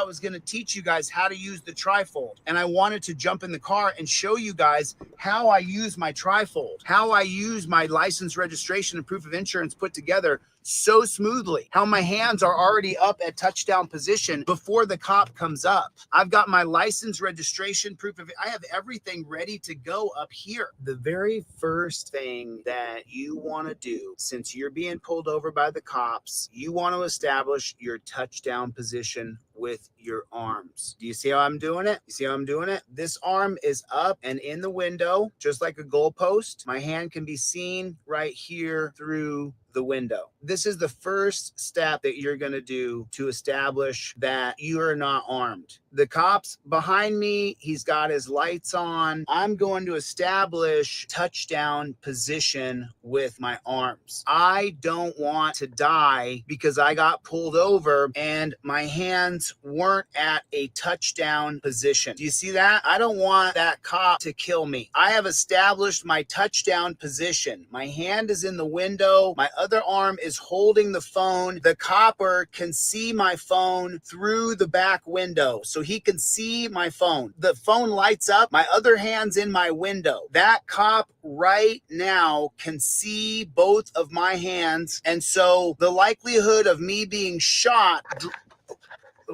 was going to teach you guys how to use the trifold. And I wanted to jump in the car and show you guys how I use my trifold, how I use my license, registration, and proof of insurance put together so smoothly, how my hands are already up at touchdown position before the cop comes up. I've got my license, registration, proof of it. I have everything ready to go up here. The very first thing that you want to do, since you're being pulled over by the cops, you want to establish your touchdown position with your arms. Do you see how I'm doing it? You see how I'm doing it? This arm is up and in the window, just like a goalpost. My hand can be seen right here through the window. This is the first step that you're going to do to establish that you are not armed. The cop's behind me. He's got his lights on. I'm going to establish touchdown position with my arms. I don't want to die because I got pulled over and my hands weren't at a touchdown position. Do you see that? I don't want that cop to kill me. I have established my touchdown position. My hand is in the window. My other arm is holding the phone. The copper can see my phone through the back window, so he can see my phone. The phone lights up. My other hand's in my window. That cop right now can see both of my hands, and so the likelihood of me being shot,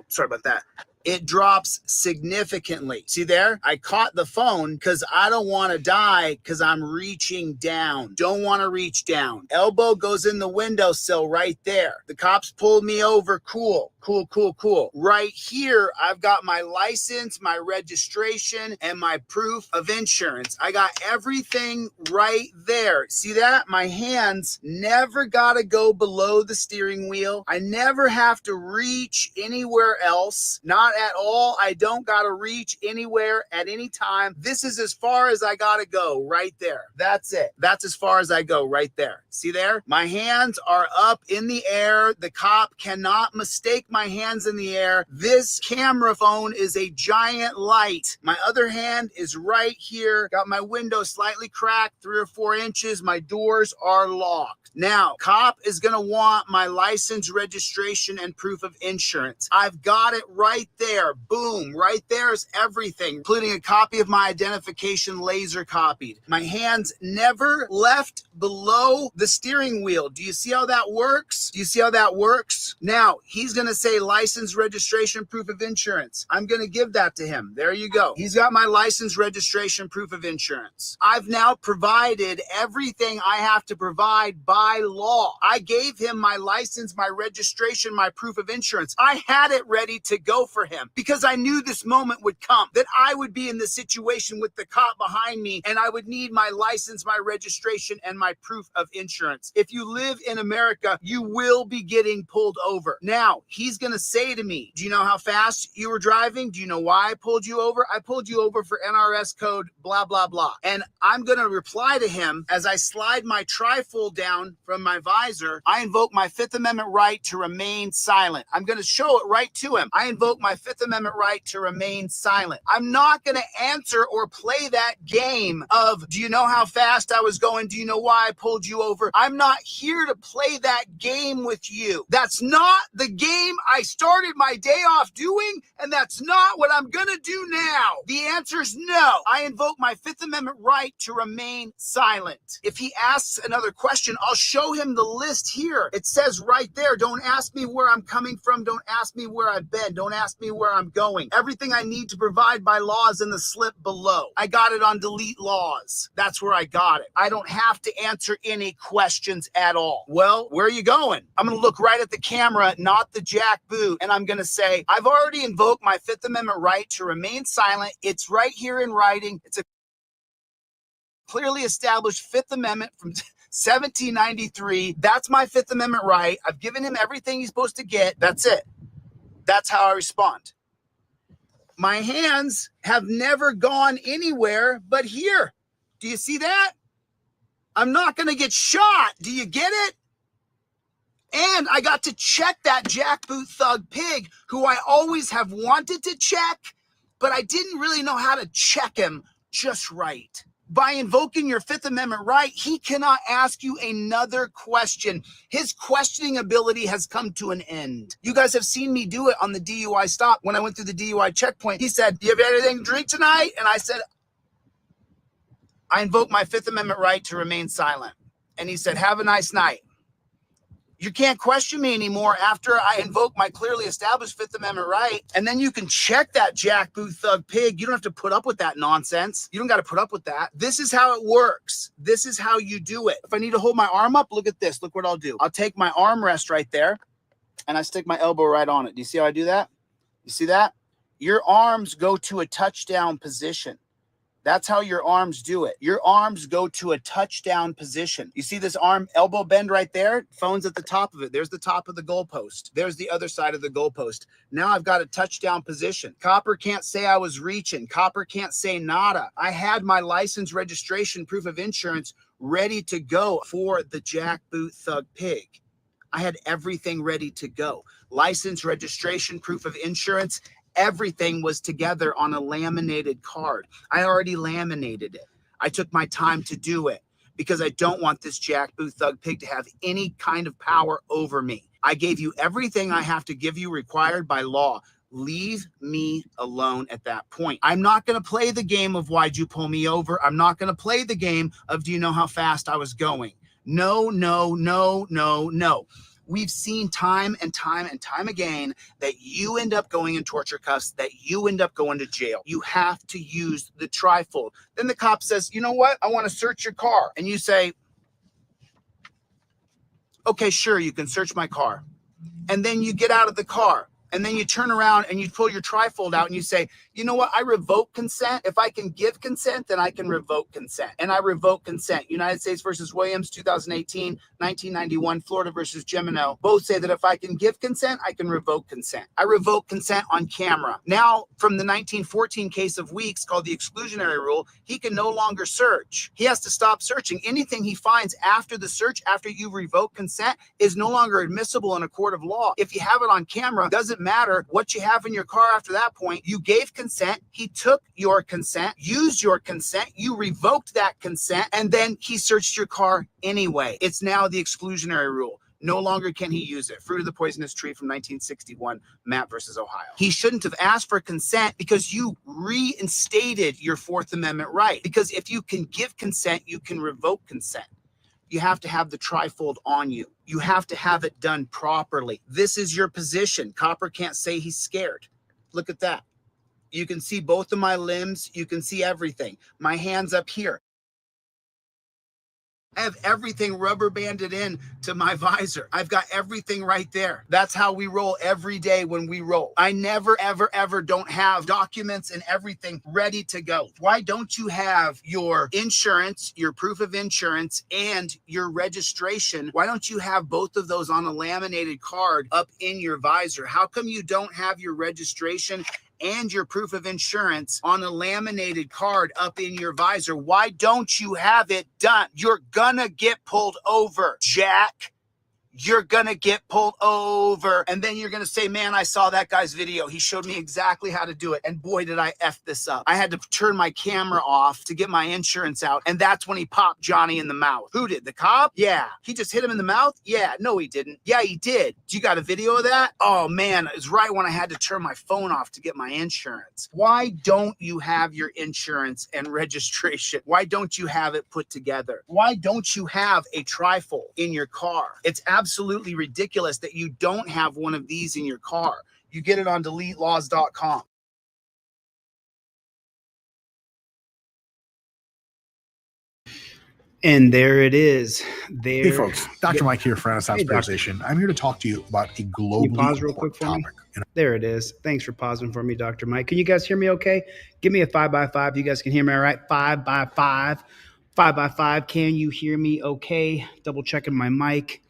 sorry about that, it drops significantly. See there? I caught the phone because I don't want to die because I'm reaching down. Don't want to reach down. Elbow goes in the windowsill right there. The cops pulled me over. Cool. Right here, I've got my license, my registration, and my proof of insurance. I got everything right there. See that? My hands never got to go below the steering wheel. I never have to reach anywhere else. Not at all. I don't got to reach anywhere at any time. This is as far as I got to go right there. That's it. That's as far as I go right there. See there? My hands are up in the air. The cop cannot mistake my hands in the air. This camera phone is a giant light. My other hand is right here. Got my window slightly cracked 3 or 4 inches. My doors are locked. Now, cop is going to want my license, registration, and proof of insurance. I've got it right there. Boom. Right there is everything, including a copy of my identification laser copied. My hands never left below the steering wheel. Do you see how that works? Do you see how that works? Now, he's going to say license, registration, proof of insurance. I'm going to give that to him. There you go. He's got my license, registration, proof of insurance. I've now provided everything I have to provide by law. I gave him my license, my registration, my proof of insurance. I had it ready to go for him because I knew this moment would come, that I would be in the situation with the cop behind me and I would need my license, my registration, and my proof of insurance. If you live in America, you will be getting pulled over. Now, he's going to say to me, do you know how fast you were driving? Do you know why I pulled you over? I pulled you over for NRS code, blah, blah, blah. And I'm going to reply to him as I slide my trifold down from my visor. I invoke my Fifth Amendment right to remain silent. I'm going to show it right to him. I invoke my Fifth Amendment right to remain silent. I'm not going to answer or play that game of, do you know how fast I was going? Do you know why I pulled you over? I'm not here to play that game with you. That's not the game I started my day off doing, and that's not what I'm going to do now. The answer is no. I invoke my Fifth Amendment right to remain silent. If he asks another question, I'll show him the list here. It says right there, don't ask me where I'm coming from. Don't ask me where I've been. Don't ask me where I'm going. Everything I need to provide by law is in the slip below. I got it on delete laws. That's where I got it. I don't have to answer any questions at all. Well, where are you going? I'm going to look right at the camera, not the jackboot, and I'm going to say, I've already invoked my Fifth Amendment right to remain silent. It's right here in writing. It's a clearly established Fifth Amendment from 1793. That's my Fifth Amendment right. I've given him everything he's supposed to get. That's it. That's how I respond. My hands have never gone anywhere but here. Do you see that? I'm not going to get shot. Do you get it? And I got to check that jackboot thug pig who I always have wanted to check, but I didn't really know how to check him just right. By invoking your Fifth Amendment right, he cannot ask you another question. His questioning ability has come to an end. You guys have seen me do it on the DUI stop. When I went through the DUI checkpoint, he said, "Do you have anything to drink tonight?" And I said, "I invoke my Fifth Amendment right to remain silent." And he said, "Have a nice night." You can't question me anymore after I invoke my clearly established Fifth Amendment right. And then you can check that jackboot thug pig. You don't have to put up with that nonsense. You don't got to put up with that. This is how it works. This is how you do it. If I need to hold my arm up, look at this. Look what I'll do. I'll take my armrest right there and I stick my elbow right on it. Do you see how I do that? You see that? Your arms go to a touchdown position. That's how your arms do it. Your arms go to a touchdown position. You see this arm elbow bend right there? Phone's at the top of it. There's the top of the goalpost. There's the other side of the goalpost. Now I've got a touchdown position. Copper can't say I was reaching. Copper can't say nada. I had my license, registration, proof of insurance ready to go for the jackboot thug pig. I had everything ready to go. License, registration, proof of insurance, everything was together on a laminated card. I already laminated it. I took my time to do it because I don't want this jackboot thug pig to have any kind of power over me. I gave you everything I have to give you required by law. Leave me alone at that point. I'm not going to play the game of why'd you pull me over. I'm not going to play the game of do you know how fast I was going. No, no, no, no, no. We've seen time and time and time again that you end up going in torture cuffs, that you end up going to jail. You have to use the trifold. Then the cop says, "You know what? I want to search your car." And you say, "Okay, sure, you can search my car." And then you get out of the car. And then you turn around and you pull your trifold out and you say, "You know what? I revoke consent. If I can give consent, then I can revoke consent." And I revoke consent. United States versus Williams, 2018, 1991, Florida versus Gemino. Both say that if I can give consent, I can revoke consent. I revoke consent on camera. Now, from the 1914 case of Weeks called the exclusionary rule, he can no longer search. He has to stop searching. Anything he finds after the search, after you revoke consent, is no longer admissible in a court of law. If you have it on camera, doesn't matter what you have in your car after that point. You gave consent. He took your consent, used your consent. You revoked that consent, and then he searched your car anyway. It's now the exclusionary rule. No longer can he use it. Fruit of the Poisonous Tree from 1961, Matt versus Ohio. He shouldn't have asked for consent because you reinstated your Fourth Amendment right. Because if you can give consent, you can revoke consent. You have to have the trifold on you. You have to have it done properly. This is your position. Copper can't say he's scared. Look at that. You can see both of my limbs. You can see everything. My hand's up here. I have everything rubber banded in to my visor. I've got everything right there. That's how we roll every day when we roll. I never, ever, ever don't have documents and everything ready to go. Why don't you have your insurance, your proof of insurance, and your registration? Why don't you have both of those on a laminated card up in your visor? How come you don't have your registration and your proof of insurance on a laminated card up in your visor? Why don't you have it done? You're gonna get pulled over, Jack. You're gonna get pulled over. And then you're gonna say, "Man, I saw that guy's video. He showed me exactly how to do it. And boy, did I F this up. I had to turn my camera off to get my insurance out. And that's when he popped Johnny in the mouth." Who did? The cop? Yeah. He just hit him in the mouth? Yeah. No, he didn't. Yeah, he did. You got a video of that? Oh man, it was right when I had to turn my phone off to get my insurance. Why don't you have your insurance and registration? Why don't you have it put together? Why don't you have a trifold in your car? It's absolutely ridiculous that you don't have one of these in your car. You get it on deletelaws.com. And there it is. Hey folks, Dr. Mike here for Renaissance Space Station. I'm here to talk to you about a globally pause real quick for topic. There it is. Thanks for pausing for me, Dr. Mike. Can you guys hear me okay? Give me a 5x5. You guys can hear me all right? 5x5. 5x5. Can you hear me okay? Double checking my mic.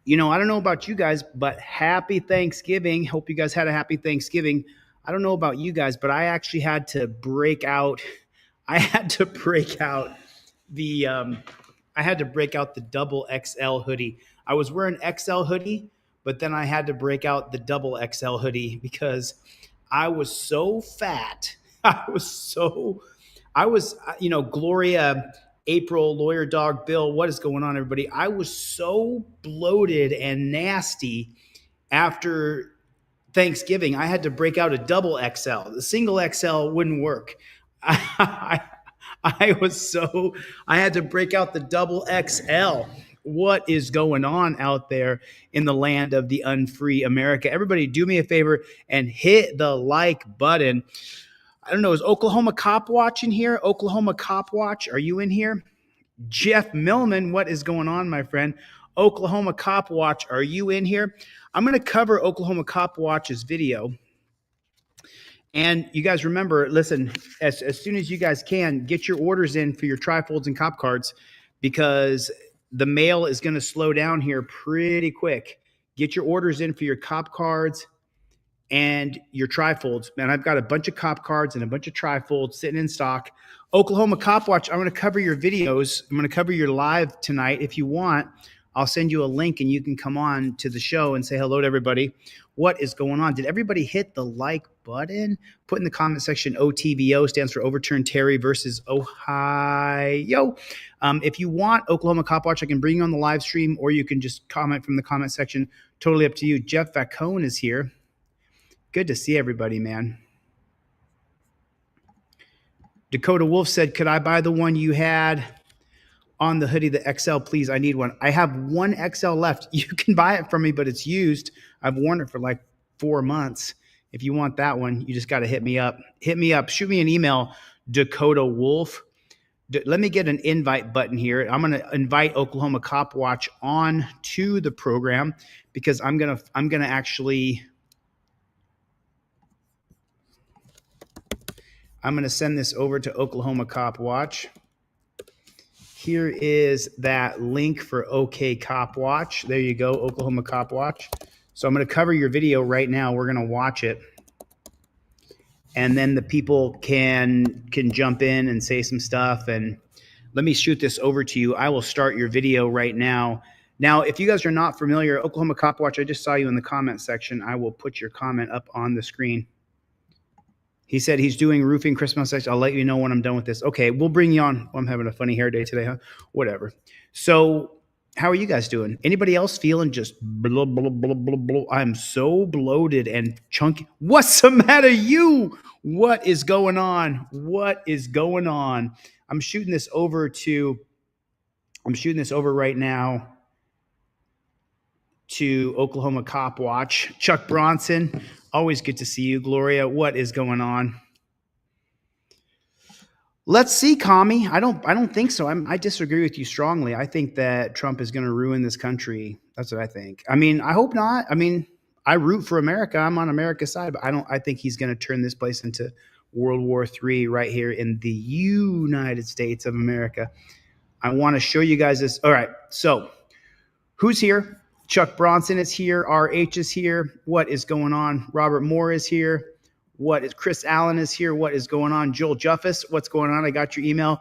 You know, I don't know about you guys, but happy Thanksgiving. Hope you guys had a happy Thanksgiving. I don't know about you guys, but I actually had to break out. The I had to break out the double XL hoodie. I was wearing XL hoodie, but then I had to break out the double XL hoodie because I was so fat. I I was, Gloria, April, Lawyer Dog, Bill, what is going on, everybody? I was so bloated and nasty after Thanksgiving. I had to break out a double XL. The single XL wouldn't work. I had to break out the double XL. What is going on out there in the land of the unfree America? Everybody do me a favor and hit the like button. I don't know, is Oklahoma Cop Watch in here? Oklahoma Cop Watch, are you in here? Jeff Millman, what is going on, my friend? Oklahoma Cop Watch, are you in here? I'm going to cover Oklahoma Cop Watch's video. And you guys remember, listen, as soon as you guys can, get your orders in for your trifolds and cop cards, because the mail is going to slow down here pretty quick. Get your orders in for your cop cards and your trifolds. Man, I've got a bunch of cop cards and a bunch of trifolds sitting in stock. Oklahoma Cop Watch, I'm going to cover your videos. I'm going to cover your live tonight. If you want, I'll send you a link and you can come on to the show and say hello to everybody. What is going on? Did everybody hit the like button? Put in the comment section, OTVO stands for Overturn Terry versus Ohio. If you want Oklahoma Cop Watch, I can bring you on the live stream, or you can just comment from the comment section. Totally up to you. Jeff Vacone is here. Good to see everybody, man. Dakota Wolf said, could I buy the one you had on the hoodie, the XL, please? I need one. I have one XL left. You can buy it from me, but it's used. I've worn it for like 4 months. If you want that one, you just got to hit me up. Hit me up. Shoot me an email, Dakota Wolf. Let me get an invite button here. I'm going to invite Oklahoma Cop Watch on to the program, because I'm going to actually send this over to Oklahoma Cop Watch. Here is that link for OK Cop Watch. There you go, Oklahoma Cop Watch. So I'm going to cover your video right now. We're going to watch it. And then the people can jump in and say some stuff. And let me shoot this over to you. I will start your video right now. Now, if you guys are not familiar, Oklahoma Cop Watch, I just saw you in the comment section. I will put your comment up on the screen. He said he's doing roofing Christmas section. I'll let you know when I'm done with this. Okay, we'll bring you on. I'm having a funny hair day today, huh? Whatever. So how are you guys doing? Anybody else feeling just blah, blah, blah, blah, blah? I'm so bloated and chunky. What's the matter, you? What is going on? What is going on? I'm shooting this over right now to Oklahoma Cop Watch. Chuck Bronson, always good to see you. Gloria, what is going on? Let's see, Kami. I don't think so. I disagree with you strongly. I think that Trump is going to ruin this country. That's what I think. I mean, I hope not. I mean, I root for America. I'm on America's side, but I think he's going to turn this place into World War III right here in the United States of America. I want to show you guys this. All right. So who's here? Chuck Bronson is here. RH is here. What is going on? Robert Moore is here. Chris Allen is here. What is going on? Joel Juffus, what's going on? I got your email.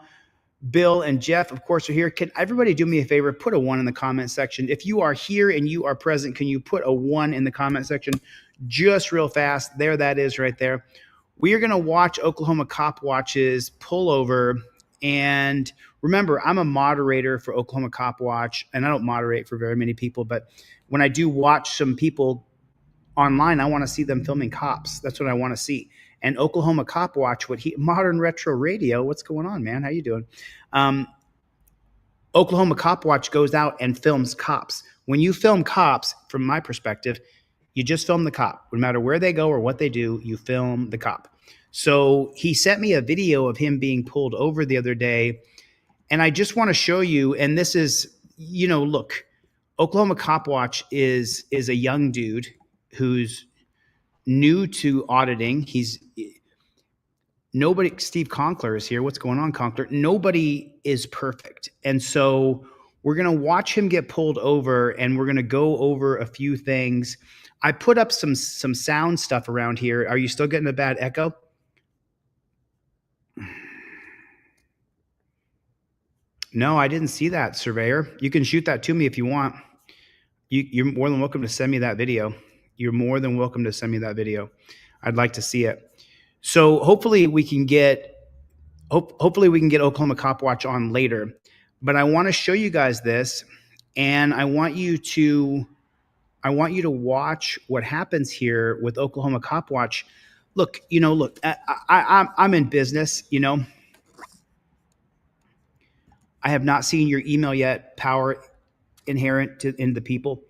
Bill and Jeff, of course, are here. Can everybody do me a favor? Put a 1 in the comment section. If you are here and you are present, can you put a 1 in the comment section just real fast? There, that is right there. We are going to watch Oklahoma Cop Watch's pullover. And remember, I'm a moderator for Oklahoma Cop Watch, and I don't moderate for very many people, but when I do watch some people online, I want to see them filming cops. That's what I want to see. And Oklahoma Cop Watch, Modern Retro Radio, what's going on, man? How you doing? Oklahoma Cop Watch goes out and films cops. When you film cops, from my perspective, you just film the cop. No matter where they go or what they do, you film the cop. So he sent me a video of him being pulled over the other day. And I just want to show you, and this is, look, Oklahoma Cop Watch is a young dude who's new to auditing. Steve Conkler is here. What's going on, Conkler? Nobody is perfect. And so we're going to watch him get pulled over, and we're going to go over a few things. I put up some sound stuff around here. Are you still getting a bad echo? No, I didn't see that, Surveyor. You can shoot that to me if you want. You're more than welcome to send me that video. You're more than welcome to send me that video. I'd like to see it. So hopefully we can get hopefully we can get Oklahoma Cop Watch on later, but I want to show you guys this, and I want you to watch what happens here with Oklahoma Cop Watch. Look, I'm in business, I have not seen your email yet. Power inherent in the people.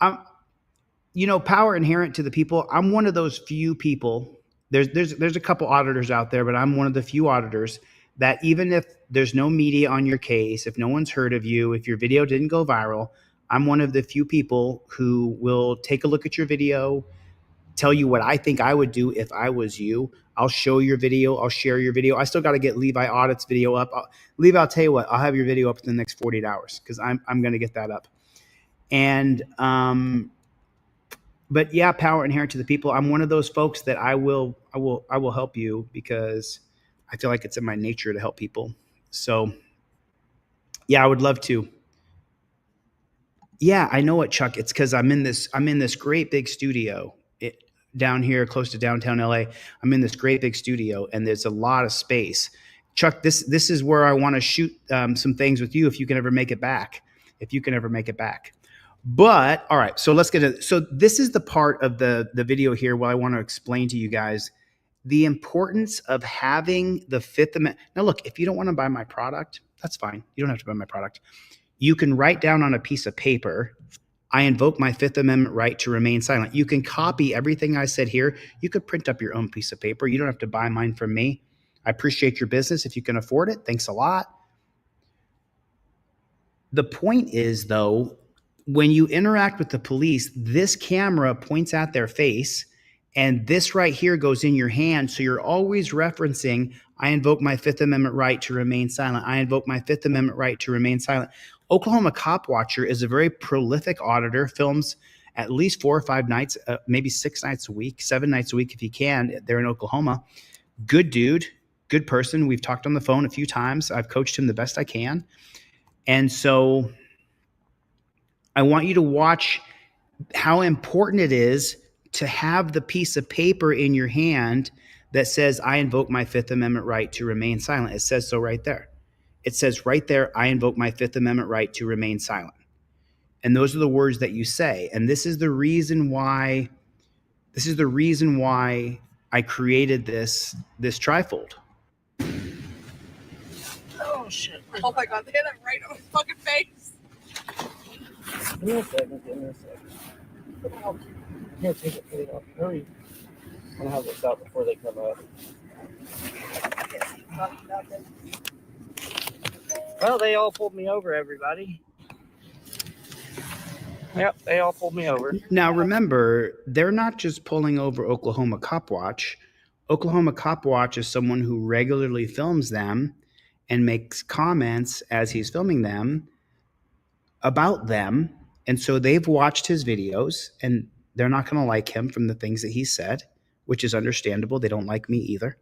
Power inherent to the people. I'm one of those few people. There's a couple auditors out there, but I'm one of the few auditors that even if there's no media on your case, if no one's heard of you, if your video didn't go viral, I'm one of the few people who will take a look at your video, tell you what I think I would do if I was you. I'll show your video. I'll share your video. I still got to get Levi Audit's video up. Levi, I'll tell you what, I'll have your video up in the next 48 hours because I'm going to get that up. And, but yeah, power inherent to the people. I'm one of those folks that I will help you because I feel like it's in my nature to help people. So yeah, I would love to. Yeah, I know it, Chuck. It's because I'm in this great big studio down here close to downtown LA. I'm in this great big studio and there's a lot of space. Chuck, this is where I want to shoot some things with you if you can ever make it back. But all right, so let's get it. So this is the part of the video here where I want to explain to you guys the importance of having the Fifth Amendment. Now look, if you don't want to buy my product, that's fine. You don't have to buy my product. You can write down on a piece of paper, I invoke my Fifth Amendment right to remain silent. You can copy everything I said here. You could print up your own piece of paper. You don't have to buy mine from me. I appreciate your business. If you can afford it, thanks a lot. The point is, though, when you interact with the police, this camera points at their face, and this right here goes in your hand. So you're always referencing, I invoke my Fifth Amendment right to remain silent. I invoke my Fifth Amendment right to remain silent. Oklahoma Cop Watcher is a very prolific auditor, films at least 4 or 5 nights, maybe 6 nights a week, 7 nights a week if you can. They're in Oklahoma. Good dude, good person. We've talked on the phone a few times. I've coached him the best I can. And so I want you to watch how important it is to have the piece of paper in your hand that says, I invoke my Fifth Amendment right to remain silent. It says so right there. It says right there, I invoke my Fifth Amendment right to remain silent. And those are the words that you say. And this is the reason why I created this trifold. Oh shit. Oh my god, they hit it right on his fucking face. Give me a second. Here, take it, put it up. Hurry. I'm gonna have this out before they come up. Well, they all pulled me over, everybody. Yep, they all pulled me over. Now, remember, they're not just pulling over Oklahoma Cop Watch. Oklahoma Cop Watch is someone who regularly films them and makes comments as he's filming them about them. And so they've watched his videos, and they're not going to like him from the things that he said, which is understandable. They don't like me either.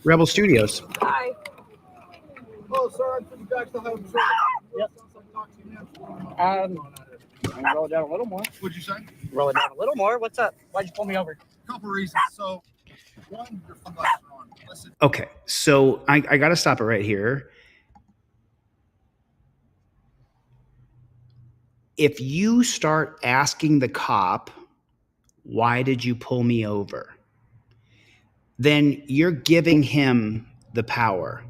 Rebel Studios. Hi. Oh, sir, I put you back to the hotel. Yep. I'm roll it down a little more. What'd you say? Roll it down a little more. What's up? Why'd you pull me over? A couple reasons. So, one, your sunglasses are on. Listen. Okay, so I got to stop it right here. If you start asking the cop, why did you pull me over? Then you're giving him the power.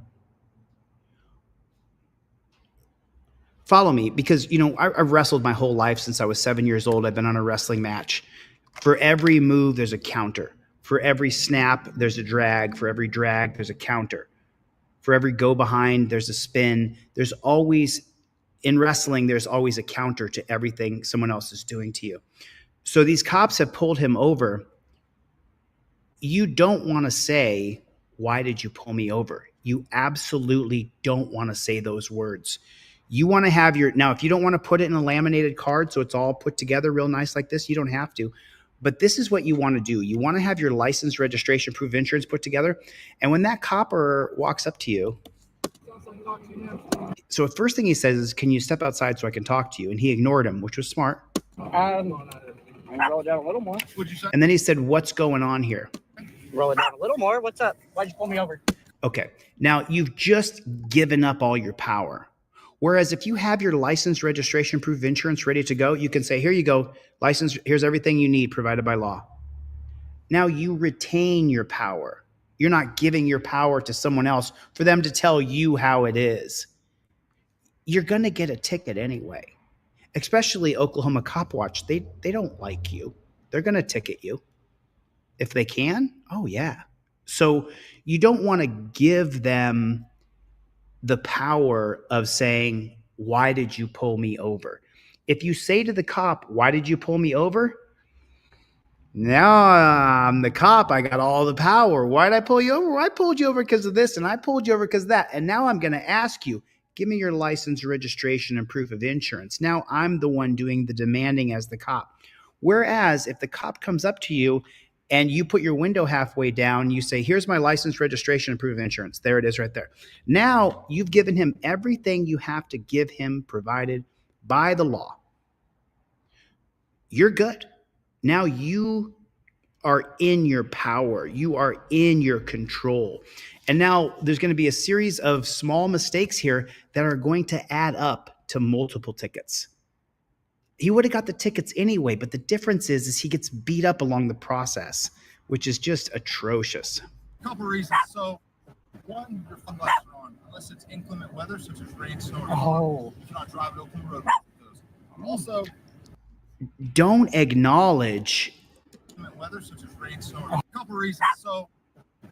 Follow me, because, I've wrestled my whole life since I was 7 years old. I've been on a wrestling match. For every move, there's a counter. For every snap, there's a drag. For every drag, there's a counter. For every go behind, there's a spin. In wrestling, there's always a counter to everything someone else is doing to you. So these cops have pulled him over. You don't want to say, why did you pull me over? You absolutely don't want to say those words. You want to have now, if you don't want to put it in a laminated card so it's all put together real nice like this, you don't have to. But this is what you want to do. You want to have your license, registration, proof of insurance put together. And when that copper walks up to you, so the first thing he says is, can you step outside so I can talk to you? And he ignored him, which was smart. I'm gonna roll it down a little more. What'd you say? And then he said, what's going on here? Roll it down a little more. What's up? Why'd you pull me over? Okay. Now you've just given up all your power. Whereas if you have your license, registration, proof of insurance ready to go, you can say, here you go, license, here's everything you need provided by law. Now you retain your power. You're not giving your power to someone else for them to tell you how it is. You're going to get a ticket anyway. Especially Oklahoma Cop Watch. They don't like you. They're going to ticket you. If they can, oh yeah. So you don't want to give them the power of saying, why did you pull me over? If you say to the cop, why did you pull me over? Now I'm the cop. I got all the power. Why did I pull you over? Well, I pulled you over because of this, and I pulled you over because of that. And now I'm going to ask you, give me your license, registration, and proof of insurance. Now I'm the one doing the demanding as the cop. Whereas if the cop comes up to you and you put your window halfway down, you say, here's my license, registration, and proof of insurance. There it is right there. Now you've given him everything you have to give him provided by the law. You're good. Now you are in your power. You are in your control. And now there's going to be a series of small mistakes here that are going to add up to multiple tickets. He would have got the tickets anyway, but the difference is he gets beat up along the process, which is just atrocious. A couple reasons. So, one, your fog lights are on. Unless it's inclement weather, such as rain, snow, or Oh. you cannot drive at Oklahoma Road with those. Also, Don't acknowledge. inclement weather, such as rain, snow, or a couple reasons. So,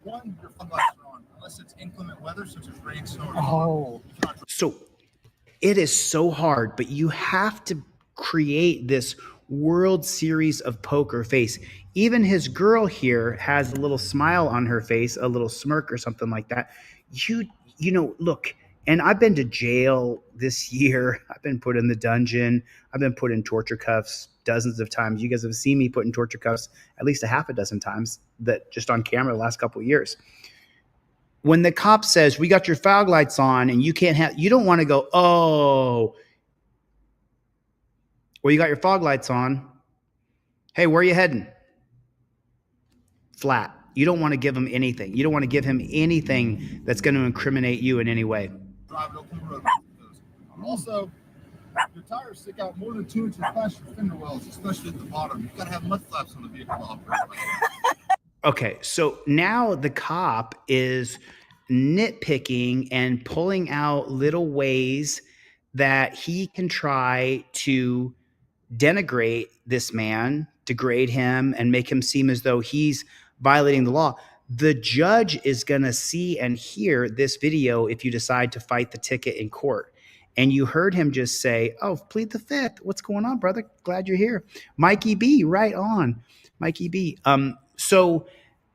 one, your fog lights are on. Unless it's inclement weather, such as rain, snow, or Oh. you cannot drive. So it is so hard, but you have to create this World Series of poker face. Even his girl here has a little smile on her face, a little smirk or something like that. You know, look, and I've been to jail this year. I've been put in the dungeon. I've been put in torture cuffs dozens of times. You guys have seen me put in torture cuffs at least a half a dozen times, that just on camera the last couple of years. When the cop says, we got your fog lights on and you can't have, you don't want to go, oh, well, you got your fog lights on. Hey, where are you heading? Flat. You don't want to give him anything. You don't want to give him anything that's going to incriminate you in any way. Drive at Oklahoma Road with those. Also, your tires stick out more than 2 inches past your fender wells, especially at the bottom. You've got to have mud flaps on the vehicle to operate like that. Okay, so now the cop is nitpicking and pulling out little ways that he can try to denigrate this man, degrade him, and make him seem as though he's violating the law. The judge is going to see and hear this video if you decide to fight the ticket in court. And you heard him just say, oh, plead the fifth. What's going on, brother? Glad you're here. Mikey B, right on. Mikey B. So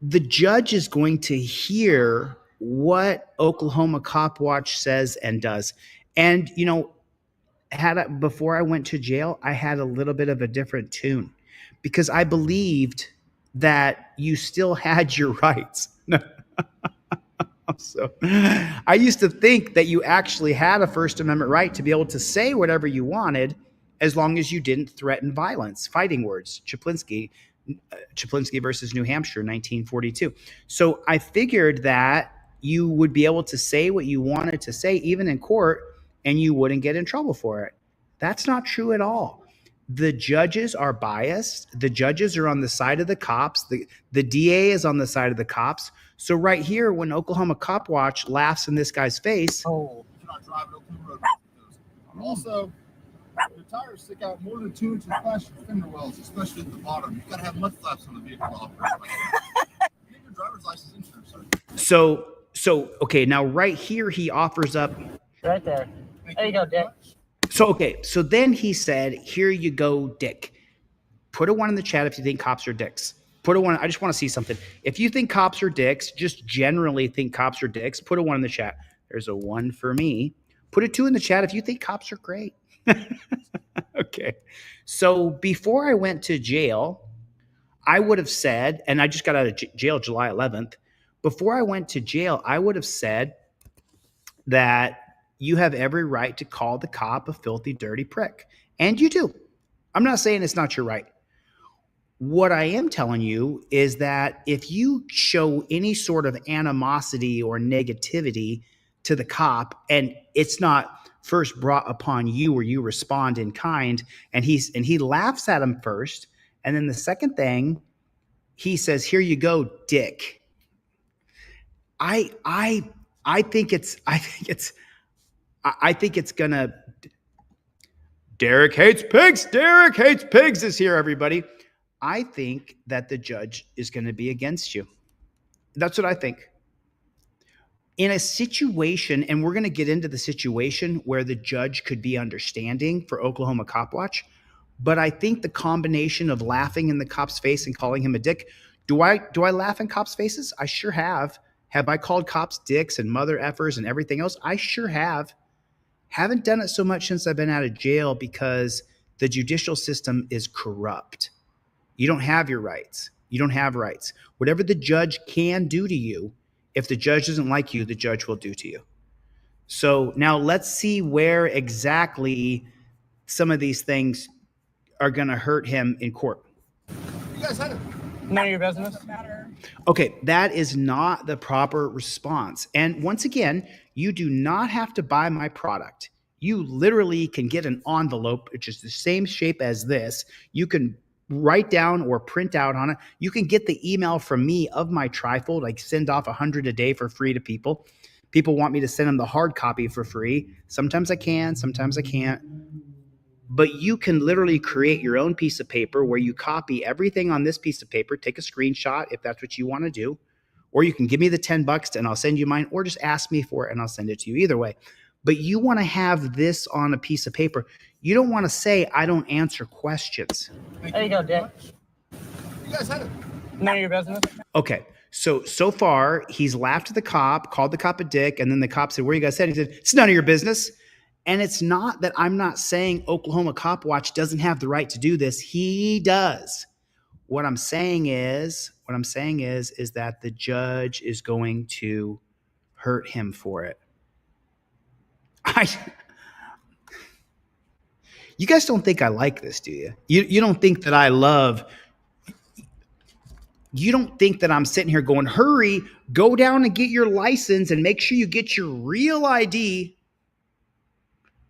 the judge is going to hear what Oklahoma Cop Watch says and does. And, you know, before I went to jail, I had a little bit of a different tune because I believed that you still had your rights. So I used to think that you actually had a First Amendment right to be able to say whatever you wanted as long as you didn't threaten violence. Fighting words, Chaplinsky versus New Hampshire, 1942. So I figured that you would be able to say what you wanted to say, even in court, and you wouldn't get in trouble for it. That's not true at all. The judges are biased. The judges are on the side of the cops. The DA is on the side of the cops. So right here, when Oklahoma Cop Watch laughs in this guy's face, Oh. You cannot drive at Oklahoma Road with those. Also, your tires stick out more than 2 inches past your fender wells, especially at the bottom. You've got to have mud flaps on the vehicle to operate like that. Get your driver's license insurance, sir. so okay, now right here he offers up. Right there. Thank There you go, very Dick. much. So then he said, here you go, Dick. Put a 1 in the chat if you think cops are dicks. Put a 1. I just want to see something. If you think cops are dicks, just generally think cops are dicks, put a 1 in the chat. There's a 1 for me. Put a 2 in the chat if you think cops are great. Okay. So before I went to jail, I would have said, and I just got out of jail July 11th. Before I went to jail, I would have said that you have every right to call the cop a filthy, dirty prick. And you do. I'm not saying it's not your right. What I am telling you is that if you show any sort of animosity or negativity to the cop, and it's not first brought upon you or you respond in kind, and he laughs at him first, and then the second thing he says, "Here you go, dick." I think it's gonna. Derek hates pigs. Derek hates pigs is here, everybody. I think that the judge is going to be against you. That's what I think. In a situation, and we're going to get into the situation where the judge could be understanding for Oklahoma Cop Watch, but I think the combination of laughing in the cop's face and calling him a dick. Do I laugh in cops' faces? I sure have. Have I called cops dicks and mother effers and everything else? I sure have. Haven't done it so much since I've been out of jail because the judicial system is corrupt. You don't have your rights. You don't have rights. Whatever the judge can do to you, if the judge doesn't like you, the judge will do to you. So now let's see where exactly some of these things are going to hurt him in court. You guys had it. None of your business. Okay, that is not the proper response. And once again, you do not have to buy my product. You literally can get an envelope, which is the same shape as this. You can write down or print out on it. You can get the email from me of my trifold. I send off 100 a day for free to people. People want me to send them the hard copy for free. Sometimes I can, sometimes I can't. But you can literally create your own piece of paper where you copy everything on this piece of paper, take a screenshot if that's what you want to do, or you can give me the $10 and I'll send you mine, or just ask me for it and I'll send it to you. Either way. But you want to have this on a piece of paper. You don't want to say, I don't answer questions. There you go, Dick. You guys had it. None of your business. Okay. So far, he's laughed at the cop, called the cop a dick, and then the cop said, where are you guys headed? He said, it's none of your business. And it's not that I'm not saying Oklahoma Cop Watch doesn't have the right to do this. He does. What I'm saying is that the judge is going to hurt him for it. You guys don't think I like this, do you? You don't think that I love. You don't think that I'm sitting here going, hurry, go down and get your license and make sure you get your real ID.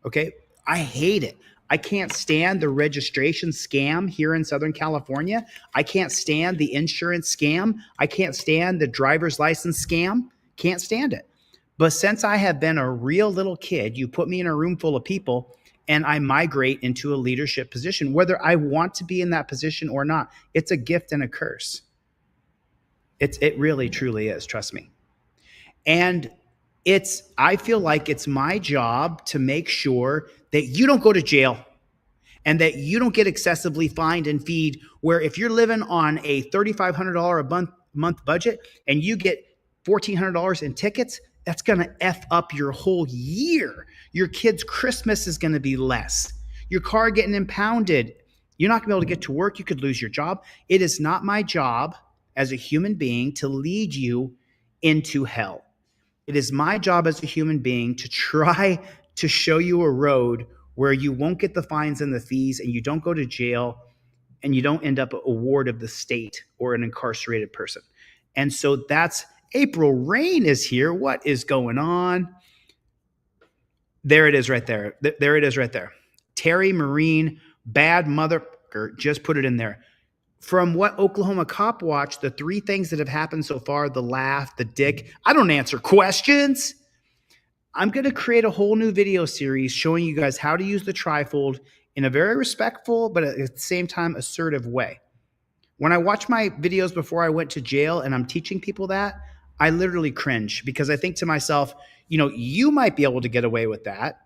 Okay, I hate it. I can't stand the registration scam here in Southern California. I can't stand the insurance scam. I can't stand the driver's license scam. Can't stand it. But since I have been a real little kid, you put me in a room full of people and I migrate into a leadership position, whether I want to be in that position or not. It's a gift and a curse. It really, truly is. Trust me. And I feel like it's my job to make sure that you don't go to jail and that you don't get excessively fined and feed, where if you're living on a $3,500 a month budget and you get $1,400 in tickets, that's going to F up your whole year. Your kid's Christmas is going to be less. Your car getting impounded. You're not going to be able to get to work. You could lose your job. It is not my job as a human being to lead you into hell. It is my job as a human being to try to show you a road where you won't get the fines and the fees and you don't go to jail and you don't end up a ward of the state or an incarcerated person. And so that's April Rain is here. What is going on? There it is right there. There it is right there. Terry Marine, bad motherfucker, just put it in there. From what Oklahoma Cop Watch, the 3 things that have happened so far, the laugh, the dick, I don't answer questions. I'm going to create a whole new video series showing you guys how to use the trifold in a very respectful, but at the same time, assertive way. When I watch my videos before I went to jail and I'm teaching people that, I literally cringe because I think to myself, you might be able to get away with that,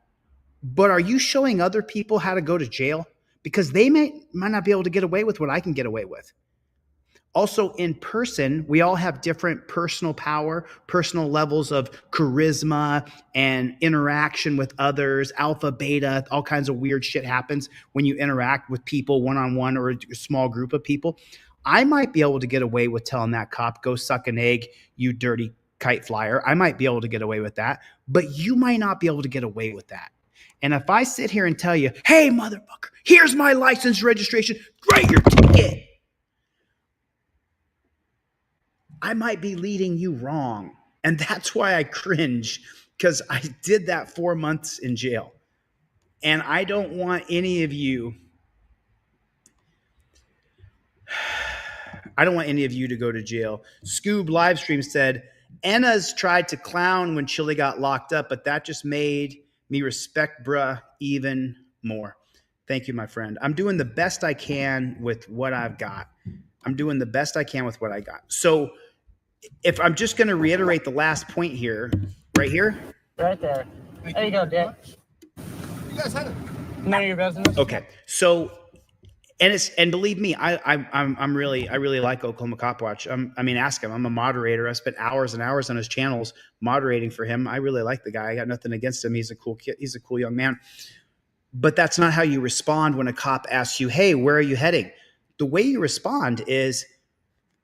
but are you showing other people how to go to jail? Because they might not be able to get away with what I can get away with. Also, in person, we all have different personal power, personal levels of charisma and interaction with others, alpha, beta, all kinds of weird shit happens when you interact with people one-on-one or a small group of people. I might be able to get away with telling that cop, go suck an egg, you dirty kite flyer. I might be able to get away with that, but you might not be able to get away with that. And if I sit here and tell you, hey, motherfucker, here's my license registration, write your ticket. I might be leading you wrong. And that's why I cringe, because I did that 4 months in jail. And I don't want any of you, to go to jail. Scoob Livestream said, Enna's tried to clown when Chili got locked up, but that just made me respect bruh even more. Thank you, my friend. I'm doing the best I can with what I've got. So if I'm just going to reiterate the last point here, right here. Right there. There you go, Dick. You guys had it. None of your business. Okay. So, and believe me, I really like Oklahoma Cop Watch. Ask him. I'm a moderator. I spent hours and hours on his channels moderating for him. I really like the guy. I got nothing against him. He's a cool kid. He's a cool young man. But that's not how you respond when a cop asks you, hey, where are you heading? The way you respond is,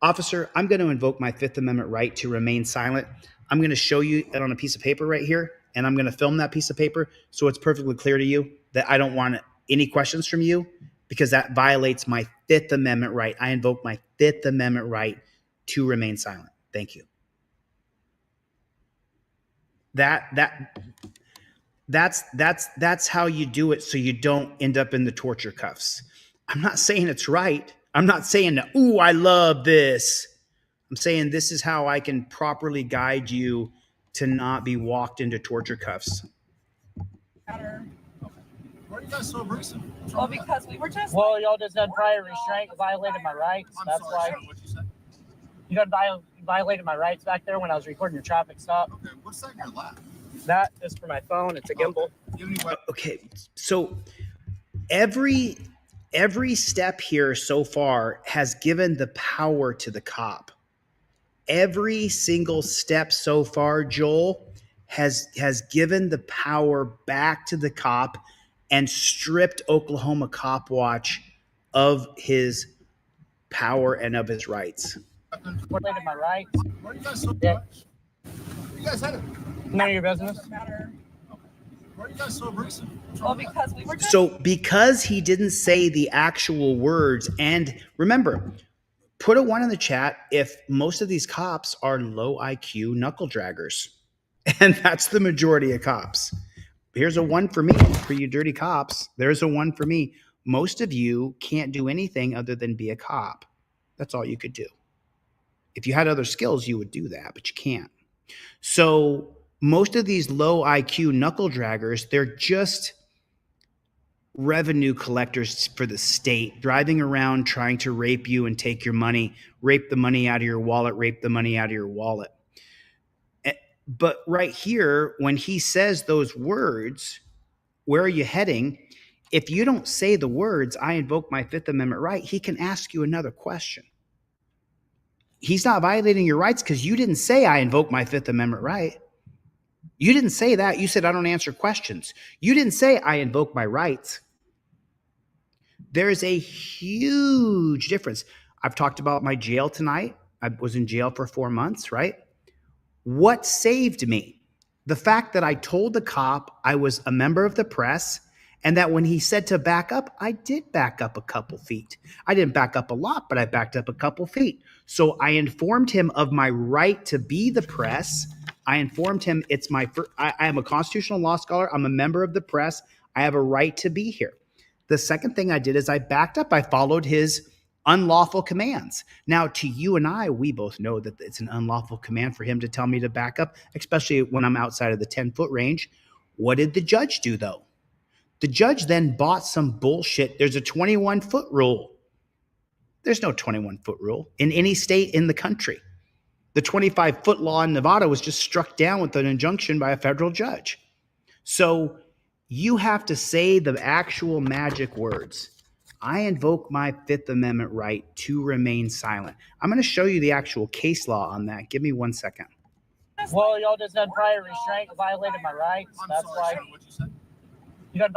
officer, I'm going to invoke my Fifth Amendment right to remain silent. I'm going to show you it on a piece of paper right here, and I'm going to film that piece of paper so it's perfectly clear to you that I don't want any questions from you, because that violates my Fifth Amendment right. I invoke my Fifth Amendment right to remain silent. Thank you. That's how you do it, so you don't end up in the torture cuffs. I'm not saying it's right. I'm not saying, ooh, I love this. I'm saying this is how I can properly guide you to not be walked into torture cuffs. Why are you guys so abrasive? Well, because we were just. Well, y'all just had prior restraint, violated my rights. I'm That's sorry, why sir. What'd you say? you got violated my rights back there when I was recording your traffic stop. Okay, what's that in your lap? That is for my phone. It's a gimbal. Do you have any weapons? Okay, so every step here so far has given the power to the cop. Every single step so far, Joel, has given the power back to the cop and stripped Oklahoma Cop Watch of his power and of his rights. Violated my rights. Why are you guys so Yeah. You guys had it. None of your business. Doesn't matter. Why are you guys so abrasive? Well, because we were just. So because he didn't say the actual words, and remember, put a 1 in the chat if most of these cops are low IQ knuckle draggers. And that's the majority of cops. Here's a 1 for me, for you dirty cops. There's a 1 for me. Most of you can't do anything other than be a cop. That's all you could do. If you had other skills, you would do that, but you can't. So most of these low IQ knuckle draggers, they're just revenue collectors for the state, driving around trying to rape you and take your money, rape the money out of your wallet, rape the money out of your wallet. But right here, when he says those words, where are you heading? If you don't say the words, I invoke my Fifth Amendment right, he can ask you another question. He's not violating your rights because you didn't say I invoke my Fifth Amendment right. You didn't say that. You said I don't answer questions. You didn't say I invoke my rights. There is a huge difference. I've talked about my jail tonight. I was in jail for 4 months, right? What saved me? The fact that I told the cop I was a member of the press, and that when he said to back up, I did back up a couple feet. I didn't back up a lot, but I backed up a couple feet. So I informed him of my right to be the press. I informed him I am a constitutional law scholar. I'm a member of the press. I have a right to be here. The second thing I did is I backed up. I followed his unlawful commands. Now, to you and I, we both know that it's an unlawful command for him to tell me to back up, especially when I'm outside of the 10-foot range. What did the judge do, though? The judge then bought some bullshit. There's a 21-foot rule. There's no 21-foot rule in any state in the country. The 25-foot law in Nevada was just struck down with an injunction by a federal judge. So you have to say the actual magic words. I invoke my Fifth Amendment right to remain silent. I'm going to show you the actual case law on that. Give me 1 second. Well, y'all just had prior restraint, violated my rights. I'm That's sorry, why sir. What'd you say? you got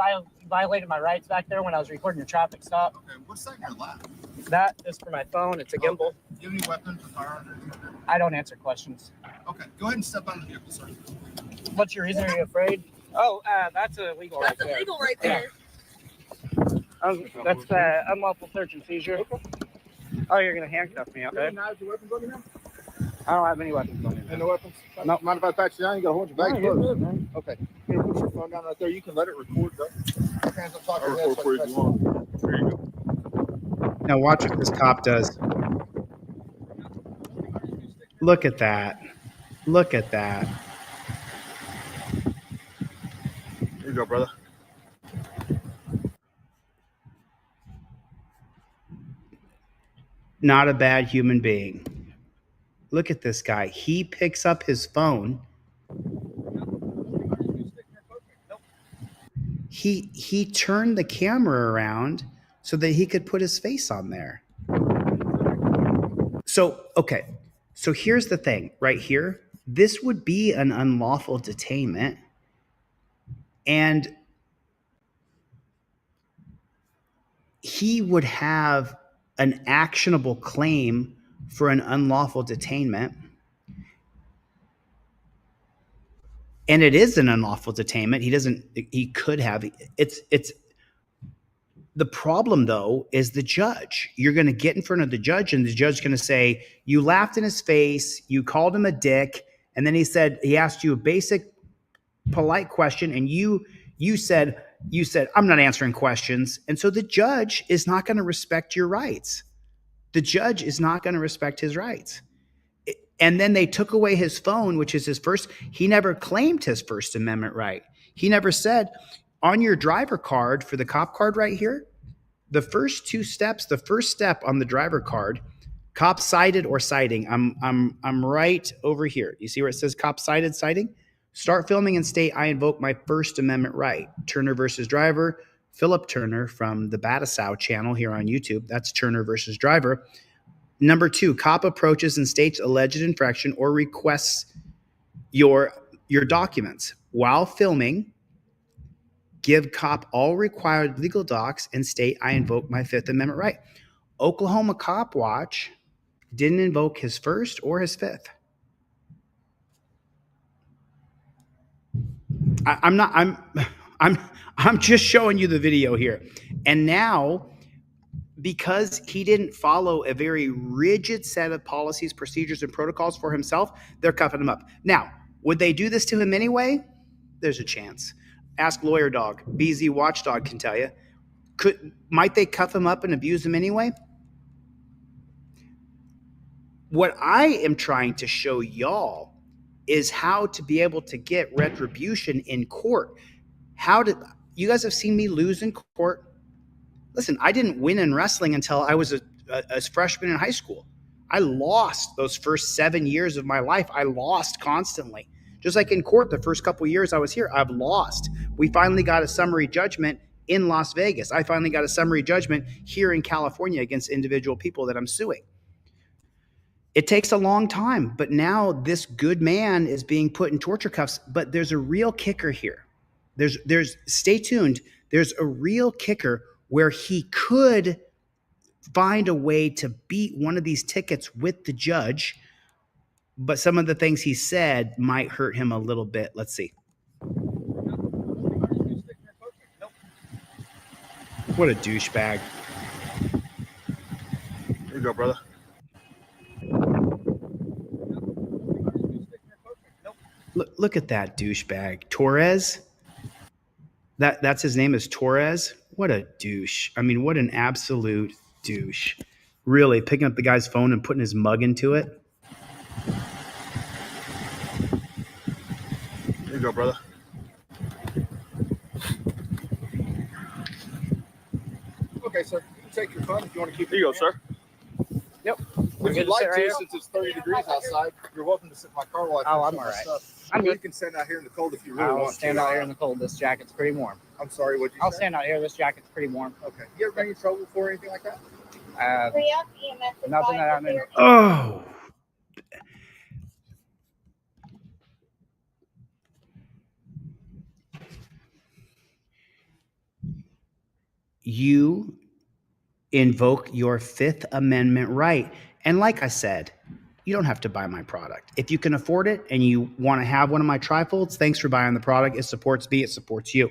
violated my rights back there when I was recording your traffic stop. Okay, what's that in your lap? That is for my phone. It's a gimbal. Do you have any weapons or firearms or anything like that? I don't answer questions. Okay, go ahead and step out of the vehicle, sir. What's your reason? Are you afraid? Oh, that's illegal right That's there. illegal right there. That's unlawful search and seizure. Oh, you're gonna handcuff me, okay? Knives or weapons on him? I don't have any weapons on me. And no weapons? No. Mind if I pat you down? You got to hold your No, bag you're closed. good, man. Okay. Here, put your phone down right there. You can let it record, though. Hands on top of your head. Record for you if you want. There you go. Now watch what this cop does. Look at that. Look at that. Here you go, brother. Not a bad human being. Look at this guy. He picks up his phone. He turned the camera around so that he could put his face on there. So, okay. So here's the thing right here. This would be an unlawful detainment. And he would have an actionable claim for an unlawful detainment. And it is an unlawful detainment. He could have, it's, the problem though is the judge. You're going to get in front of the judge and the judge is going to say, you laughed in his face, you called him a dick. And then he asked you a basic polite question and you said, I'm not answering questions. And so the judge is not going to respect your rights. The judge is not going to respect his rights. And then they took away his phone, which is his first. He never claimed his First Amendment right. He never said on your driver card for the cop card right here, the first two steps, the first step on the driver card, cop cited or citing. I'm right over here. You see where it says cop cited, citing? Start filming and state, I invoke my First Amendment right. Turner versus Driver, Philip Turner from the Batasow channel here on YouTube. That's Turner versus Driver. Number 2, cop approaches and states alleged infraction or requests your documents. While filming, give cop all required legal docs and state, I invoke my Fifth Amendment right. Oklahoma Cop Watch didn't invoke his First or his Fifth. I'm just showing you the video here. And now, because he didn't follow a very rigid set of policies, procedures, and protocols for himself, they're cuffing him up. Now, would they do this to him anyway? There's a chance. Ask Lawyer Dog. BZ Watchdog can tell you. Might they cuff him up and abuse him anyway? What I am trying to show y'all is how to be able to get retribution in court. You guys have seen me lose in court. Listen, I didn't win in wrestling until I was a freshman in high school. I lost those first 7 years of my life. I lost constantly. Just like in court, the first couple of years I was here, I've lost. We finally got a summary judgment in Las Vegas. I finally got a summary judgment here in California against individual people that I'm suing. It takes a long time, but now this good man is being put in torture cuffs. But there's a real kicker here. Stay tuned. There's a real kicker where he could find a way to beat one of these tickets with the judge, but some of the things he said might hurt him a little bit. Let's see. What a douchebag. Here you go, brother. Look at that douchebag. Torres? That's his name is Torres? What a douche. I mean, what an absolute douche. Really, picking up the guy's phone and putting his mug into it. Here you go, brother. Okay, sir. You can take your phone if you want to keep it. Here you go, sir. Yep. Would you good to like sit right to, here? since it's 30 degrees outside, you're welcome to sit in my car while I Oh, I'm finish all my right. stuff. I'm Or you good. can stand out here in the cold if you really I'll want stand to. out here in the cold. This jacket's pretty warm. I'm sorry, what'd you I'll say? stand out here. This jacket's pretty warm. Okay. You ever been in trouble for or anything like that? Nothing that I'm in. Oh. You invoke your Fifth Amendment right. And like I said, you don't have to buy my product. If you can afford it and you want to have one of my trifolds, thanks for buying the product. It supports me, it supports you.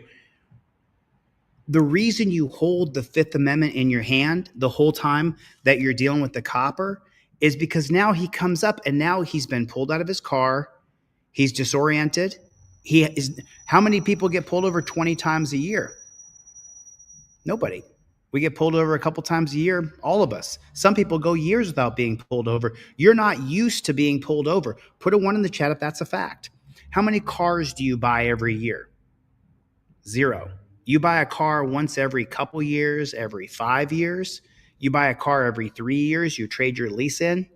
The reason you hold the Fifth Amendment in your hand the whole time that you're dealing with the copper is because now he comes up and now he's been pulled out of his car. He's disoriented. How many people get pulled over 20 times a year? Nobody. We get pulled over a couple times a year, all of us. Some people go years without being pulled over. You're not used to being pulled over. Put a 1 in the chat if that's a fact. How many cars do you buy every year? 0. You buy a car once every couple years, every 5 years. You buy a car every 3 years. You trade your lease in.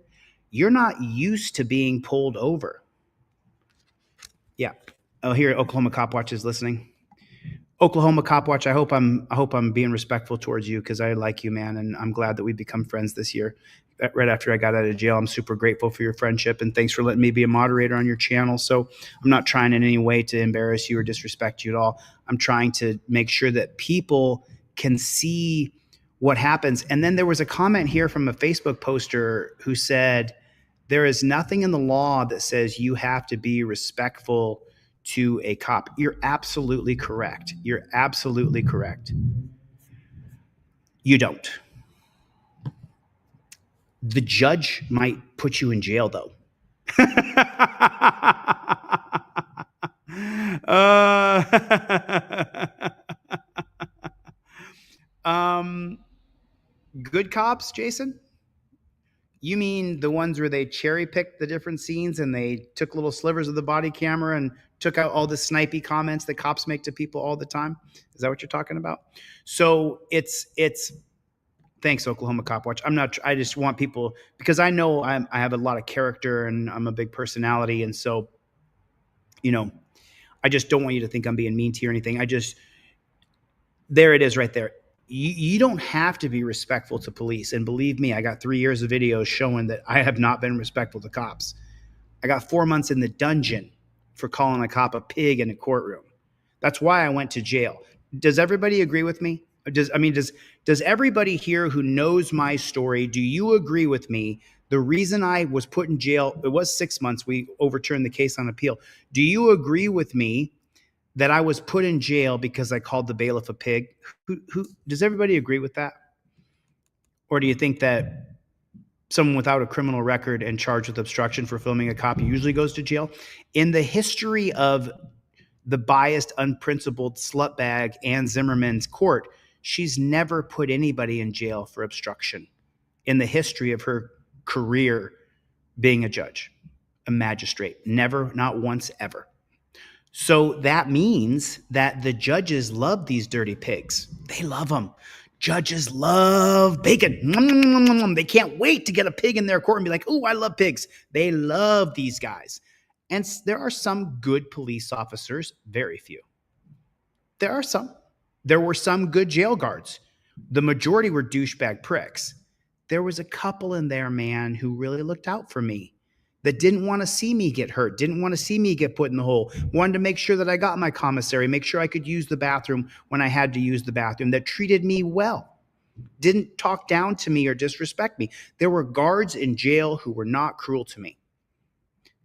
You're not used to being pulled over. Yeah. Oh, here Oklahoma Cop Watch is listening. Oklahoma Cop Watch, I hope I'm being respectful towards you because I like you, man, and I'm glad that we become friends this year. Right after I got out of jail, I'm super grateful for your friendship, and thanks for letting me be a moderator on your channel. So I'm not trying in any way to embarrass you or disrespect you at all. I'm trying to make sure that people can see what happens. And then there was a comment here from a Facebook poster who said, there is nothing in the law that says you have to be respectful to a cop. You're absolutely correct. You're absolutely correct. You don't. The judge might put you in jail, though. Good cops, Jason? You mean the ones where they cherry picked the different scenes and they took little slivers of the body camera and took out all the snipey comments that cops make to people all the time? Is that what you're talking about? So it's thanks, Oklahoma Cop Watch. I just want people, because I know I have a lot of character and I'm a big personality. And so, I just don't want you to think I'm being mean to you or anything. There it is right there. You don't have to be respectful to police. And believe me, I got 3 years of videos showing that I have not been respectful to cops. I got 4 months in the dungeon for calling a cop a pig in a courtroom. That's why I went to jail. Does everybody agree with me? Does everybody here who knows my story, do you agree with me? The reason I was put in jail, it was 6 months. We overturned the case on appeal. Do you agree with me that I was put in jail because I called the bailiff a pig? Who does everybody agree with that? Or do you think that someone without a criminal record and charged with obstruction for filming a cop usually goes to jail? In the history of the biased, unprincipled slutbag Ann Zimmerman's court, she's never put anybody in jail for obstruction in the history of her career being a judge, a magistrate. Never, not once, ever. So that means that the judges love these dirty pigs. They love them. Judges love bacon. They can't wait to get a pig in their court and be like, oh, I love pigs. They love these guys. And there are some good police officers, very few. There are some. There were some good jail guards. The majority were douchebag pricks. There was a couple in there, man, who really looked out for me, that didn't want to see me get hurt, didn't want to see me get put in the hole, wanted to make sure that I got my commissary, make sure I could use the bathroom when I had to use the bathroom, that treated me well, didn't talk down to me or disrespect me. There were guards in jail who were not cruel to me.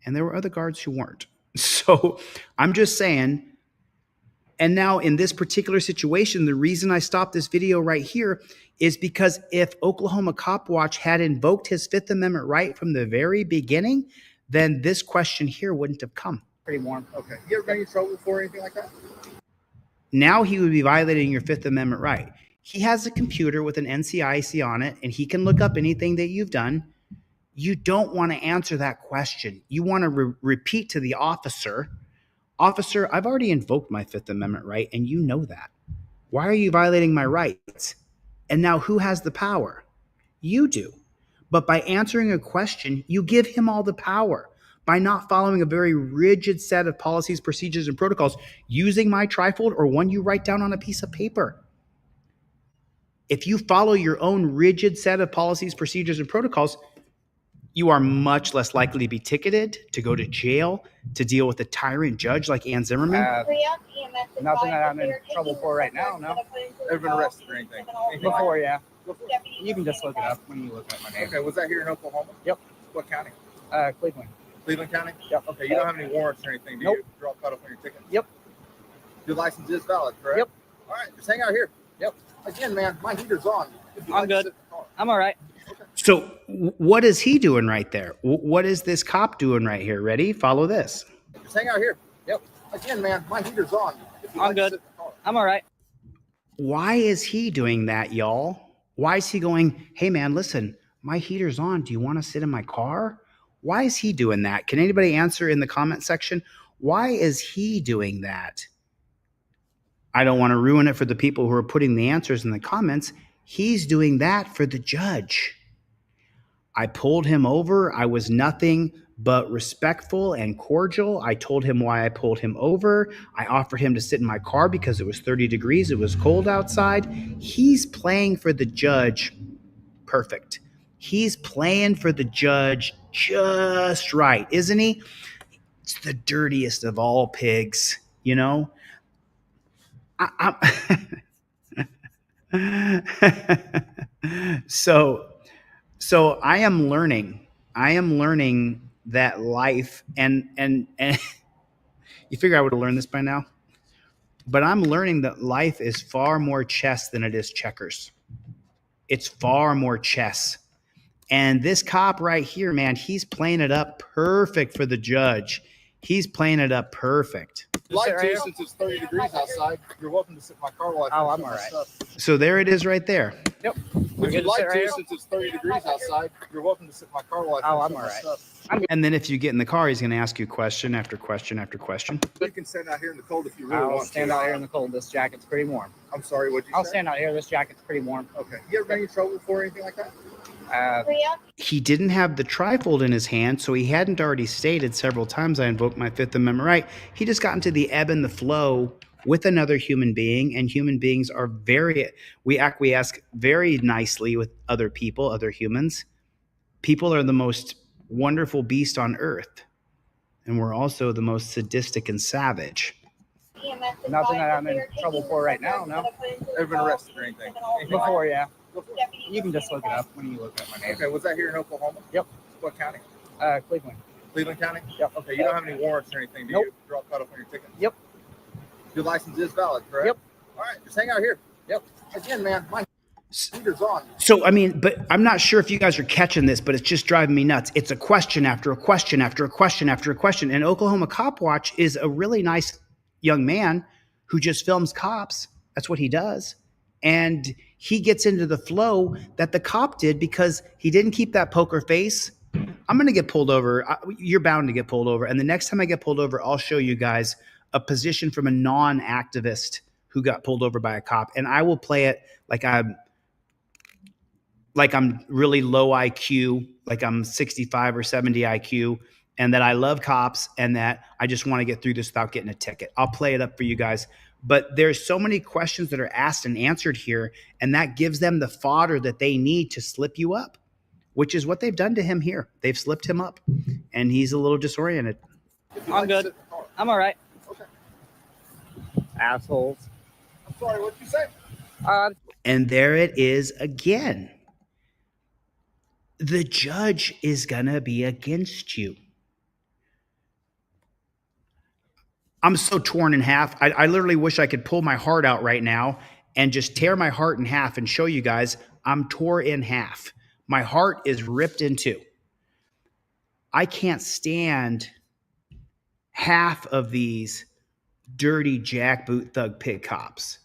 And there were other guards who weren't. So I'm just saying, and now in this particular situation, the reason I stopped this video right here is because if Oklahoma Cop Watch had invoked his Fifth Amendment right from the very beginning, then this question here wouldn't have come. Pretty warm. Okay. You ever got in trouble for anything like that? Now he would be violating your Fifth Amendment right. He has a computer with an NCIC on it, and he can look up anything that you've done. You don't want to answer that question. You want to repeat to the officer, officer, I've already invoked my Fifth Amendment right, and you know that. Why are you violating my rights? And now who has the power? You do. But by answering a question, you give him all the power. By not following a very rigid set of policies, procedures, and protocols, using my trifold or one you write down on a piece of paper. If you follow your own rigid set of policies, procedures, and protocols, you are much less likely to be ticketed, to go to jail, to deal with a tyrant judge like Ann Zimmerman. Nothing that I'm in trouble for right now, no. Ever been arrested or anything? Before, yeah. You can just look it up when you look at my name. Okay, was that here in Oklahoma? Yep. What county? Cleveland. Cleveland County? Yep. Okay, you don't have any warrants or anything, do Nope. you? You're all caught up on your ticket? Yep. Your license is valid, correct? Yep. All right, just hang out here. Yep. Again, man, my heater's on. If you'd I'm like to good. sit in the car. I'm all right. So what is he doing right there? What is this cop doing right here? Ready? Follow this. Just hang out here. Yep. Again, man, my heater's on. If you I'm like to good. sit in the car. I'm all right. Why is he doing that, y'all? Why is he going, hey man, listen, my heater's on. Do you want to sit in my car? Why is he doing that? Can anybody answer in the comment section? Why is he doing that? I don't want to ruin it for the people who are putting the answers in the comments. He's doing that for the judge. I pulled him over. I was nothing but respectful and cordial. I told him why I pulled him over. I offered him to sit in my car because it was 30 degrees. It was cold outside. He's playing for the judge perfect. He's playing for the judge just right, isn't he? It's the dirtiest of all pigs, you know? So I am learning that life and you figure I would have learned this by now, but I'm learning that life is far more chess than it is checkers. It's far more chess. And this cop right here, man, he's playing it up perfect for the judge. He's playing it up perfect. Like right to, here? since it's 30 degrees outside, you're welcome to sit in my car while I Oh, finish I'm my all right. stuff. So there it is right there. Yep. Would you good to sit like right to, here? since it's 30 degrees outside, you're welcome to sit in my car while I Oh, finish I'm my all right. stuff. And then if you get in the car, he's going to ask you question after question after question. You can stand out here in the cold if you really I'll want stand to. out here in the cold. This jacket's pretty warm. I'm sorry, what'd you I'll say? stand out here. This jacket's pretty warm. Okay. You ever been in trouble for anything like that? He didn't have the trifold in his hand, so he hadn't already stated several times, I invoked my Fifth Amendment right. He just got into the ebb and the flow with another human being, and human beings are we acquiesce very nicely with other people, other humans. People are the most wonderful beast on earth, and we're also the most sadistic and savage. Nothing that I'm in trouble for right now, no. Ever been arrested or anything? Before, yeah. You can just look it up when you look at my name. Okay, was that here in Oklahoma? Yep. What county? Cleveland. Cleveland County? Yep. Okay, you don't have any warrants or anything, do Nope. you? You're all caught up on your ticket? Yep. Your license is valid, correct? Yep. All right, just hang out here. Yep. Again, man, my heater's on. So, I mean, but I'm not sure if you guys are catching this, but it's just driving me nuts. It's a question after a question after a question after a question. And Oklahoma Cop Watch is a really nice young man who just films cops. That's what he does. And he gets into the flow that the cop did because he didn't keep that poker face. I'm going to get pulled over. You're bound to get pulled over. And the next time I get pulled over, I'll show you guys a position from a non-activist who got pulled over by a cop. And I will play it like I'm really low IQ, like I'm 65 or 70 IQ, and that I love cops and that I just want to get through this without getting a ticket. I'll play it up for you guys. But there's so many questions that are asked and answered here, and that gives them the fodder that they need to slip you up, which is what they've done to him here. They've slipped him up, and he's a little disoriented. I'm good. I'm all right. Okay. Assholes. I'm sorry, what'd you say? And there it is again. The judge is going to be against you. I'm so torn in half. I literally wish I could pull my heart out right now and just tear my heart in half and show you guys I'm tore in half. My heart is ripped in two. I can't stand half of these dirty jackboot thug pig cops.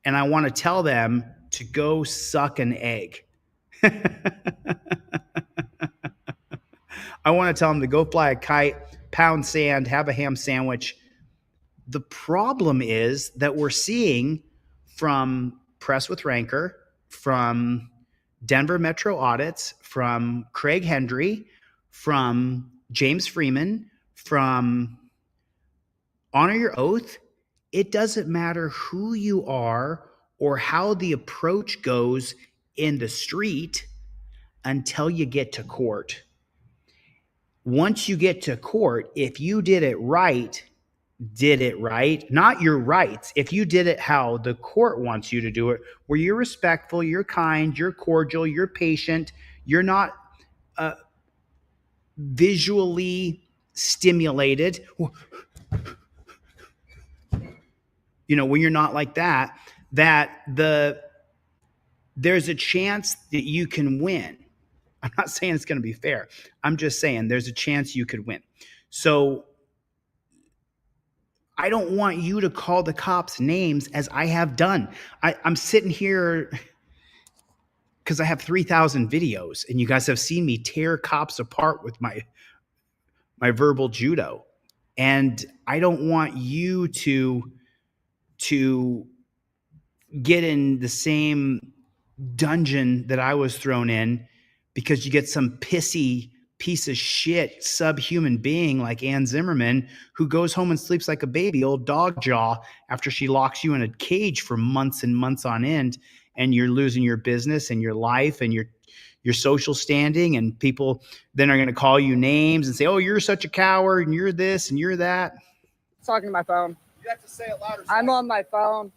And I want to tell them to go suck an egg. I want to tell them to go fly a kite, pound sand, have a ham sandwich. The problem is that we're seeing from Press with Rancor, from Denver Metro Audits, from Craig Hendry, from James Freeman, from Honor Your Oath. It doesn't matter who you are or how the approach goes in the street until you get to court. Once you get to court, if you did it right, not your rights. If you did it how the court wants you to do it, where you're respectful, you're kind, you're cordial, you're patient, you're not visually stimulated. You know, when you're not like that there's a chance that you can win. I'm not saying it's going to be fair. I'm just saying there's a chance you could win. So I don't want you to call the cops names as I have done. I'm sitting here because I have 3,000 videos and you guys have seen me tear cops apart with my verbal judo. And I don't want you to get in the same dungeon that I was thrown in because you get some pissy piece of shit subhuman being like Ann Zimmerman who goes home and sleeps like a baby, old dog jaw, after she locks you in a cage for months and months on end, and you're losing your business and your life and your social standing, and people then are going to call you names and say, oh, you're such a coward and you're this and you're that. Talking to my phone. You have to say it louder. I'm on my phone.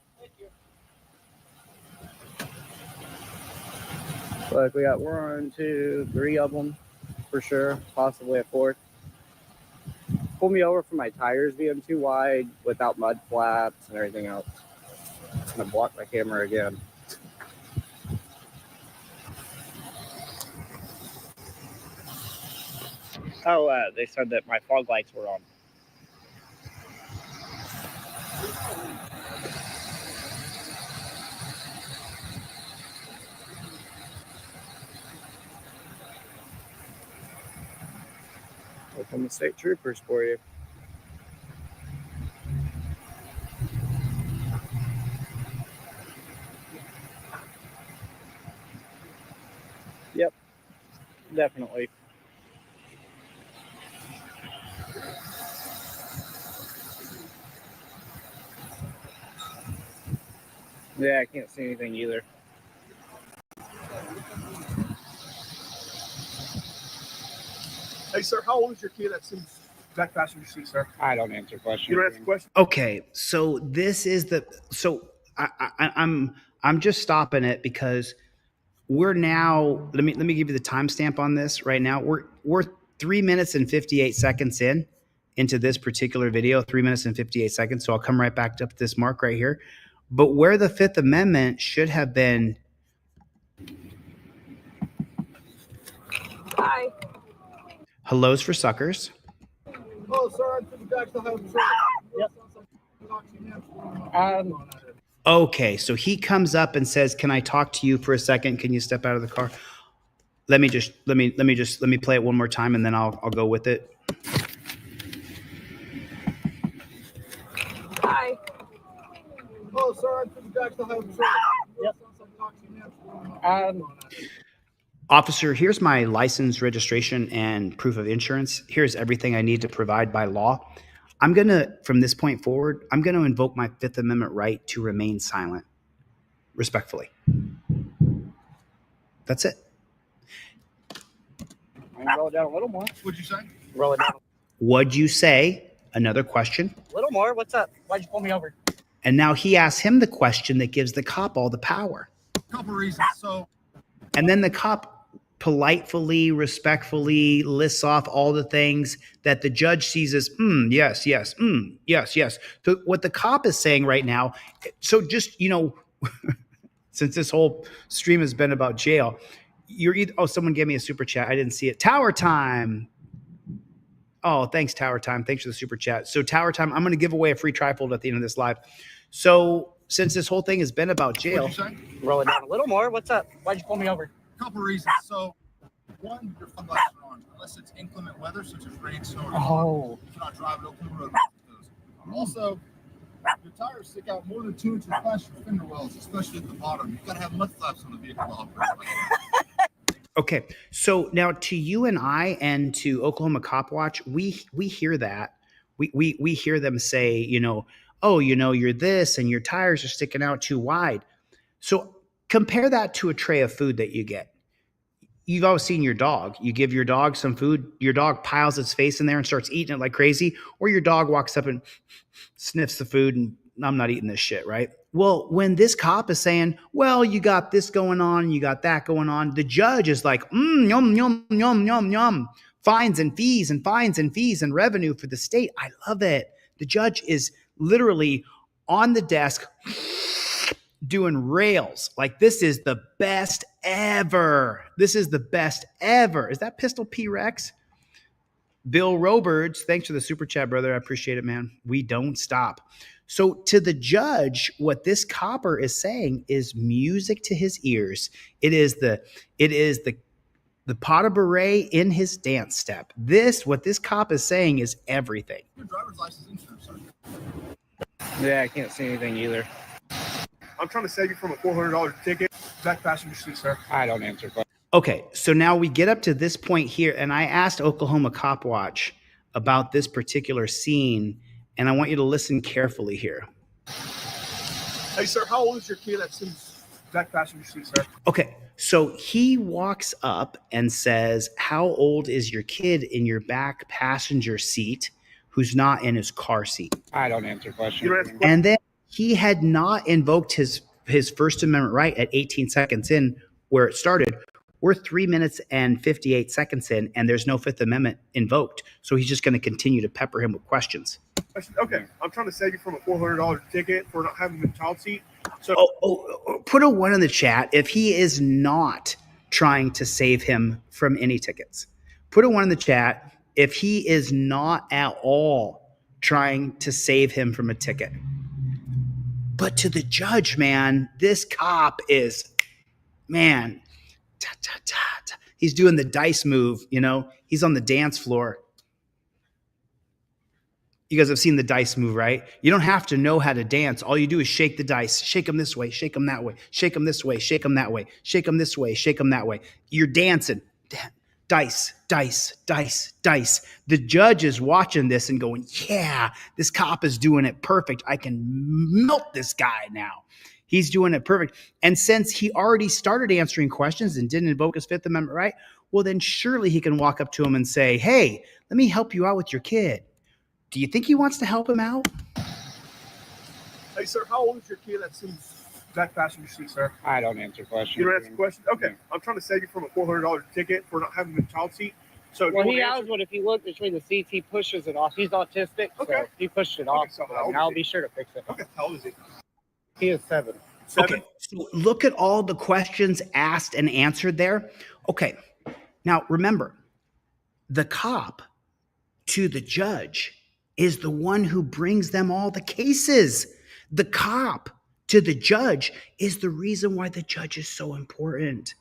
Look, we got 1, 2, 3 of them for sure, possibly a fourth. Pull me over for my tires being too wide without mud flaps and everything else. I'm gonna block my camera again. Oh, they said that my fog lights were on. From the state troopers for you. Yep, definitely. Yeah, I can't see anything either. Hey, sir, how old is your kid that's in back passenger seat, sir? I don't answer questions. You don't answer questions? Okay, so this is I'm just stopping it because we're now, let me give you the timestamp on this right now. We're 3 minutes and 58 seconds into this particular video, 3 minutes and 58 seconds. So I'll come right back up to this mark right here. But where the Fifth Amendment should have been. Hi. Hellos for suckers. Oh, sir, I think I still have Okay, so he comes up and says, "Can I talk to you for a second? Can you step out of the car?" Let me play it one more time and then I'll go with it. Hi. Oh, sir, I think I still have Officer, here's my license, registration, and proof of insurance. Here's everything I need to provide by law. I'm going to, from this point forward, I'm going to invoke my Fifth Amendment right to remain silent, respectfully. That's it. I'm gonna roll it down a little more. What'd you say? Roll it down What'd you say? Another question. a little more. What's up? Why'd you pull me over? And now he asks him the question that gives the cop all the power. Couple reasons. So, And then the cop politely, respectfully lists off all the things that the judge sees as, yes, yes, yes, yes. So what the cop is saying right now, so just, since this whole stream has been about jail, you're either, someone gave me a super chat. I didn't see it. Tower Time. Oh, thanks, Tower Time. Thanks for the super chat. So Tower Time, I'm going to give away a free trifold at the end of this live. So since this whole thing has been about jail. what'd you say? Roll it down a little more. What's up? Why'd you pull me over? Couple reasons. So, one, your fog lights are on. Unless it's inclement weather, such as rain, snow, or Oh. you cannot drive at open road. Also, your tires stick out more than 2 inches past your fender wells, especially at the bottom. You've got to have mud flaps on the vehicle to operate. Okay, so now to you and I and to Oklahoma Cop Watch, we hear that. We hear them say, you're this and your tires are sticking out too wide. So compare that to a tray of food that you get. You've always seen your dog. You give your dog some food, your dog piles its face in there and starts eating it like crazy, or your dog walks up and sniffs the food and I'm not eating this shit, right? Well, when this cop is saying, well, you got this going on, you got that going on, the judge is like, yum, yum, yum, yum, yum. Fines and fees and revenue for the state. I love it. The judge is literally on the desk doing rails. Like, this is the best ever. This is the best ever. Is that Pistol P Rex? Bill Roberts, thanks for the super chat, brother. I appreciate it, man. We don't stop. So to the judge, what this copper is saying is music to his ears. It is the pot of beret in his dance step. What this cop is saying is everything. Your driver's license insurance, sir. Yeah, I can't see anything either. I'm trying to save you from a $400 ticket. Back passenger seat, sir. I don't answer questions. Okay, so now we get up to this point here, and I asked Oklahoma Cop Watch about this particular scene, and I want you to listen carefully here. Hey, sir, how old is your kid that's in back passenger seat, sir? Okay, so he walks up and says, how old is your kid in your back passenger seat who's not in his car seat? I don't answer questions. You don't answer And then he had not invoked his First Amendment right at 18 seconds in where it started. We're 3 minutes and 58 seconds in, and there's no Fifth Amendment invoked. So he's just going to continue to pepper him with questions. questions. Okay, I'm trying to save you from a $400 ticket for not having the child seat. So, Put a 1 in the chat if he is not trying to save him from any tickets. Put a 1 in the chat if he is not at all trying to save him from a ticket. But to the judge, man, this cop is, man, he's doing the dice move, he's on the dance floor. You guys have seen the dice move, right? You don't have to know how to dance. All you do is shake the dice, shake them this way, shake them that way, shake them this way, shake them that way, shake them this way, shake them that way. You're dancing. Dice, dice, dice, dice. The judge is watching this and going, yeah, this cop is doing it perfect. I can melt this guy now. He's doing it perfect. And since he already started answering questions and didn't invoke his Fifth Amendment right, well, then surely he can walk up to him and say, hey, let me help you out with your kid. Do you think he wants to help him out? hey, sir, how old is your kid that's in back passenger seat, sir? I don't answer questions. You don't answer questions? Okay, I'm trying to save you from a $400 ticket for not having the child seat. So, Well, you he want to has one. If you look between the seats, he pushes it off. He's autistic, Okay. so he pushed it off. so But, how old I'll is be sure to fix it. Okay, how old is he? He is 7. 7? Okay, so look at all the questions asked and answered there. Okay, now remember, the cop to the judge is the one who brings them all the cases. The cop to the judge is the reason why the judge is so important.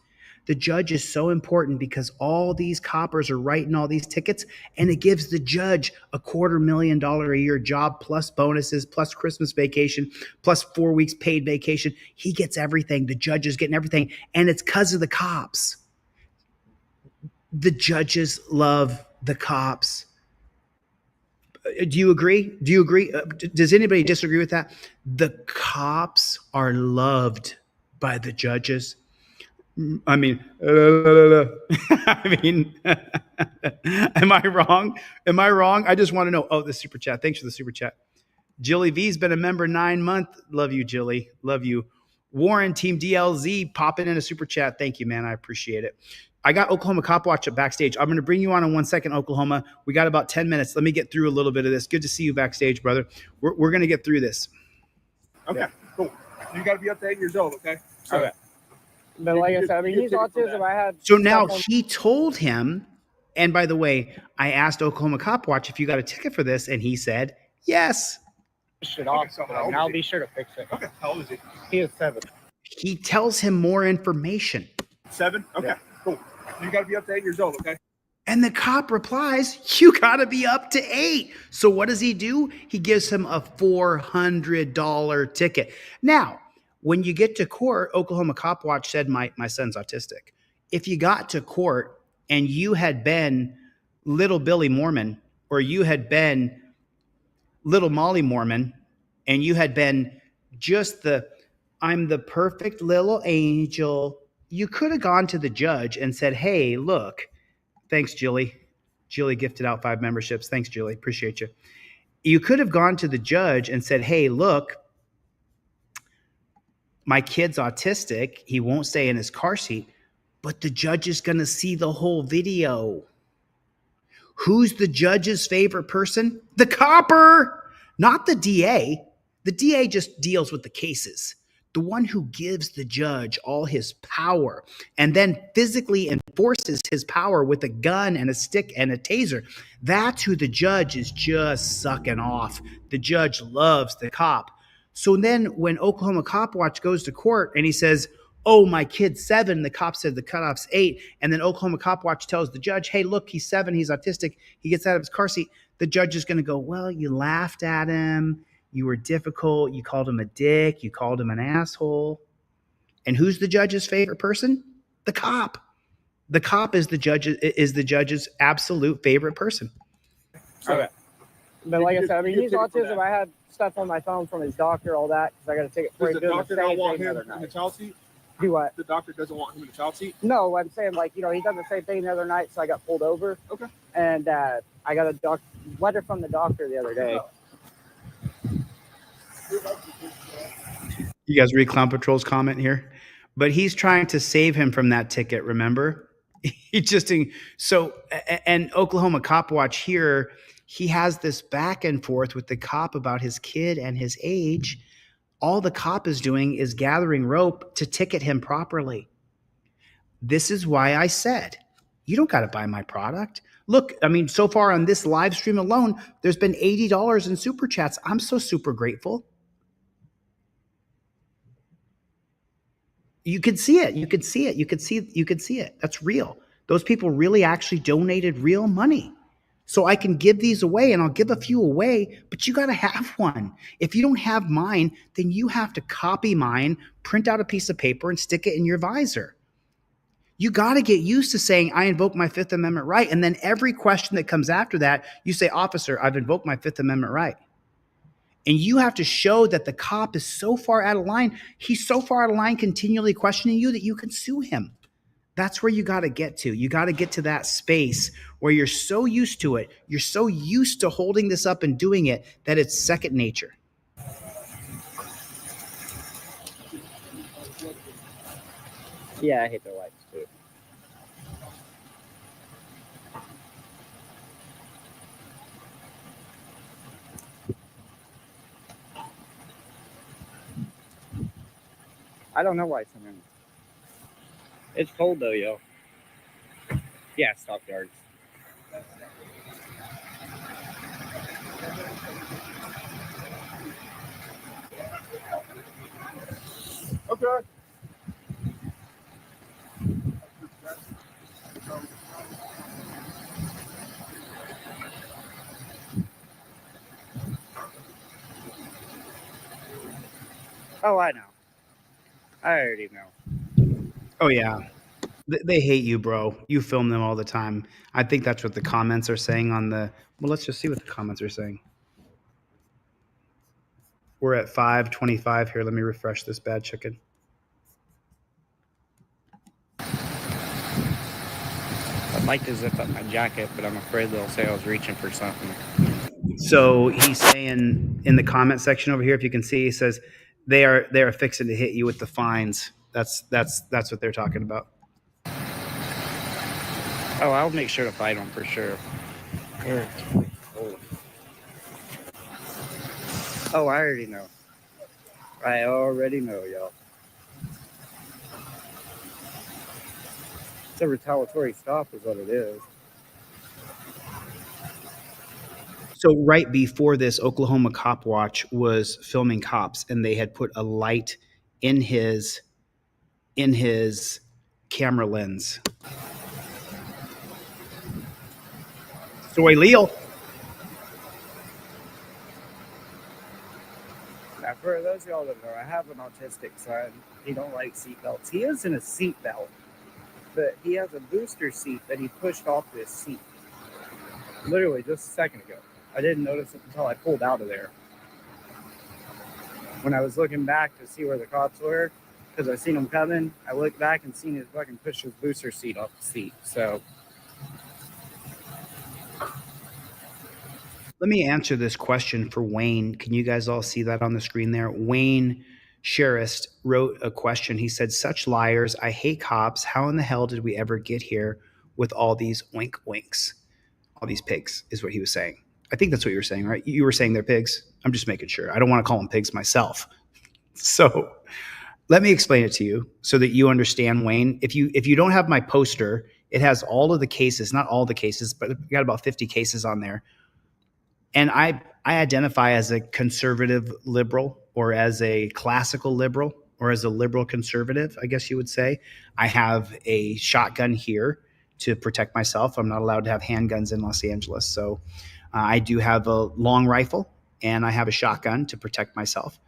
The judge is so important because all these coppers are writing all these tickets, and it gives the judge a $250,000 a year job, plus bonuses, plus Christmas vacation, plus 4 weeks paid vacation. He gets everything. The judge is getting everything, and it's because of the cops. The judges love the cops. Do you agree? Do you agree? Does anybody disagree with that? The cops are loved by the judges. I mean, am I wrong? Am I wrong? I just want to know. Oh, the super chat. Thanks for the super chat. Jilly V's been a member 9 months. Love you, Jilly. Love you. Warren, Team DLZ, popping in a super chat. Thank you, man. I appreciate it. I got Oklahoma Cop Watch at backstage. I'm going to bring you on in 1 second, Oklahoma. We got about 10 minutes. Let me get through a little bit of this. Good to see you backstage, brother. We're going to get through this. Okay, cool. You got to be up to 8 years old, okay? So, Okay. But like I said, I mean, he's autism. I had So now stuff on- he told him, and by the way, I asked Oklahoma Cop Watch if you got a ticket for this, and he said, yes. pushed it off. so but how old I'll is be he? sure to fix it. Okay, how old is he? He is 7. He tells him more information. 7? Okay, Yeah. cool. You got to be up to 8 years old, okay? And the cop replies, you got to be up to 8. So what does he do? He gives him a $400 ticket. Now, when you get to court, Oklahoma Cop Watch said, my son's autistic. If you got to court and you had been little Billy Mormon, or you had been little Molly Mormon, and you had been just I'm the perfect little angel, you could have gone to the judge and said, hey, look, thanks, Jilly. Jilly gifted out 5 memberships. Thanks, Jilly. Appreciate you. You could have gone to the judge and said, hey, look, my kid's autistic. He won't stay in his car seat, but the judge is going to see the whole video. Who's the judge's favorite person? The copper, not the DA. The DA just deals with the cases. the one who gives the judge all his power and then physically enforces his power with a gun and a stick and a taser, that's who the judge is just sucking off. The judge loves the cop. So then when Oklahoma Cop Watch goes to court and he says, oh, my kid's 7, the cop said the cutoff's 8, and then Oklahoma Cop Watch tells the judge, hey, look, he's 7, he's autistic, he gets out of his car seat, the judge is going to go, well, you laughed at him, you were difficult, you called him a dick, you called him an asshole. And who's the judge's favorite person? The cop. The cop is the judge's absolute favorite person. Okay. But like I said, I mean, he's autism. I had stuff on my phone from his doctor, all that, because I got to take it for Does him the doing doctor the not same want thing the him other in the night. child seat? Do what? The doctor doesn't want him in the child seat? No, I'm saying, like, you know, he done the same thing the other night, so I got pulled over. Okay. And I got a letter from the doctor the other day. You guys read Clown Patrol's comment here? But he's trying to save him from that ticket, remember? He just so and Oklahoma Cop Watch here, he has this back and forth with the cop about his kid and his age. All the cop is doing is gathering rope to ticket him properly. This is why I said, you don't got to buy my product. Look, I mean, so far on this live stream alone, there's been $80 in super chats. I'm so super grateful. You could see it. You could see it. You could see it. That's real. Those people really actually donated real money. So I can give these away, and I'll give a few away, but you got to have one. If you don't have mine, then you have to copy mine, print out a piece of paper, and stick it in your visor. You got to get used to saying, I invoke my Fifth Amendment right. And then every question that comes after that, you say, officer, I've invoked my Fifth Amendment right. And you have to show that the cop is so far out of line. He's so far out of line continually questioning you that you can sue him. That's where you got to get to. You got to get to that space where you're so used to it. You're so used to holding this up and doing it that it's second nature. Yeah, I hate their lights too. I don't know why it's in. It's cold though, yo. Yeah, stockyards. Okay. Oh, I know. I already know. Oh, yeah. They hate you, bro. You film them all the time. I think that's what the comments are saying on the... Well, let's just see what the comments are saying. We're at 5:25 here. Let me refresh this bad chicken. I'd like to zip up my jacket, but I'm afraid they'll say I was reaching for something. So he's saying in the comment section over here, if you can see, he says they are fixing to hit you with the fines. That's what they're talking about. Oh, I'll make sure to fight them for sure. Oh, I already know. I already know, y'all. It's a retaliatory stop is what it is. So right before this, Oklahoma Cop Watch was filming cops, and they had put a light in his camera lens. Soy Leo. Now, for those of y'all that know, I have an autistic son. He don't like seatbelts. He is in a seatbelt, but he has a booster seat that he pushed off this seat. Literally just a second ago. I didn't notice it until I pulled out of there. When I was looking back to see where the cops were, because I seen them coming, I looked back and seen his fucking push his booster seat off the seat. So Let me answer this question for Wayne. Can you guys all see that on the screen there? Wayne Sherrist wrote a question. He said, such liars. I hate cops. How in the hell did we ever get here with all these oink oinks? All these pigs is what he was saying. I think that's what you were saying, right? You were saying they're pigs. I'm just making sure. I don't want to call them pigs myself. So Let me explain it to you so that you understand, Wayne. If you don't have my poster, it has all of the cases, not all the cases, but we got about 50 cases on there. And I identify as a conservative liberal, or as a classical liberal, or as a liberal conservative, I guess you would say. I have a shotgun here to protect myself. I'm not allowed to have handguns in Los Angeles. So I do have a long rifle and I have a shotgun to protect myself.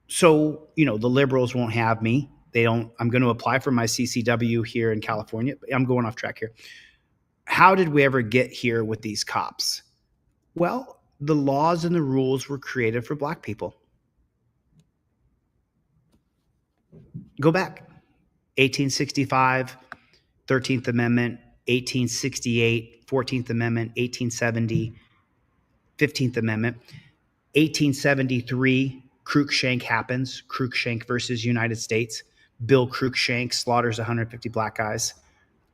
So, the liberals won't have me. I'm going to apply for my CCW here in California. I'm going off track here. How did we ever get here with these cops? Well, the laws and the rules were created for Black people. Go back. 1865, 13th Amendment, 1868, 14th Amendment, 1870, 15th Amendment, 1873, Cruikshank happens. Cruikshank versus United States. Bill Cruikshank slaughters 150 Black guys.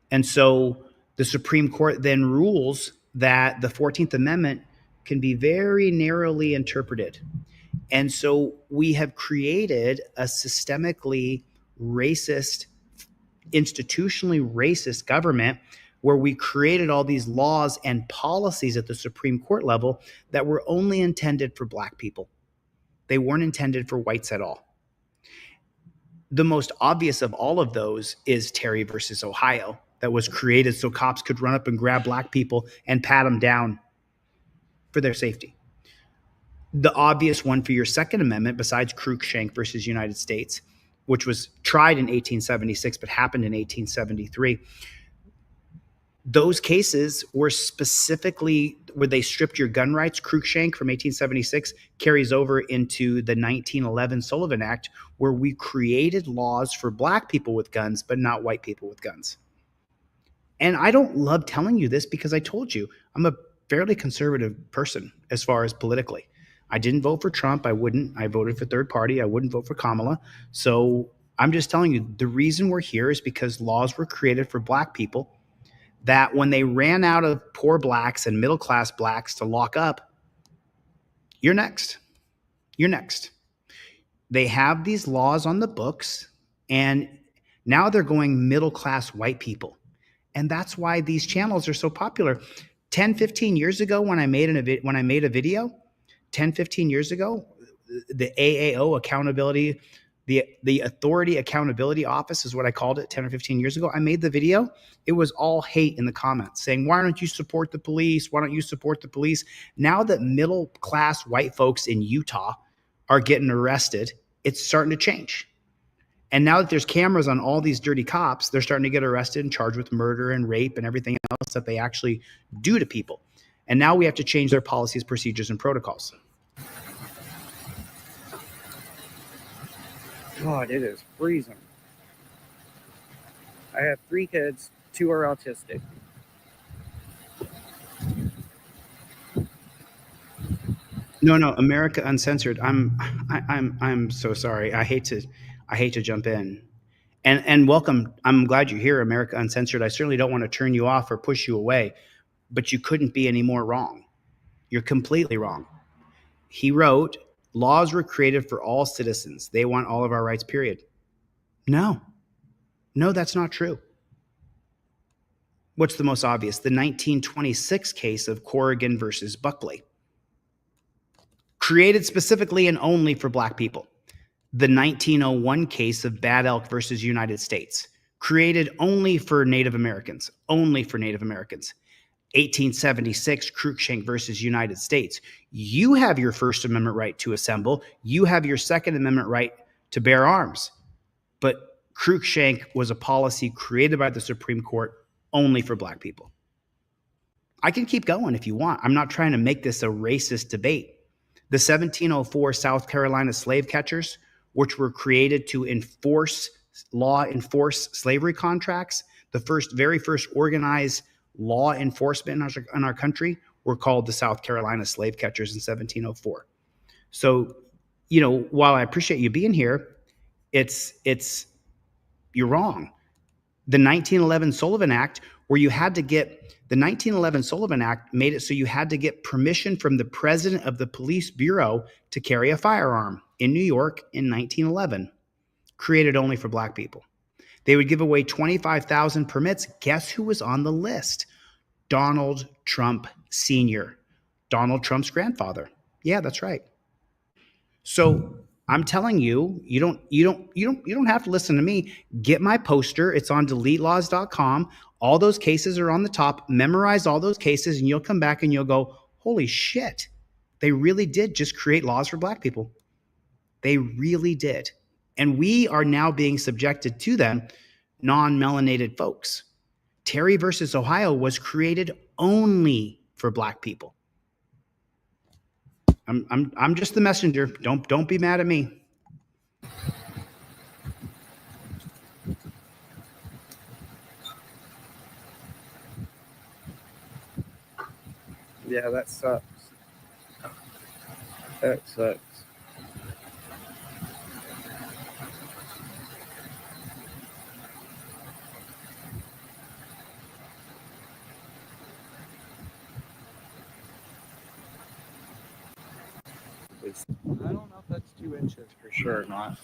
And so the Supreme Court then rules that the 14th Amendment can be very narrowly interpreted. And so we have created a systemically racist, institutionally racist government where we created all these laws and policies at the Supreme Court level that were only intended for Black people. They weren't intended for whites at all. The most obvious of all of those is Terry versus Ohio, that was created so cops could run up and grab Black people and pat them down for their safety. The obvious one for your Second Amendment, besides Cruikshank versus United States, which was tried in 1876 but happened in 1873, those cases were specifically where they stripped your gun rights. Cruikshank from 1876 carries over into the 1911 Sullivan Act, where we created laws for Black people with guns, but not white people with guns. And I don't love telling you this because I told you I'm a fairly conservative person as far as politically. I didn't vote for Trump. I wouldn't. I voted for third party. I wouldn't vote for Kamala. So I'm just telling you, the reason we're here is because laws were created for Black people that when they ran out of poor Blacks and middle-class Blacks to lock up, you're next. You're next. They have these laws on the books, and now they're going middle-class white people. And that's why these channels are so popular. 10, 15 years ago when I made a video, 10, 15 years ago, the AAO accountability, the Authority Accountability Office is what I called it 10 or 15 years ago. I made the video. It was all hate in the comments saying, why don't you support the police? Why don't you support the police? Now that middle class white folks in Utah are getting arrested, it's starting to change. And now that there's cameras on all these dirty cops, they're starting to get arrested and charged with murder and rape and everything else that they actually do to people. And now we have to change their policies, procedures, and protocols. God, it is freezing. I have 3 kids, 2 are autistic. No, America Uncensored. I'm so sorry. I hate to jump in. And welcome. I'm glad you're here, America Uncensored. I certainly don't want to turn you off or push you away, but you couldn't be any more wrong. You're completely wrong. He wrote, laws were created for all citizens. They want all of our rights, period. No, that's not true. What's the most obvious? The 1926 case of Corrigan versus Buckley. Created specifically and only for Black people. The 1901 case of Bad Elk versus United States. Created only for Native Americans. Only for Native Americans. 1876 Cruikshank versus United States. You have your First Amendment right to assemble. You have your Second Amendment right to bear arms. But Cruikshank was a policy created by the Supreme Court only for Black people. I can keep going if you want. I'm not trying to make this a racist debate. The 1704 South Carolina slave catchers, which were created to enforce slavery contracts, the very first organized law enforcement in our country were called the South Carolina slave catchers in 1704. So, while I appreciate you being here, you're wrong. The 1911 Sullivan Act, where you had to get the 1911 Sullivan Act made it so you had to get permission from the president of the police bureau to carry a firearm in New York in 1911, created only for black people. They would give away 25,000 permits. Guess who was on the list? Donald Trump Sr., Donald Trump's grandfather. Yeah, that's right. So I'm telling you, you don't have to listen to me. Get my poster. It's on deletelaws.com. All those cases are on the top. Memorize all those cases, and you'll come back and you'll go, holy shit, they really did just create laws for black people. They really did. And we are now being subjected to them, non-melanated folks. Terry versus Ohio was created only for black people. I'm just the messenger. Don't be mad at me. Yeah, that sucks. That sucks. I don't know if that's 2 inches for sure or not.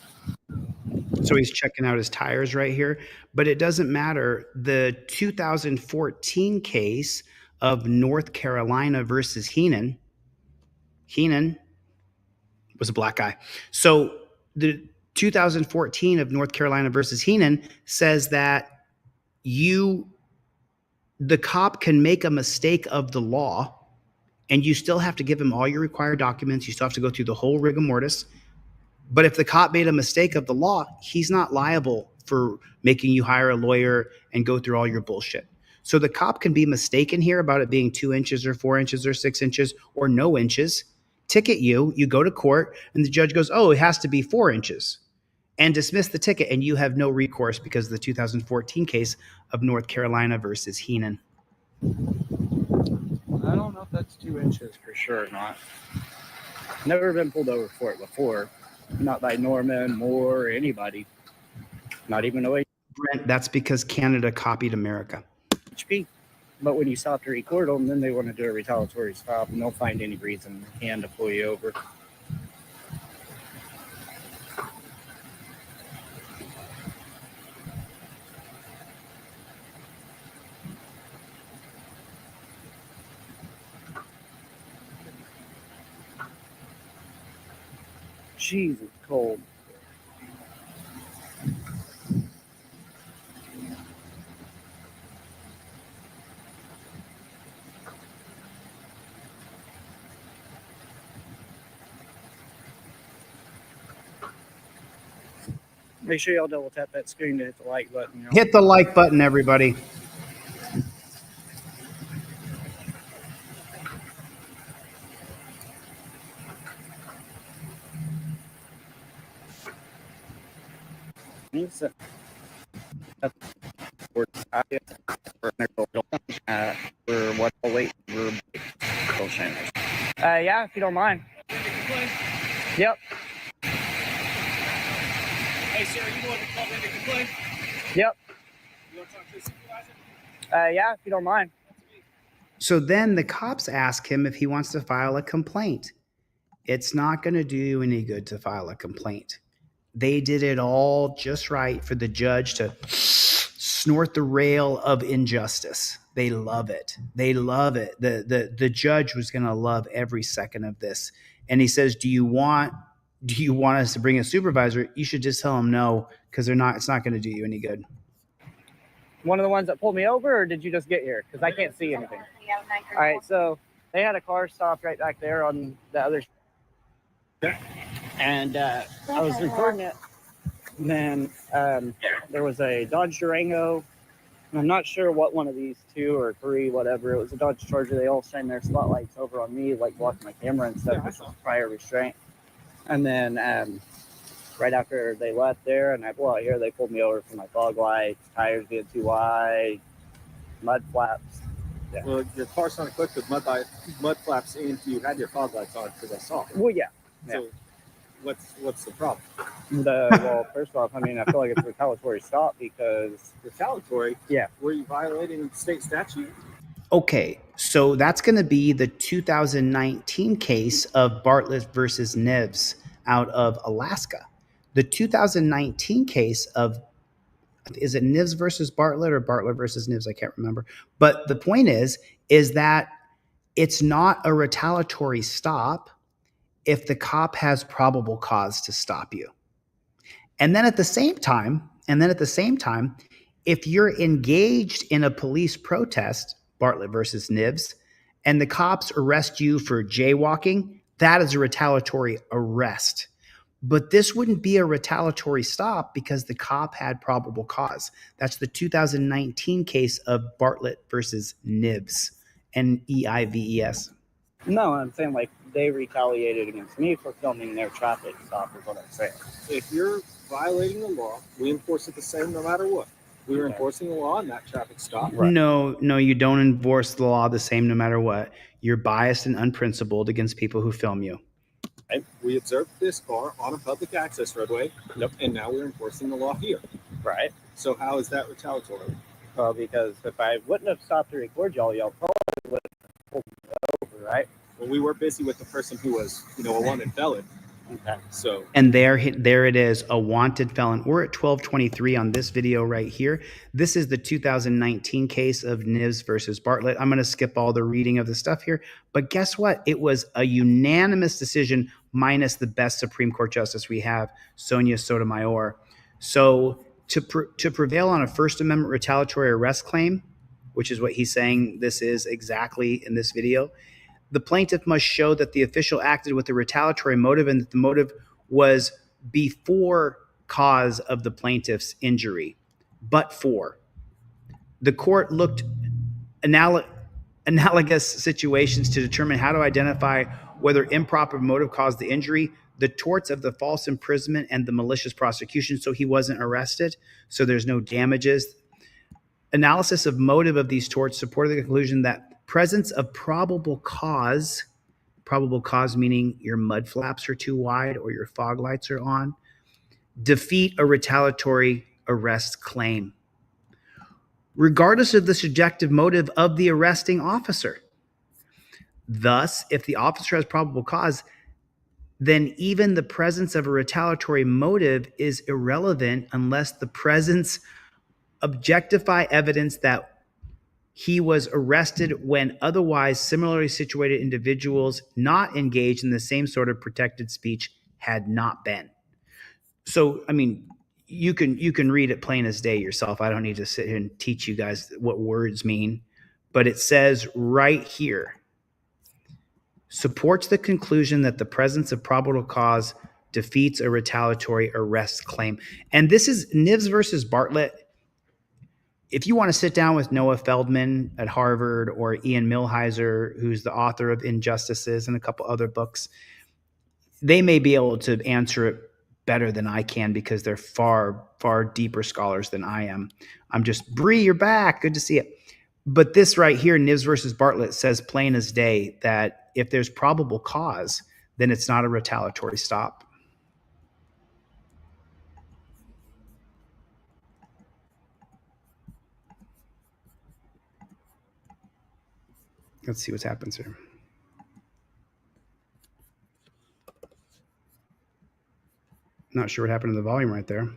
So he's checking out his tires right here, but it doesn't matter. The 2014 case of North Carolina versus Heenan was a black guy. So the 2014 of North Carolina versus Heenan says that the cop can make a mistake of the law, and you still have to give him all your required documents. You still have to go through the whole rigor mortis. But if the cop made a mistake of the law, he's not liable for making you hire a lawyer and go through all your bullshit. So the cop can be mistaken here about it being 2 inches or 4 inches or 6 inches or no inches, ticket you go to court, and the judge goes, oh, it has to be 4 inches, and dismiss the ticket, and you have no recourse because of the 2014 case of North Carolina versus Heenan. I don't know if that's 2 inches for sure or not. Never been pulled over for it before. Not by Norman, Moore, or anybody. Not even OHP. Brent, that's because Canada copied America. But when you stop to record them, then they want to do a retaliatory stop, and they'll find any reason they can to pull you over. Jeez, it's cold. Make sure y'all double tap that screen to hit the like button. Hit the like button, everybody. For what I'll wait for. Yeah, if you don't mind. Yep. Hey, sir, you want to call in to complain? Yep. You want to talk to the supervisor? Yeah, if you don't mind. So then the cops ask him if he wants to file a complaint. It's not going to do you any good to file a complaint. They did it all just right for the judge to snort the rail of injustice. They love it. They love it. The judge was going to love every second of this. And he says, do you want us to bring a supervisor? You should just tell them no, because it's not going to do you any good. One of the ones that pulled me over, or did you just get here? Because I can't see anything. All right, so they had a car stopped right back there on the other. And I was recording it. And then there was a Dodge Durango. And I'm not sure what one of these 2 or 3, whatever. It was a Dodge Charger. They all shine their spotlights over on me, like blocking my camera and stuff. This was prior restraint. And then right after they left there and I pull out here, they pulled me over for my fog lights, tires being too wide, mud flaps. Yeah. Well, your car sounded quick with mud flaps, and you had your fog lights on because I saw it. Well, yeah. So What's the problem? Well, first off, I mean, I feel like it's a retaliatory stop because Retaliatory? Yeah. Were you violating state statute? Okay, so that's going to be the 2019 case of Bartlett versus Nibs out of Alaska. The 2019 case of, is it Nibs versus Bartlett or Bartlett versus Nibs? I can't remember. But the point is that it's not a retaliatory stop if the cop has probable cause to stop you. And then at the same time, if you're engaged in a police protest, Bartlett versus Nibs, and the cops arrest you for jaywalking, that is a retaliatory arrest. But this wouldn't be a retaliatory stop because the cop had probable cause. That's the 2019 case of Bartlett versus Nibs, Neives. no, I'm saying like they retaliated against me for filming their traffic stop is what I'm saying. If you're violating the law, we enforce it the same no matter what. We were Okay. enforcing the law in that traffic stop. Right. No, you don't enforce the law the same no matter what. You're biased and unprincipled against people who film you. Right? We observed this car on a public access roadway, and now we're enforcing the law here. Right. So how is that retaliatory? Well, because if I wouldn't have stopped to record y'all probably would have pulled me over, right? Well, we were busy with the person who was, a wanted felon. Okay. So And there it is, a wanted felon. We're at 1223 on this video right here. This is the 2019 case of Nibs versus Bartlett. I'm going to skip all the reading of the stuff here. But guess what? It was a unanimous decision minus the best Supreme Court justice we have, Sonia Sotomayor. So to prevail on a First Amendment retaliatory arrest claim, which is what he's saying this is exactly in this video, the plaintiff must show that the official acted with a retaliatory motive and that the motive was before cause of the plaintiff's injury, but for. The court looked analogous situations to determine how to identify whether improper motive caused the injury, the torts of the false imprisonment and the malicious prosecution, so he wasn't arrested, so there's no damages. Analysis of motive of these torts supported the conclusion that presence of probable cause meaning your mud flaps are too wide or your fog lights are on, defeat a retaliatory arrest claim, regardless of the subjective motive of the arresting officer. Thus, if the officer has probable cause, then even the presence of a retaliatory motive is irrelevant unless the presence objectify evidence that he was arrested when otherwise similarly situated individuals not engaged in the same sort of protected speech had not been. So, I mean, you can read it plain as day yourself. I don't need to sit here and teach you guys what words mean, but it says right here, supports the conclusion that the presence of probable cause defeats a retaliatory arrest claim. And this is Nibs versus Bartlett. If you want to sit down with Noah Feldman at Harvard or Ian Millhiser, who's the author of Injustices and a couple other books, they may be able to answer it better than I can because they're far, far deeper scholars than I am. I'm just, Bree, you're back. Good to see you. But this right here, Nibs versus Bartlett, says plain as day that if there's probable cause, then it's not a retaliatory stop. Let's see what happens here. Not sure what happened to the volume right there. If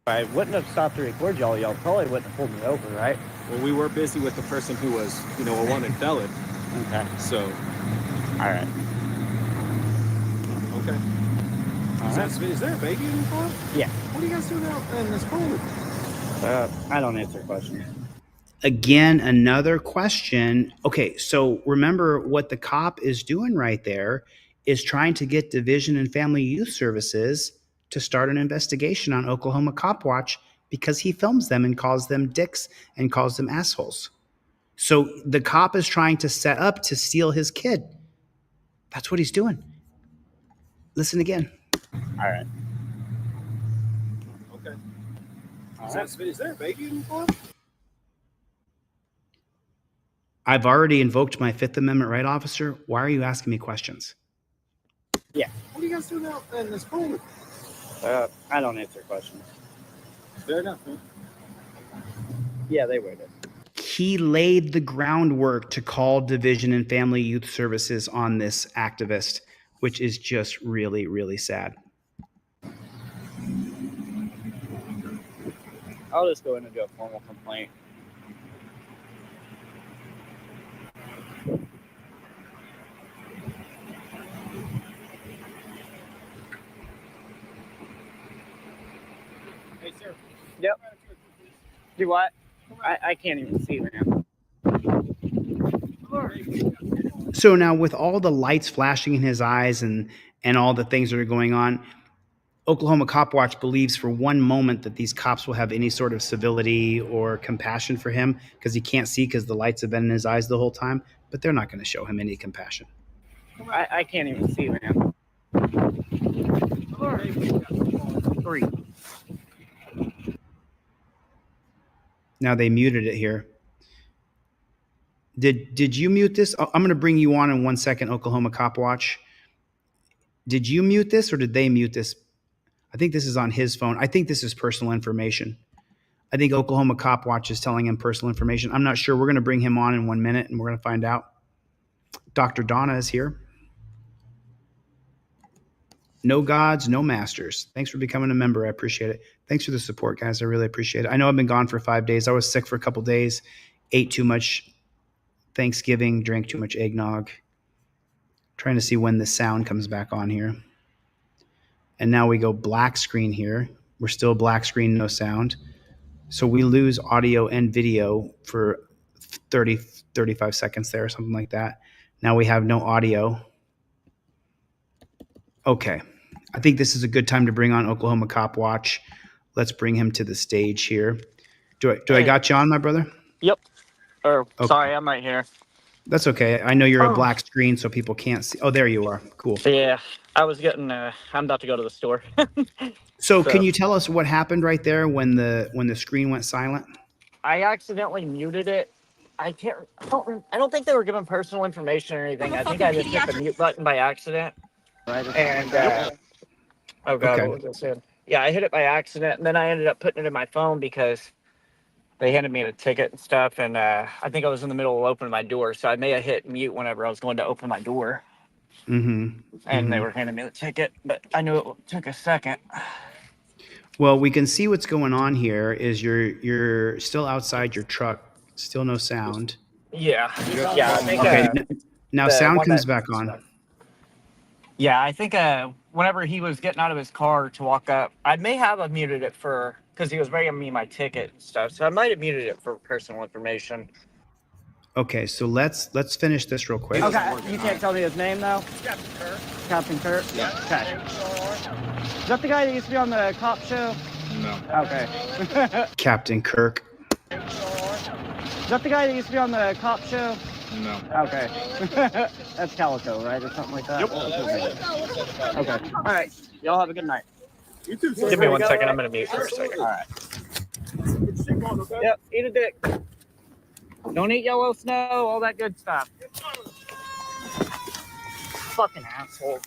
I wouldn't have stopped to record y'all probably wouldn't have pulled me over, right? Well, we were busy with the person who was, a wanted felon. Okay. So, All right. okay. Is there a baby in the car? Yeah. What are you guys doing out in this cold? I don't answer questions. Again, another question. Okay, so remember what the cop is doing right there is trying to get Division and Family Youth Services to start an investigation on Oklahoma Cop Watch because he films them and calls them dicks and calls them assholes. So the cop is trying to set up to steal his kid. That's what he's doing. Listen again. All right. Okay. Is there a baby in the car? I've already invoked my Fifth Amendment right, officer. Why are you asking me questions? What are you guys doing out in this cold? I don't answer questions. Fair enough, man. Yeah, they waited. He laid the groundwork to call Division and Family Youth Services on this activist, which is just really, really sad. I'll just go in and do a formal complaint. Hey, sir. Yep. Do what? I can't even see, man. So now with all the lights flashing in his eyes and all the things that are going on, Oklahoma Cop Watch believes for one moment that these cops will have any sort of civility or compassion for him because he can't see because the lights have been in his eyes the whole time, but they're not going to show him any compassion. I can't even see, man. 3. Now they muted it here. Did you mute this? I'm going to bring you on in 1 second, Oklahoma Cop Watch. Did you mute this or did they mute this? I think this is on his phone. I think this is personal information. I think Oklahoma Cop Watch is telling him personal information. I'm not sure. We're going to bring him on in 1 minute and we're going to find out. Dr. Donna is here. No gods, no masters. Thanks for becoming a member. I appreciate it. Thanks for the support, guys. I really appreciate it. I know I've been gone for 5 days. I was sick for a couple days, ate too much Thanksgiving, drank too much eggnog. Trying to see when the sound comes back on here. And now we go black screen here. We're still black screen, no sound. So we lose audio and video for 30, 35 seconds there or something like that. Now we have no audio. Okay. I think this is a good time to bring on Oklahoma Cop Watch. Let's bring him to the stage here. Do I got you on, my brother? Yep. Okay. Sorry, I'm right here. That's okay. I know you're a black screen, so people can't see. Oh, there you are. Cool. Yeah, I was getting. I'm about to go to the store. So can you tell us what happened right there when the screen went silent? I accidentally muted it. I don't think they were giving personal information or anything. I think I just hit the mute button by accident. Right. And oh god, Okay. what was I saying? Yeah, I hit it by accident, and then I ended up putting it in my phone because they handed me a ticket and stuff, and I think I was in the middle of opening my door, so I may have hit mute whenever I was going to open my door. Mm-hmm. And they were handing me the ticket, but I knew it took a second. Well, we can see what's going on here is you're still outside your truck, still no sound. Yeah, yeah. I think, Okay, now the sound one comes that- back on. Yeah, I think whenever he was getting out of his car to walk up, I may have muted it because he was bringing me my ticket and stuff. So I might have muted it for personal information. Okay, so let's finish this real quick. Okay, you can't tell me his name though? Captain Kirk? Yeah. Okay. Is that the guy that used to be on the cop show? No. Okay. Captain Kirk. Is that the guy that used to be on the cop show? No. Okay. That's Calico, right? Or something like that? Yep. Okay. All right. Y'all have a good night. You too, sir. Give me 1 second. I'm going to mute for a second. All right. Yep. Eat a dick. Don't eat yellow snow, all that good stuff. Fucking asshole.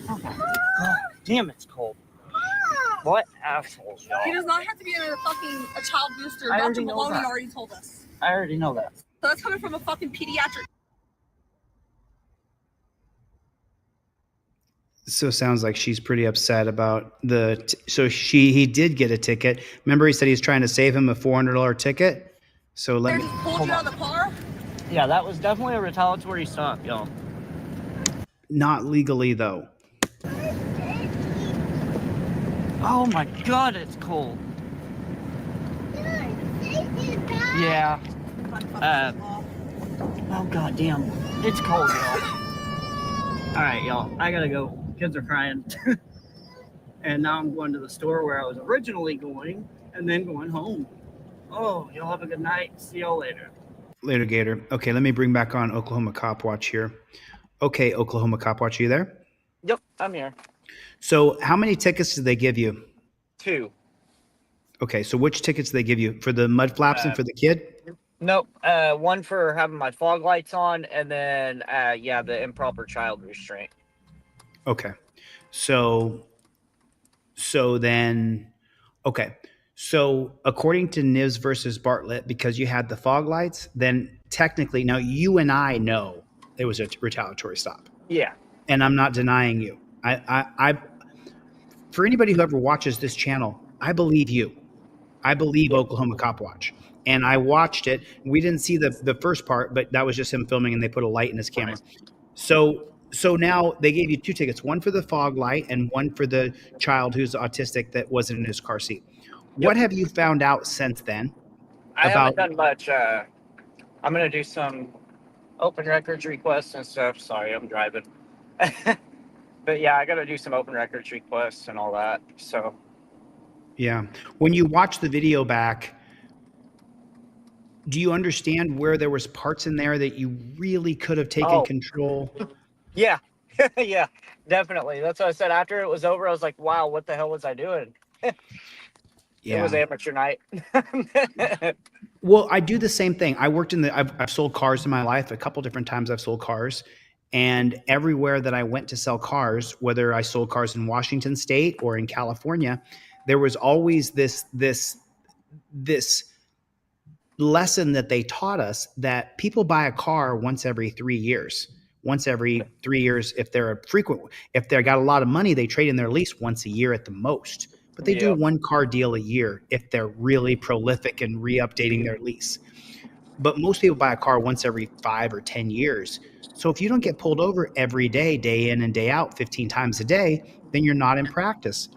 Oh my God. Damn, it's cold. What assholes, y'all? He does not have to be a child booster. I Dr. already know Maloney that. already told us. I already know that. So that's coming from a fucking pediatric. So it sounds like she's pretty upset about he did get a ticket. Remember he said he's trying to save him a $400 ticket? So They just pulled you out of the car. Yeah, that was definitely a retaliatory stop, y'all. not legally though. Oh my God, it's cold. Yeah. Oh God damn, it's cold, y'all. All right, y'all. I gotta go. Kids are crying. And now I'm going to the store where I was originally going, and then going home. Oh, y'all have a good night. See y'all later. Later, Gator. Okay, let me bring back on Oklahoma Cop Watch here. Okay, Oklahoma Cop Watch, are you there? Yep, I'm here. So how many tickets did they give you? 2. Okay, so which tickets did they give you? For the mud flaps and for the kid? Nope. One for having my fog lights on, and then the improper child restraint. Okay. So then, okay. So according to Nivs versus Bartlett, because you had the fog lights, then technically, now you and I know it was a retaliatory stop, Yeah. and I'm not denying you. I for anybody who ever watches this channel, I believe you. I believe Oklahoma Cop Watch, and I watched it. We didn't see the first part, but that was just him filming, and they put a light in his camera. So now they gave you 2 tickets, one for the fog light and one for the child who's autistic that wasn't in his car seat. What have you found out since then? I haven't done much. I'm gonna do some open records requests and stuff. Sorry, I'm driving. But yeah, I gotta do some open records requests and all that. So Yeah. When you watch the video back, do you understand where there was parts in there that you really could have taken control? yeah, yeah, definitely. That's what I said. After it was over, I was like, wow, what the hell was I doing? It was amateur night. Well, I do the same thing. I worked I've sold cars in my life. A couple different times I've sold cars. And everywhere that I went to sell cars, whether I sold cars in Washington State or in California, there was always this lesson that they taught us that people buy a car once every 3 years. Once every 3 years, if they got a lot of money, they trade in their lease once a year at the most. But they do one car deal a year if they're really prolific and re-updating their lease. But most people buy a car once every 5 or 10 years. So if you don't get pulled over every day, day in and day out, 15 times a day, then you're not in practice.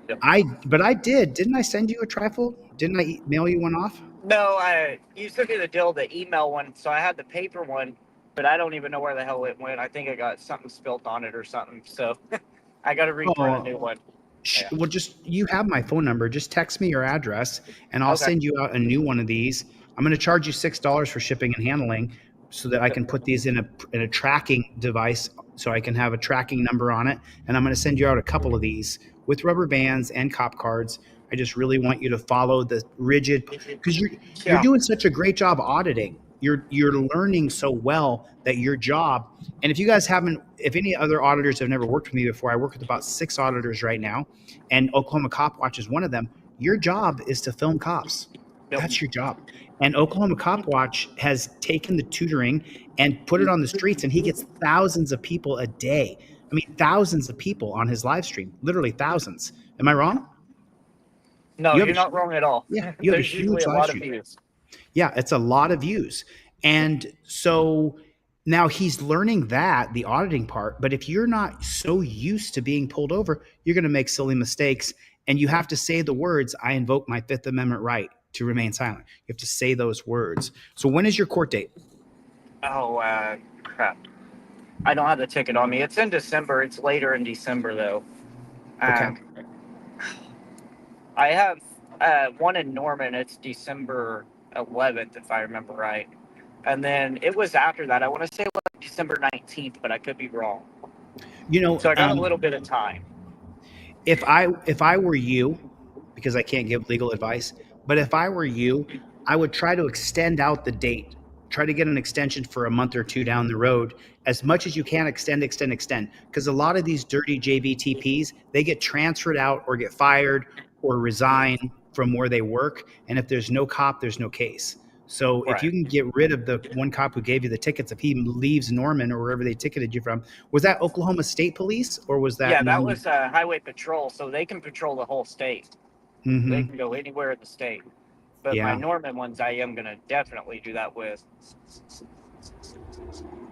Yep. But I didn't I send you a trifold? Didn't I mail you one off? No, you sent me the email one, so I had the paper one, but I don't even know where the hell it went. I think I got something spilt on it or something. So I got to reprint a new one. Yeah. Well, you have my phone number. Just text me your address, and I'll send you out a new one of these. I'm going to charge you $6 for shipping and handling, so that I can put these in a tracking device, so I can have a tracking number on it. And I'm going to send you out a couple of these with rubber bands and cop cards. I just really want you to follow the rigid, because you're doing such a great job auditing. You're learning so well that your job, and if any other auditors have never worked with me before, I work with about 6 auditors right now, and Oklahoma Cop Watch is one of them. Your job is to film cops. Yep. That's your job. And Oklahoma Cop Watch has taken the tutoring and put it on the streets, and he gets thousands of people a day. I mean, thousands of people on his live stream, literally thousands. Am I wrong? No, you're not wrong at all. Yeah, you have a huge live stream. Yeah, it's a lot of views. And so now he's learning the auditing part. But if you're not so used to being pulled over, you're going to make silly mistakes. And you have to say the words, I invoke my Fifth Amendment right to remain silent. You have to say those words. So when is your court date? Oh, crap. I don't have the ticket on me. It's in December. It's later in December, though. Okay. I have one in Norman. It's December 11th, if I remember right. And then it was after that. I want to say it was December 19th, but I could be wrong. So I got a little bit of time. If I were you, because I can't give legal advice, but if I were you, I would try to extend out the date. Try to get an extension for a month or 2 down the road. As much as you can, extend. Because a lot of these dirty JVTPs, they get transferred out or get fired or resign from where they work. And if there's no cop, there's no case. So if you can get rid of the one cop who gave you the tickets, if he leaves Norman or wherever they ticketed you from, was that Oklahoma State Police or was that? Yeah, that was Highway Patrol. So they can patrol the whole state. Mm-hmm. They can go anywhere in the state. But my Norman ones, I am going to definitely do that with.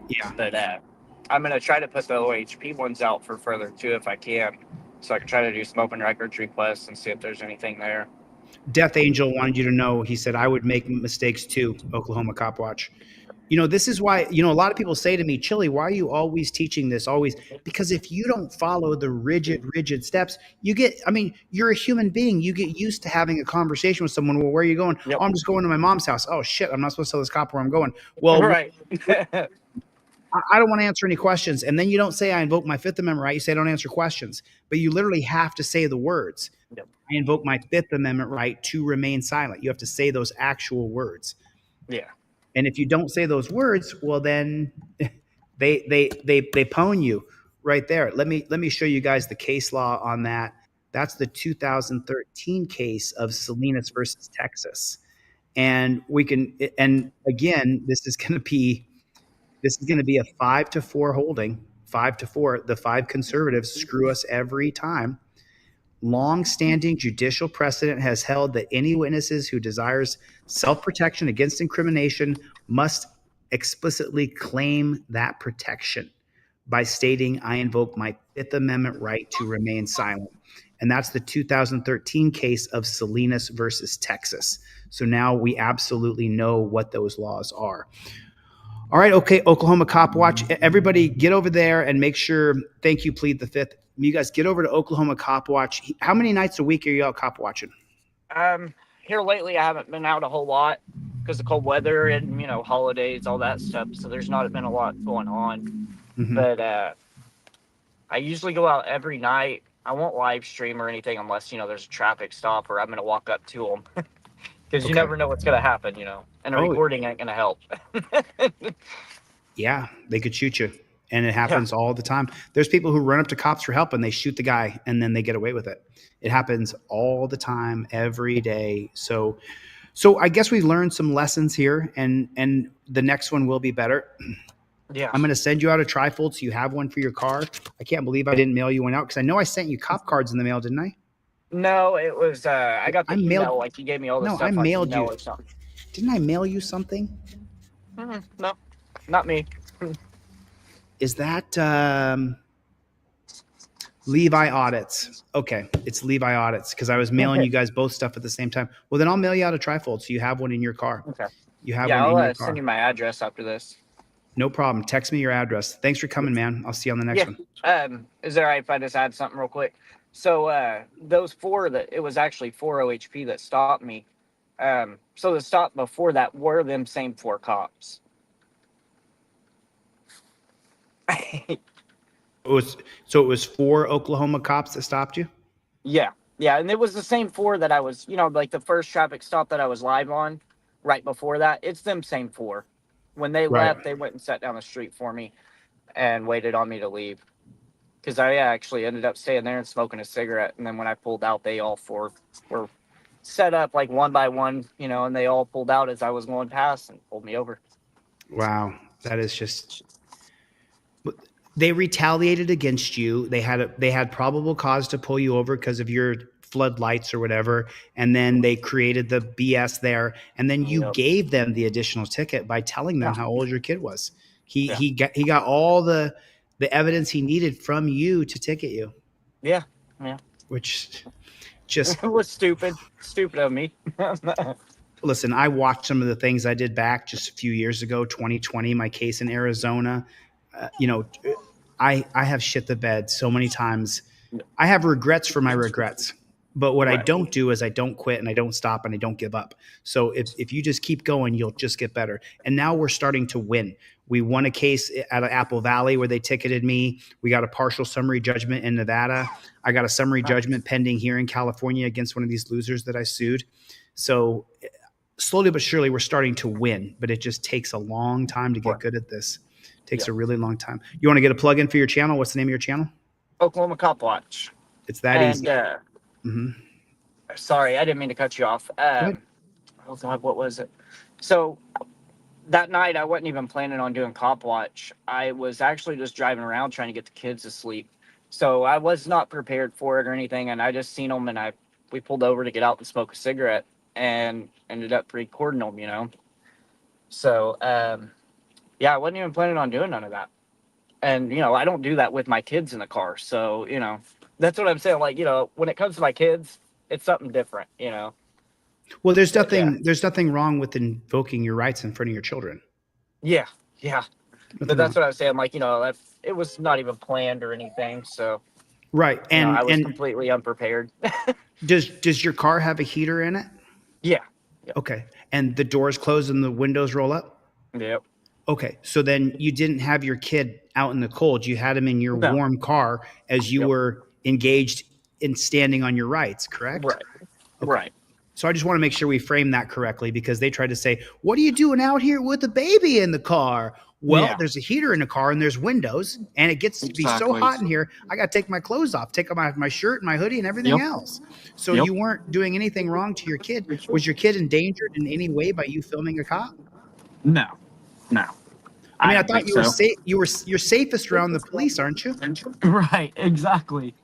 Yeah. But I'm going to try to put the OHP ones out for further too, if I can. So I can try to do some open records requests and see if there's anything there. Death Angel wanted you to know, he said, I would make mistakes too, Oklahoma Cop Watch. This is why, a lot of people say to me, Chili, why are you always teaching this? Always. Because if you don't follow the rigid steps, you're a human being. You get used to having a conversation with someone. Well, where are you going? Yep. Oh, I'm just going to my mom's house. Oh, shit, I'm not supposed to tell this cop where I'm going. Well, right. I don't want to answer any questions. And then you don't say, I invoke my Fifth Amendment right. You say, I don't answer questions. But you literally have to say the words. Yep. I invoke my Fifth Amendment right to remain silent. You have to say those actual words. Yeah. And if you don't say those words, well, then they pwn you right there. Let me show you guys the case law on that. That's the 2013 case of Salinas versus Texas. And again, this is going to be a 5-4 holding, 5-4. The 5 conservatives screw us every time. Long-standing judicial precedent has held that any witnesses who desires self-protection against incrimination must explicitly claim that protection by stating, "I invoke my Fifth Amendment right to remain silent." And that's the 2013 case of Salinas versus Texas. So now we absolutely know what those laws are. All right, okay, Oklahoma Cop Watch. Everybody get over there and make sure, thank you, Plead the Fifth. You guys get over to Oklahoma Cop Watch. How many nights a week are you out cop watching? Here lately I haven't been out a whole lot because of cold weather and, holidays, all that stuff. So there's not been a lot going on. Mhm. But I usually go out every night. I won't live stream or anything unless, there's a traffic stop or I'm going to walk up to them. Because you Okay. never know what's going to happen, and a recording ain't going to help. Yeah, they could shoot you. And it happens all the time. There's people who run up to cops for help and they shoot the guy and then they get away with it. It happens all the time, every day. So I guess we learned some lessons here, and the next one will be better. Yeah. I'm going to send you out a trifold so you have one for your car. I can't believe I didn't mail you one out because I know I sent you cop cards in the mail, didn't I? No, it was, I got the I email, mailed- like you gave me all the No, stuff. I like mailed email you. or something. Didn't I mail you something? No, not me. Is that Levi Audits? Okay, it's Levi Audits because I was mailing you guys both stuff at the same time. Well, then I'll mail you out a trifold so you have one in your car. Okay. You have Yeah, one in I'll your car. send you my address after this. No problem. Text me your address. Thanks for coming, man. I'll see you on the next one. Is it all right if I just add something real quick? So those 4 it was actually 4 OHP that stopped me. So the stop before that were them same 4 cops. It was 4 Oklahoma cops that stopped you? Yeah, and it was the same 4 that I was, like the first traffic stop that I was live on right before that. It's them same 4. When they left, they went and sat down the street for me and waited on me to leave. Because I actually ended up staying there and smoking a cigarette. And then when I pulled out, they all 4 were set up like one by one, and they all pulled out as I was going past and pulled me over. Wow. That is just... They retaliated against you. They had probable cause to pull you over because of your floodlights or whatever, and then they created the BS there, and then you gave them the additional ticket by telling them how old your kid was. He got all the evidence he needed from you to ticket you. Yeah. Which just it was stupid of me. Listen, I watched some of the things I did back just a few years ago, 2020, my case in Arizona. I have shit the bed so many times. I have regrets for my regrets, but what I don't do is I don't quit and I don't stop and I don't give up. So if you just keep going, you'll just get better. And now we're starting to win. We won a case out of Apple Valley where they ticketed me. We got a partial summary judgment in Nevada. I got a summary judgment pending here in California against one of these losers that I sued. So slowly but surely we're starting to win, but it just takes a long time to get good at this. Takes a really long time. You want to get a plug in for your channel? What's the name of your channel? Oklahoma Cop Watch. It's that easy. Sorry, I didn't mean to cut you off. Oh God, what was it? So that night I wasn't even planning on doing Cop Watch. I was actually just driving around trying to get the kids to sleep. So I was not prepared for it or anything, and I just seen them and we pulled over to get out and smoke a cigarette and ended up recording them, So yeah, I wasn't even planning on doing none of that. And, I don't do that with my kids in the car. So, that's what I'm saying. Like, when it comes to my kids, it's something different, Well, there's nothing wrong with invoking your rights in front of your children. Yeah. But that's what I was saying. Like, it was not even planned or anything. So, right. And I was completely unprepared. Does your car have a heater in it? Yeah. Okay. And the doors close and the windows roll up? Yep. Okay, so then you didn't have your kid out in the cold. You had him in your warm car as you were engaged in standing on your rights, correct? Right. Okay. Right. So I just want to make sure we frame that correctly, because they tried to say, what are you doing out here with a baby in the car? Well, there's a heater in the car and there's windows, and it gets to be so hot in here. I got to take my clothes off, take off my shirt and my hoodie and everything else. So you weren't doing anything wrong to your kid. Was your kid endangered in any way by you filming a cop? No. I mean, I thought you were safe. You're safest around the police, aren't you? Right, exactly.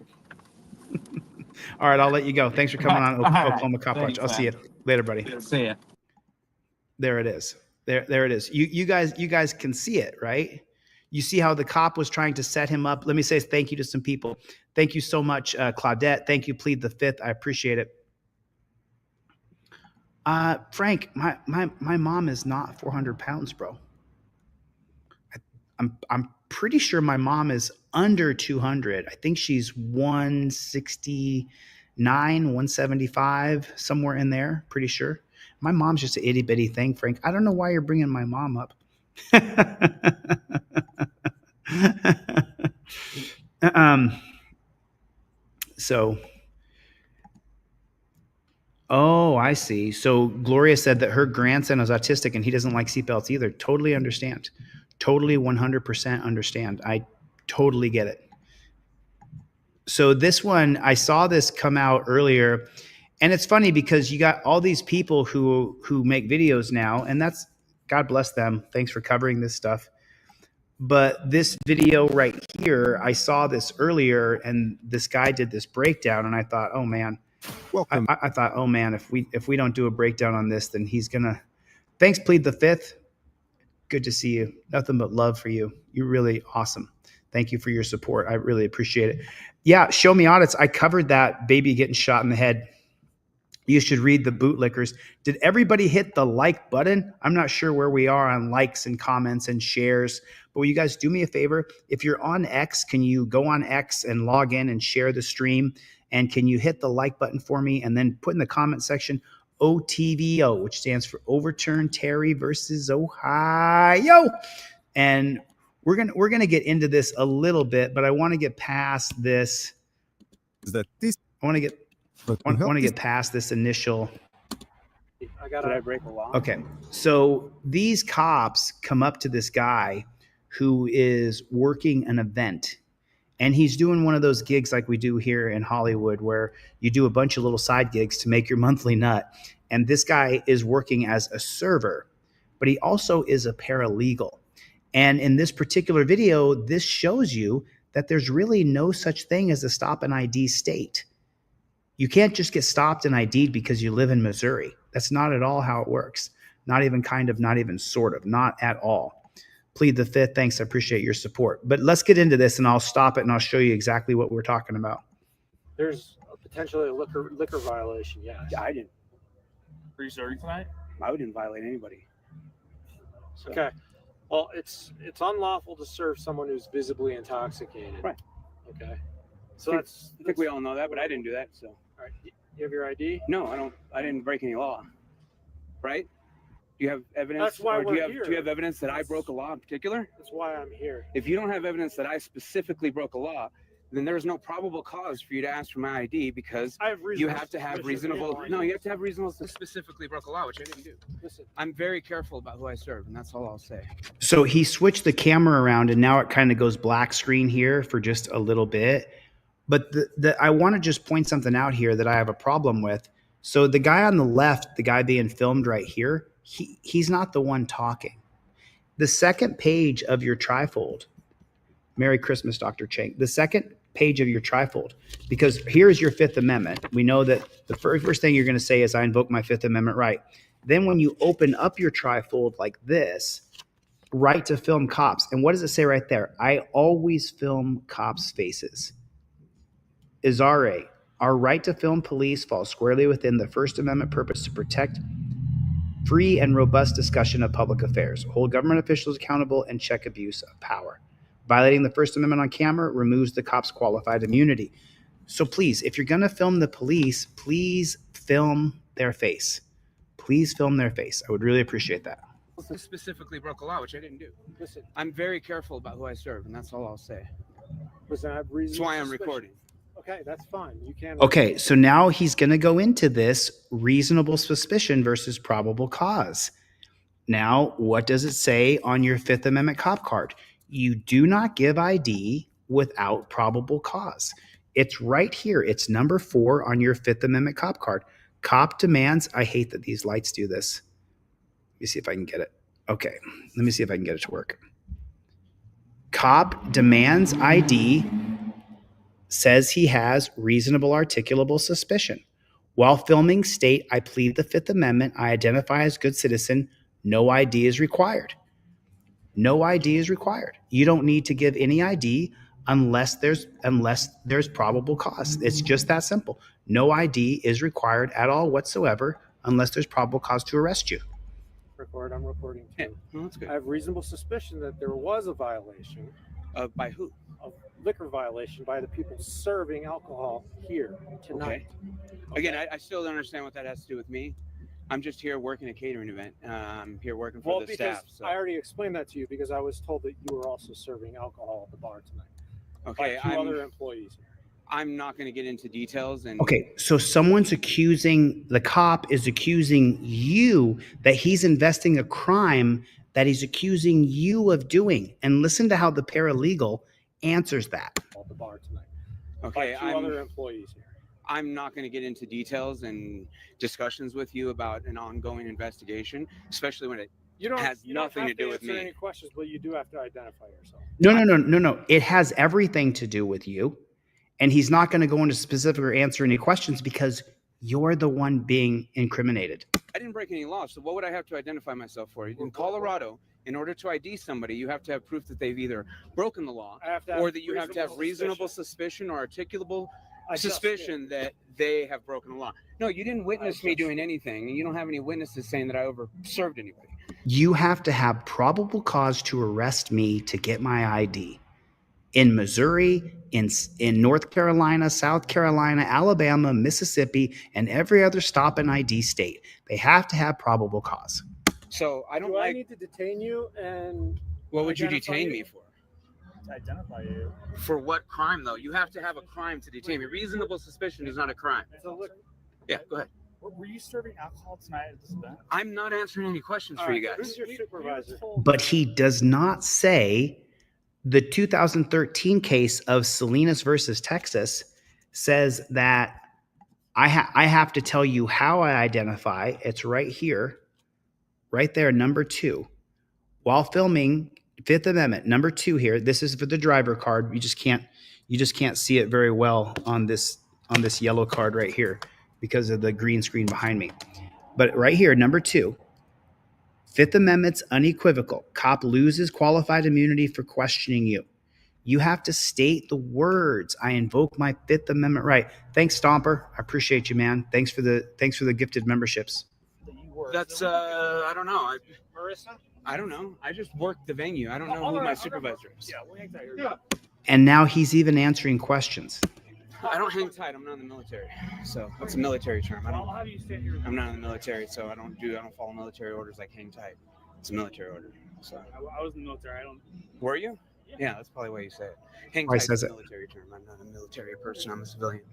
All right, I'll let you go. Thanks for coming on Oklahoma Cop Watch. I'll see you later, buddy. See ya. There it is. There it is. You guys can see it, right? You see how the cop was trying to set him up. Let me say thank you to some people. Thank you so much, Claudette. Thank you, Plead the Fifth. I appreciate it. Frank, my mom is not 400 pounds, bro. I'm pretty sure my mom is under 200. I think she's 169, 175, somewhere in there. Pretty sure. My mom's just an itty bitty thing, Frank. I don't know why you're bringing my mom up. Oh, I see. So Gloria said that her grandson is autistic and he doesn't like seatbelts either. Totally understand. Totally 100% understand. I totally get it. So this one, I saw this come out earlier, and it's funny because you got all these people who make videos now, and that's, God bless them. Thanks for covering this stuff. But this video right here, I saw this earlier, and this guy did this breakdown, and I thought, oh man, Welcome. I thought, oh man, if we don't do a breakdown on this, then he's gonna. Thanks, Plead the Fifth. Good to see you. Nothing but love for you. You're really awesome. Thank you for your support. I really appreciate it. Yeah, Show Me Audits. I covered that baby getting shot in the head. You should read the bootlickers. Did everybody hit the like button? I'm not sure where we are on likes and comments and shares, but will you guys do me a favor? If you're on X, can you go on X and log in and share the stream? And can you hit the like button for me and then put in the comment section OTVO, which stands for Overturn Terry versus Ohio. And we're gonna get into this a little bit, but I want to get past this. I want to get past this initial. Did I break a law? Okay, so these cops come up to this guy who is working an event. And he's doing one of those gigs like we do here in Hollywood where you do a bunch of little side gigs to make your monthly nut. And this guy is working as a server, but he also is a paralegal. And in this particular video, this shows you that there's really no such thing as a stop and ID state. You can't just get stopped and ID'd because you live in Missouri. That's not at all how it works. Not even kind of, not even sort of, not at all. Plead the Fifth. Thanks. I appreciate your support. But let's get into this and I'll stop it and I'll show you exactly what we're talking about. There's potentially a liquor violation, yes. Yeah, I didn't. Are you serving tonight? I didn't violate anybody. So. Okay. Well, it's unlawful to serve someone who's visibly intoxicated. Right. Okay. So I think we all know that, but I didn't do that. So. All right. You have your ID? No, I don't. I didn't break any law. Right? Do you have evidence? That's why do we're here. Do you have evidence that I broke a law in particular? That's why I'm here. If you don't have evidence that I specifically broke a law, then there is no probable cause for you to ask for my ID because you have to have reasonable. No, you have to have reasonable. Specifically broke a law, which I didn't do. Listen, I'm very careful about who I serve, and that's all I'll say. So he switched the camera around, and now it kind of goes black screen here for just a little bit. But I want to just point something out here that I have a problem with. So the guy on the left, the guy being filmed right here, he's not the one talking. The second page of your trifold, Merry Christmas, Dr. Chang. The second page of your trifold, because here's your Fifth Amendment. We know that the first thing you're going to say is I invoke my Fifth Amendment right. Then when you open up your trifold like this, right to film cops. And what does it say right there? I always film cops' faces. Izare, our right to film police falls squarely within the First Amendment purpose to protect free and robust discussion of public affairs, hold government officials accountable, and check abuse of power. Violating the First Amendment on camera removes the cop's qualified immunity. So please, if you're going to film the police, please film their face. Please film their face. I would really appreciate that. Specifically broke a law, which I didn't do. listen, I'm very careful about who I serve, and that's all I'll say. listen. I have reason. That's why I'm recording. Okay, that's fine. You can. Okay, so now he's going to go into this reasonable suspicion versus probable cause. Now, what does it say on your Fifth Amendment cop card? You do not give ID without probable cause. It's right here. It's number 4 on your Fifth Amendment cop card. Cop demands, I hate that these lights do this. Let me see if I can get it. Okay, let me see if I can get it to work. Cop demands ID, says he has reasonable articulable suspicion. While filming, state, I plead the Fifth Amendment. I identify as good citizen. No ID is required. No ID is required. You don't need to give any ID unless there's probable cause. It's just that simple. No ID is required at all whatsoever unless there's probable cause to arrest you. Record. I'm recording too. Well, that's good. I have reasonable suspicion that there was a violation. By who? A liquor violation by the people serving alcohol here tonight. Okay. Again, I still don't understand what that has to do with me. I'm just here working a catering event. I'm here working for the staff. So. I already explained that to you because I was told that you were also serving alcohol at the bar tonight. Okay, by 2 other employees here. I'm not going to get into details. And okay, so the cop is accusing you that he's investing a crime that he's accusing you of doing. And listen to how the paralegal answers that. At the bar tonight. Okay, by 2 other employees here. I'm not going to get into details and discussions with you about an ongoing investigation, especially when it has nothing to do with me. You don't have to answer any questions, but you do have to identify yourself. No. It has everything to do with you. And he's not going to go into specific or answer any questions because you're the one being incriminated. I didn't break any laws, so what would I have to identify myself for? In Colorado, in order to ID somebody, you have to have proof that they've either broken the law or that you have to have reasonable suspicion or articulable suspicion that they have broken the law. No, you didn't witness me doing anything, and you don't have any witnesses saying that I overserved anybody. You have to have probable cause to arrest me to get my ID. In Missouri, in North Carolina, South Carolina, Alabama, Mississippi, and every other stop and ID state, they have to have probable cause. So I don't I need to detain you and what would you detain me for? To identify you. For what crime, though? You have to have a crime to detain me. Reasonable suspicion is not a crime. Yeah, go ahead. Were you serving alcohol tonight at this event? I'm not answering any questions for you guys. Who's your supervisor? But he does not say the 2013 case of Salinas versus Texas says that I have to tell you how I identify. It's right here, right there, number 2. While filming, Fifth Amendment, number 2 here. This is for the driver card. You just can't see it very well on this yellow card right here because of the green screen behind me. But right here, number 2, Fifth Amendment's unequivocal. Cop loses qualified immunity for questioning you. You have to state the words. I invoke my Fifth Amendment right. Thanks, Stomper. I appreciate you, man. Thanks for the gifted memberships. That's I don't know. Marissa? I don't know. I just worked the venue. I don't know who my supervisor is. Yeah, we'll hang tight here. And now he's even answering questions. I don't hang tight. I'm not in the military, so that's a military term. I'm not in the military, so I don't follow military orders like hang tight. It's a military order. So I was in the military. Were you? Yeah, that's probably why you say it. Hang tight is a military term. I'm not a military person. I'm a civilian,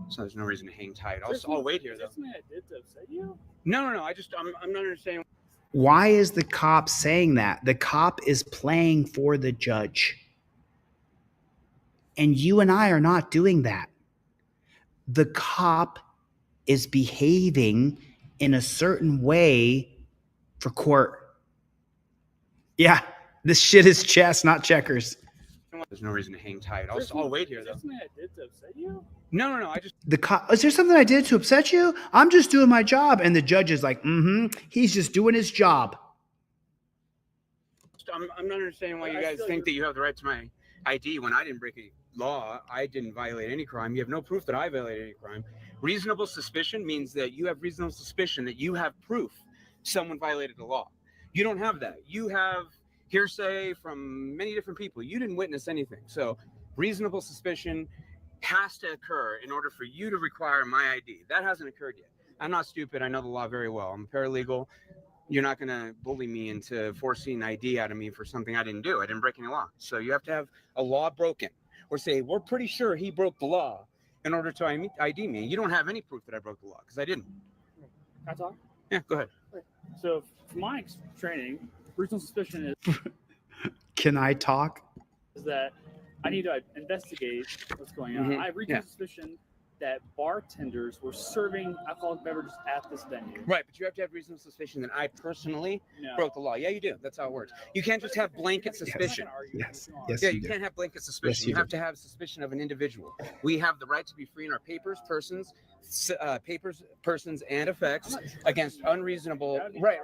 so there's no reason to hang tight. I'll wait here though. Something I did to upset you? No. I'm not understanding. Why is the cop saying that? The cop is playing for the judge. And you and I are not doing that. The cop is behaving in a certain way for court. Yeah, this shit is chess, not checkers. There's no reason to hang tight. I'll wait here though. Something I did to upset you? No. The cop, is there something I did to upset you? I'm just doing my job. And the judge is like, he's just doing his job. I'm not understanding why you guys think that you have the right to my ID when I didn't break any law. I didn't violate any crime. You have no proof that I violated any crime. Reasonable suspicion means that you have reasonable suspicion that you have proof someone violated the law. You don't have that. You have hearsay from many different people. You didn't witness anything. So reasonable suspicion has to occur in order for you to require my ID. That hasn't occurred yet. I'm not stupid. I know the law very well. I'm a paralegal. You're not going to bully me into forcing ID out of me for something I didn't do. I didn't break any law. So you have to have a law broken or say, we're pretty sure he broke the law in order to ID me. You don't have any proof that I broke the law because I didn't. Can I talk? Yeah, go ahead. So, from my training, reasonable suspicion Can I talk? is that I need to investigate what's going on. Mhm. I have reasonable suspicion that bartenders were serving alcoholic beverages at this venue. Right, but you have to have reasonable suspicion that I personally No. broke the law. Yeah, you do. That's how it works. You can't just have blanket suspicion. Yes. Yes, Yeah, you you do. can't have blanket suspicion. you you have do. to have suspicion of an individual. We have the right to be free in our persons, and effects against unreasonable. Right.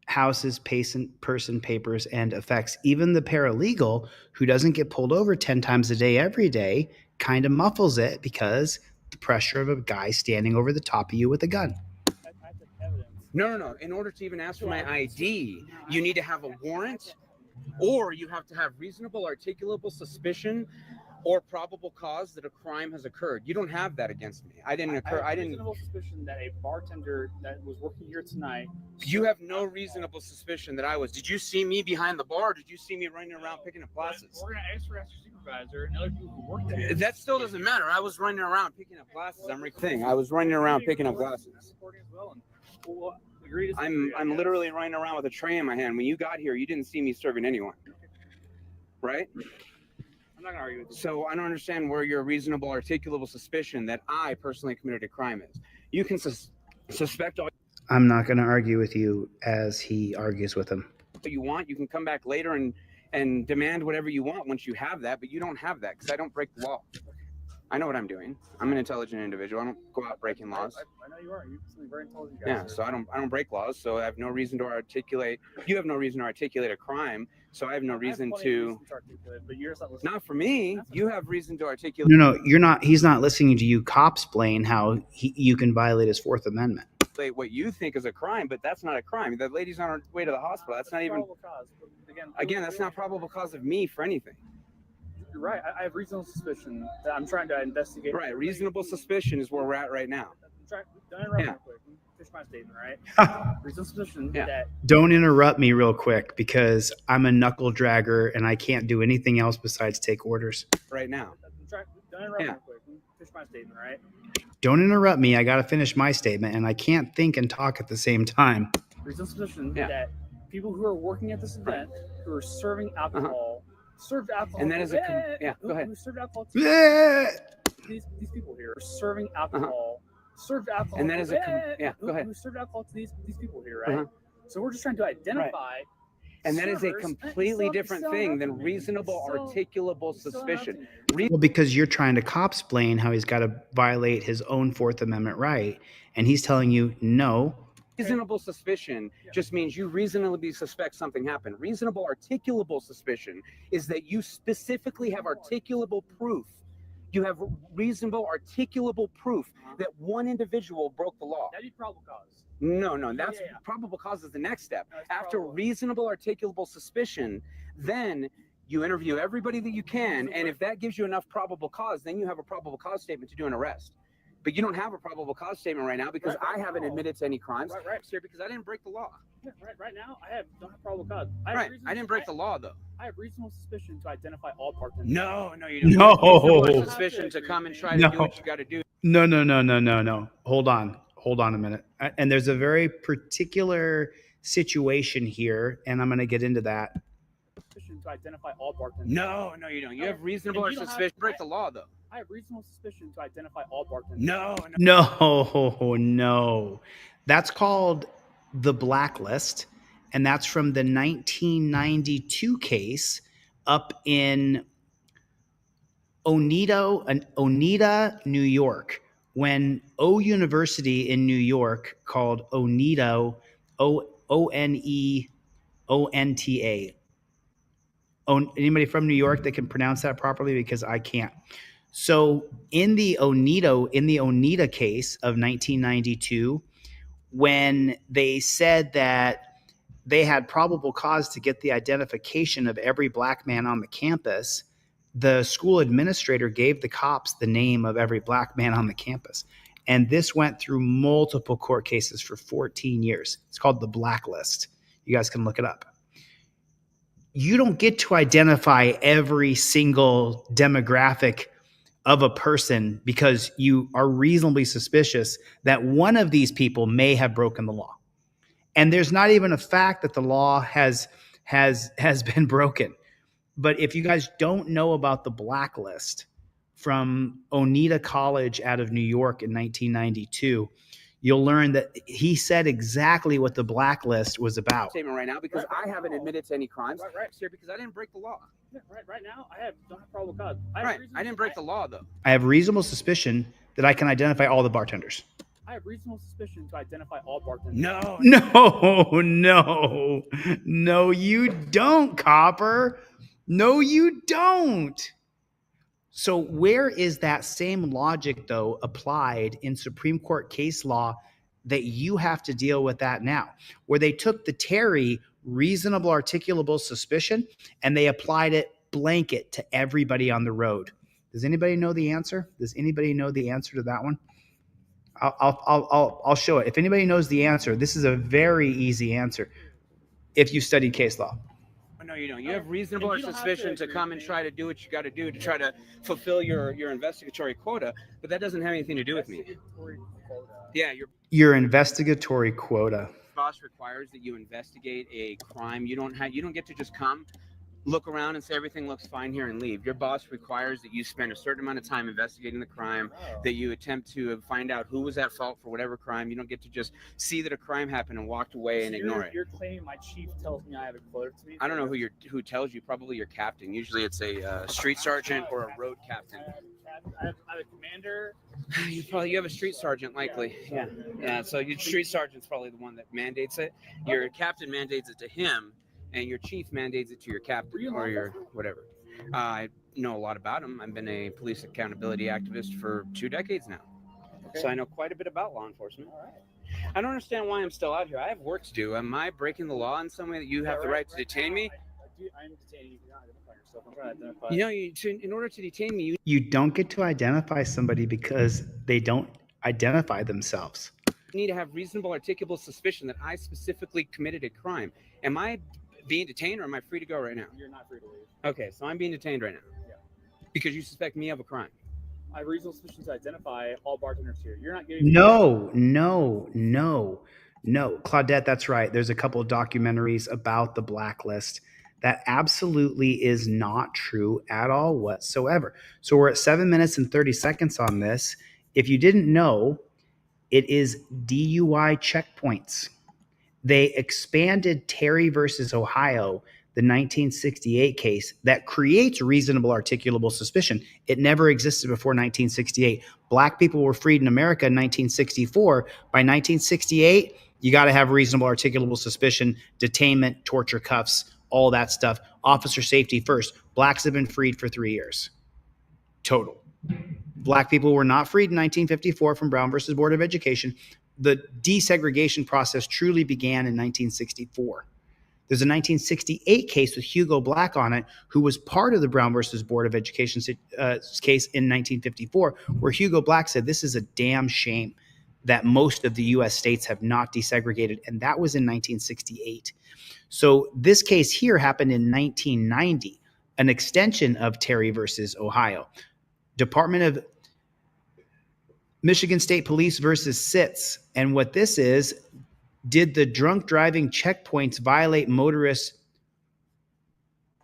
Houses, person, papers, and effects. Even the paralegal who doesn't get pulled over 10 times a day every day kind of muffles it because the pressure of a guy standing over the top of you with a gun. No. In order to even ask for my ID, you need to have a warrant, or you have to have reasonable, articulable suspicion or probable cause that a crime has occurred. You don't have that against me. I didn't. Reasonable suspicion that a bartender that was working here tonight. You have no reasonable suspicion that I was. Did you see me behind the bar? Or did you see me running around picking up glasses? We're gonna ask your supervisor and other people who work there. That still doesn't matter. I was running around picking up glasses. I was running around picking up glasses. I'm literally running around with a tray in my hand. When you got here, you didn't see me serving anyone, right? I'm not gonna argue with you. So I don't understand where your reasonable, articulable suspicion that I personally committed a crime is. You can suspect all I'm not going to argue with you as he argues with him. you want. You can come back later and demand whatever you want once you have that, but you don't have that because I don't break the law. I know what I'm doing. I'm an intelligent individual. I don't go out breaking laws. I know you are. You're something very intelligent guy. Yeah, so I don't break laws. So I have no reason to articulate. You have no reason to articulate a crime. So I have no reason to. But you're just not listening. Not for me. You have reason to articulate. No, you're not. He's not listening to you cop-splain how you can violate his Fourth Amendment. What you think is a crime, but that's not a crime. The lady's on her way to the hospital. That's not even. Probable cause. But Again, that's not probable cause of me for anything. You're right. I have reasonable suspicion that I'm trying to investigate. Right. Reasonable suspicion is where we're at right now. Don't interrupt Yeah. real quick. Finish my statement, right? Reasonable suspicion Yeah. that Don't interrupt me real quick because I'm a knuckle dragger and I can't do anything else besides take orders. Right now. don't interrupt Yeah. real quick. Finish my statement, right? Don't interrupt me. I got to finish my statement and I can't think and talk at the same time. Reasonable suspicion Yeah. that people who are working at this event who are serving alcohol served alcohol. And that is who, go ahead. Who served alcohol to Yeah. these people here are serving alcohol. Served alcohol. And that is go ahead. Who served alcohol to these people here, right? Uh-huh. So we're just trying to identify. And that is a servers. completely You still different have thing nothing, than man. reasonable, You still- articulable you still have suspicion. nothing. Well, because you're trying to cop-splain how he's got to violate his own Fourth Amendment right. And he's telling you, no. Reasonable suspicion just means you reasonably suspect something happened. Reasonable, articulable suspicion is that you specifically have articulable proof. You have reasonable, articulable proof that one individual broke the law. That'd be probable cause. No, that's Yeah. probable cause is the next step. No, it's After probable. reasonable, articulable suspicion, then you interview everybody that you can, and if that gives you enough probable cause, then you have a probable cause statement to do an arrest. But you don't have a probable cause statement right now because Right I haven't now. admitted to any crimes. Right. Sir, because I didn't break the law. Yeah, right now, don't have probable cause. I have Right. reasonable- I didn't break the law though. I have reasonable suspicion to identify all bartenders. No, you don't. No. Reasonable suspicion to come and try to do No. what you got to do. No. Hold on a minute. And there's a very particular situation here, and I'm going to get into that. Suspicion to identify all bartenders. No, you don't. You have reasonable And you don't have- suspicion. Break the law though. I have reasonable suspicion to identify all bartenders. No. That's called the blacklist, and that's from the 1992 case up in Oneida, New York, when O University in New York called Oneida, Oneonta. Anybody from New York that can pronounce that properly? Because I can't. So in the Oneida case of 1992, when they said that they had probable cause to get the identification of every black man on the campus, the school administrator gave the cops the name of every black man on the campus. And this went through multiple court cases for 14 years. It's called the blacklist. You guys can look it up. You don't get to identify every single demographic of a person because you are reasonably suspicious that one of these people may have broken the law. And there's not even a fact that the law has been broken. But if you guys don't know about the blacklist from Oneida College out of New York in 1992, you'll learn that he said exactly what the blacklist was about. Statement right now because I haven't admitted to any crimes. Right. Sir, because I didn't break the law. Yeah, right now, I don't have a problem with God. I didn't break the law though. I have reasonable suspicion that I can identify all the bartenders. I have reasonable suspicion to identify all bartenders. No, you don't, Copper. No, you don't. So where is that same logic, though, applied in Supreme Court case law that you have to deal with that now, where they took the Terry reasonable articulable suspicion and they applied it blanket to everybody on the road? Does anybody know the answer? Does anybody know the answer to that one? I'll show it. If anybody knows the answer, this is a very easy answer if you studied case law. No, you don't. You have reasonable suspicion to come and try to do what you got to do to try to fulfill your investigatory quota, but that doesn't have anything to do with me. Yeah, your investigatory quota. Boss requires that you investigate a crime. You don't get to just come, look around and say everything looks fine here and leave. Your boss requires that you spend a certain amount of time investigating the crime, that you attempt to find out who was at fault for whatever crime. You don't get to just see that a crime happened and walked away and ignore it. You're claiming my chief tells me I have a quota to me? I don't know who tells you. Probably your captain. Usually it's a street sergeant or a road captain. I have a commander. You have a street sergeant, likely. Yeah. So your street sergeant's probably the one that mandates it. Your captain mandates it to him, and your chief mandates it to your captain or your whatever. I know a lot about him. I've been a police accountability activist for 2 decades now. Okay. So I know quite a bit about law enforcement. All right. I don't understand why I'm still out here. I have work to do. Am I breaking the law in some way that you have the right to detain me? I'm detaining you. You're not identifying yourself. I'm trying to identify. In order to detain me, you don't get to identify somebody because they don't identify themselves. You need to have reasonable articulable suspicion that I specifically committed a crime. Am I being detained or am I free to go right now? You're not free to leave. Okay, so I'm being detained right now. Yeah. Because you suspect me of a crime. I have reasonable suspicion to identify all bartenders here. You're not getting. No. Claudette, that's right. There's a couple of documentaries about the blacklist. That absolutely is not true at all whatsoever. So we're at 7 minutes and 30 seconds on this. If you didn't know, it is DUI checkpoints. They expanded Terry versus Ohio, the 1968 case that creates reasonable articulable suspicion. It never existed before 1968. Black people were freed in America in 1964. By 1968, you got to have reasonable articulable suspicion, detainment, torture, cuffs, all that stuff. Officer safety first. Blacks have been freed for 3 years. Total. Black people were not freed in 1954 from Brown versus Board of Education. The desegregation process truly began in 1964. There's a 1968 case with Hugo Black on it, who was part of the Brown versus Board of Education case in 1954, where Hugo Black said, this is a damn shame that most of the U.S. states have not desegregated, and that was in 1968. So this case here happened in 1990, an extension of Terry versus Ohio. Department of Michigan State Police versus SITS. And what this is, did the drunk driving checkpoints violate motorist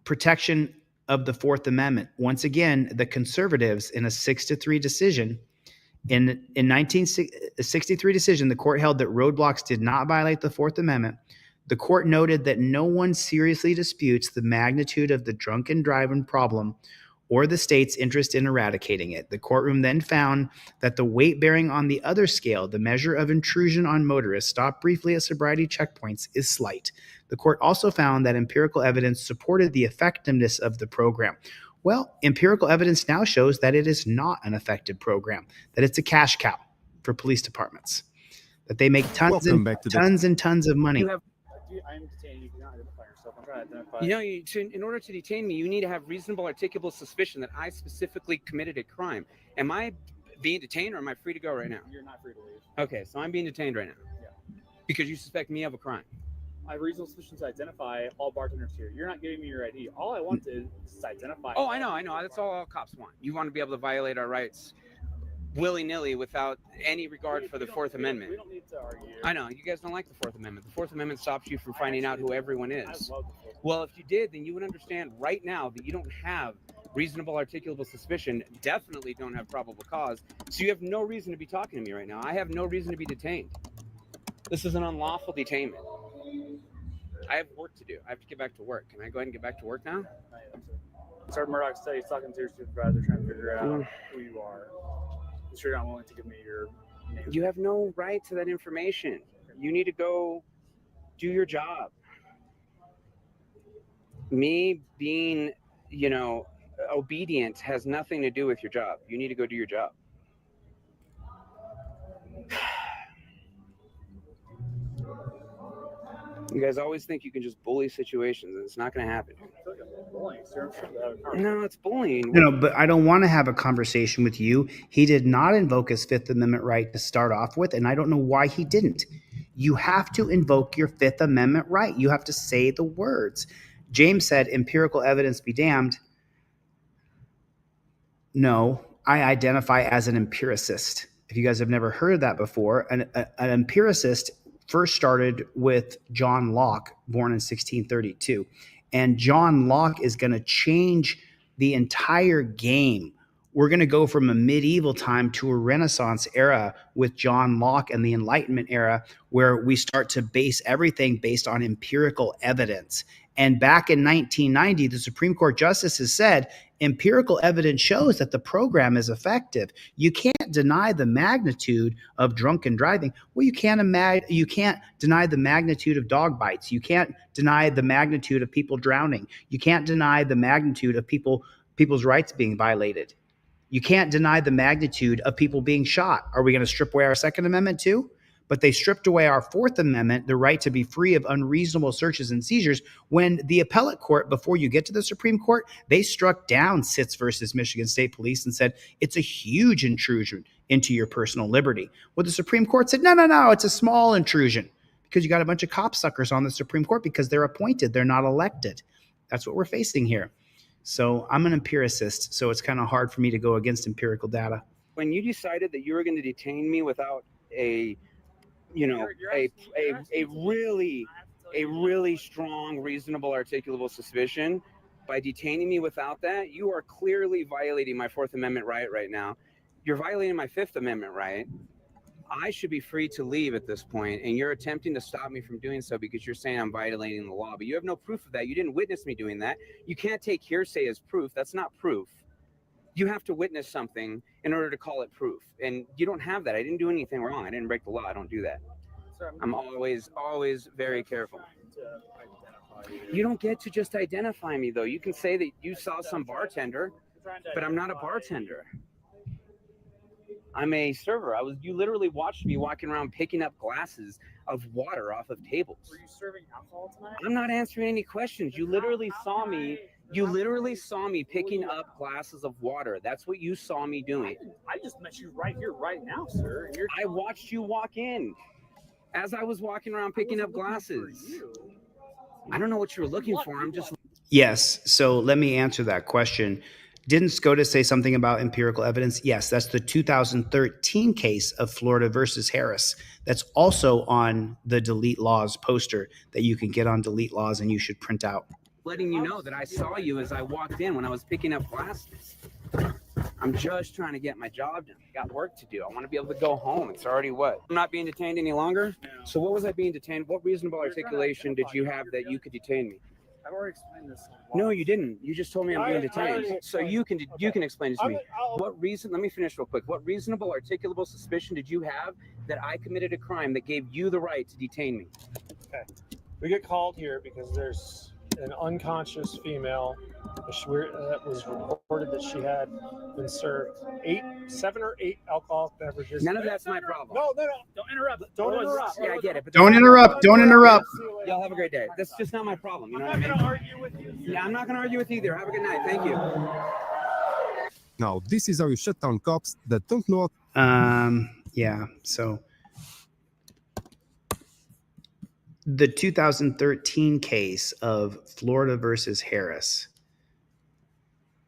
protection of the Fourth Amendment? Once again, the conservatives in a 6-3 decision, in 1963 decision, the court held that roadblocks did not violate the Fourth Amendment. The court noted that no one seriously disputes the magnitude of the drunken driving problem or the state's interest in eradicating it. The courtroom then found that the weight bearing on the other scale, the measure of intrusion on motorists stopped briefly at sobriety checkpoints, is slight. The court also found that empirical evidence supported the effectiveness of the program. Well, empirical evidence now shows that it is not an effective program, that it's a cash cow for police departments, that they make tons and tons of money. I'm detaining you. You're not identifying yourself. I'm trying to identify. In order to detain me, you need to have reasonable articulable suspicion that I specifically committed a crime. Am I being detained or am I free to go right now? You're not free to leave. Okay, so I'm being detained right now. Yeah. Because you suspect me of a crime. I have reasonable suspicion to identify all bartenders here. You're not giving me your ID. All I want is to identify. Oh, I know. That's all cops want. You want to be able to violate our rights willy-nilly without any regard for the Fourth Amendment. We don't need to argue. I know. You guys don't like the Fourth Amendment. The Fourth Amendment stops you from finding out who everyone I is. love the Fourth. Well, if you did, then you would understand right now that you don't have reasonable articulable suspicion, definitely don't have probable cause. So you have no reason to be talking to me right now. I have no reason to be detained. This is an unlawful detainment. I have work to do. I have to get back to work. Can I go ahead and get back to work now? Sergeant Murdoch said he's talking to your supervisor, trying to figure out who you are. I'm sure you're not willing to give me your name. You have no right to that information. You need to go do your job. Me being, obedient has nothing to do with your job. You need to go do your job. You guys always think you can just bully situations, and it's not going to happen. No, it's bullying. No, but I don't want to have a conversation with you. He did not invoke his Fifth Amendment right to start off with, and I don't know why he didn't. You have to invoke your Fifth Amendment right. You have to say the words. James said, empirical evidence be damned. No, I identify as an empiricist. If you guys have never heard that before, an empiricist first started with John Locke, born in 1632. And John Locke is going to change the entire game. We're going to go from a medieval time to a Renaissance era with John Locke and the Enlightenment era, where we start to base everything based on empirical evidence. And back in 1990, the Supreme Court justices said, empirical evidence shows that the program is effective. You can't deny the magnitude of drunken driving. Well, you can't deny the magnitude of dog bites. You can't deny the magnitude of people drowning. You can't deny the magnitude of people's rights being violated. You can't deny the magnitude of people being shot. Are we going to strip away our Second Amendment too? But they stripped away our Fourth Amendment, the right to be free of unreasonable searches and seizures, when the appellate court, before you get to the Supreme Court, they struck down Sitz versus Michigan State Police and said it's a huge intrusion into your personal liberty. Well, the Supreme Court said, no, it's a small intrusion, because you got a bunch of copsuckers on the Supreme Court because they're appointed, they're not elected. That's what we're facing here. So I'm an empiricist, so it's kind of hard for me to go against empirical data. When you decided that you were going to detain me without a really strong, reasonable, articulable suspicion, by detaining me without that, you are clearly violating my Fourth Amendment right now. You're violating my Fifth Amendment right. I should be free to leave at this point, and you're attempting to stop me from doing so because you're saying I'm violating the law, but you have no proof of that. You didn't witness me doing that. You can't take hearsay as proof. That's not proof. You have to witness something in order to call it proof, and you don't have that. I didn't do anything wrong. I didn't break the law. I don't do that. I'm always very careful. You don't get to just identify me, though. You can say that you saw some bartender, but I'm not a bartender. I'm a server. You literally watched me walking around picking up glasses of water off of tables. Were you serving alcohol tonight? I'm not answering any questions. You literally saw me. You literally saw me picking up glasses of water. That's what you saw me doing. I just met you right here, right now, sir. And I watched you walk in as I was walking around picking up glasses. I don't know what you were looking for. I'm just... Yes. So let me answer that question. Didn't SCOTUS say something about empirical evidence? Yes, that's the 2013 case of Florida versus Harris. That's also on the Delete Laws poster that you can get on Delete Laws and you should print out. Letting you know that I saw you as I walked in when I was picking up glasses. I'm just trying to get my job done. I got work to do. I want to be able to go home. It's already what? I'm not being detained any longer? So what was I being detained? What reasonable articulation did you have that you could detain me? I've already explained this. No, you didn't. You just told me I'm being detained. So you can explain it to me. What reason? Let me finish real quick. What reasonable, articulable suspicion did you have that I committed a crime that gave you the right to detain me? Okay, we get called here because there's an unconscious female that was reported that she had been served 7 or 8 alcoholic beverages. None of that's my problem. No. Don't interrupt. Don't interrupt. Yeah, I get it. But Don't interrupt. Don't interrupt. Y'all have a great day. That's just not my problem. You know what I mean? I'm not going to argue with you. Yeah, I'm not going to argue with you either. Have a good night. Thank you. Now, this is how you shut down cops that don't know. Yeah. So the 2013 case of Florida versus Harris.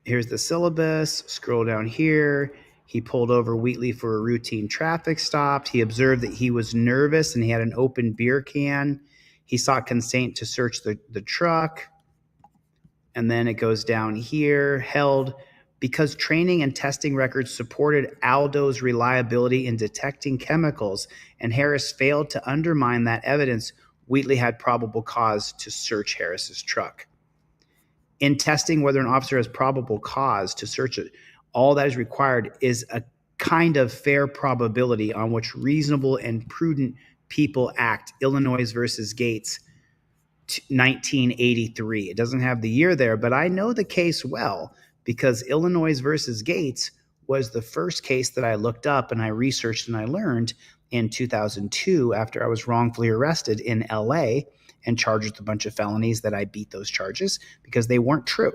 Here's the syllabus. Scroll down here. He pulled over Wheatley for a routine traffic stop. He observed that he was nervous and he had an open beer can. He sought consent to search the truck. And then it goes down here. Held because training and testing records supported Aldo's reliability in detecting chemicals, and Harris failed to undermine that evidence, Wheatley had probable cause to search Harris's truck. In testing whether an officer has probable cause to search it, all that is required is a kind of fair probability on which reasonable and prudent people act. Illinois versus Gates, 1983. It doesn't have the year there, but I know the case well because Illinois versus Gates was the first case that I looked up and I researched and I learned in 2002 after I was wrongfully arrested in LA and charged with a bunch of felonies that I beat those charges because they weren't true.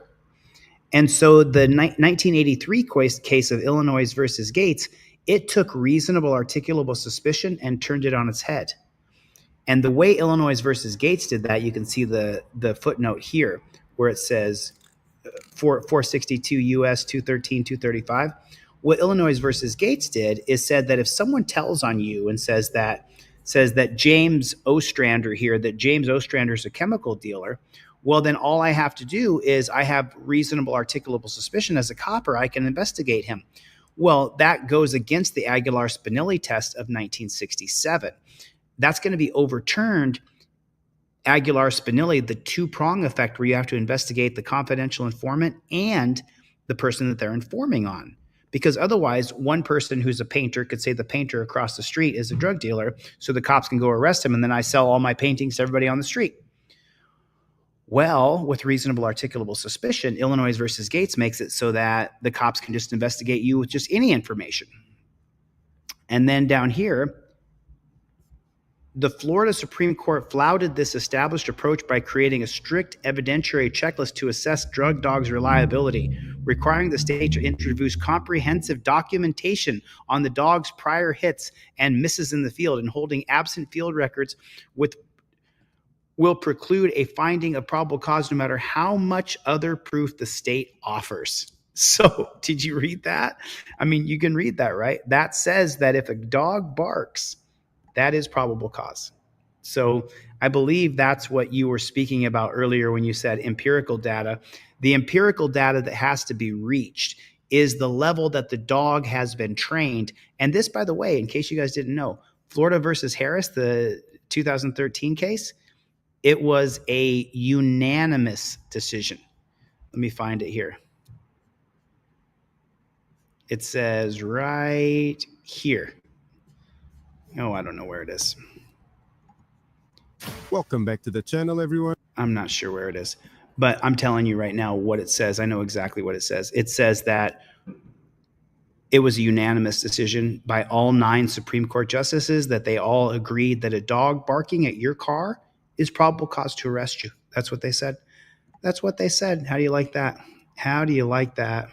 And so the 1983 case of Illinois versus Gates, it took reasonable articulable suspicion and turned it on its head. And the way Illinois versus Gates did that, you can see the footnote here where it says 462 U.S. 213, 235. What Illinois versus Gates did is said that if someone tells on you and says that James Ostrander here, that James Ostrander is a chemical dealer, well, then all I have to do is I have reasonable articulable suspicion as a copper, I can investigate him. Well, that goes against the Aguilar-Spinelli test of 1967. That's going to be overturned. Aguilar-Spinelli, the two-prong effect where you have to investigate the confidential informant and the person that they're informing on. Because otherwise, one person who's a painter could say the painter across the street is a drug dealer, so the cops can go arrest him, and then I sell all my paintings to everybody on the street. Well, with reasonable articulable suspicion, Illinois versus Gates makes it so that the cops can just investigate you with just any information. And then down here, the Florida Supreme Court flouted this established approach by creating a strict evidentiary checklist to assess drug dogs' reliability, requiring the state to introduce comprehensive documentation on the dog's prior hits and misses in the field, and holding absent field records will preclude a finding of probable cause no matter how much other proof the state offers. So, did you read that? I mean, you can read that, right? That says that if a dog barks, that is probable cause. So I believe that's what you were speaking about earlier when you said empirical data. The empirical data that has to be reached is the level that the dog has been trained. And this, by the way, in case you guys didn't know, Florida versus Harris, the 2013 case, it was a unanimous decision. Let me find it here. It says right here. Oh, I don't know where it is. Welcome back to the channel, everyone. I'm not sure where it is, but I'm telling you right now what it says. I know exactly what it says. It says that it was a unanimous decision by all 9 Supreme Court justices that they all agreed that a dog barking at your car is probable cause to arrest you. That's what they said. That's what they said. How do you like that? How do you like that?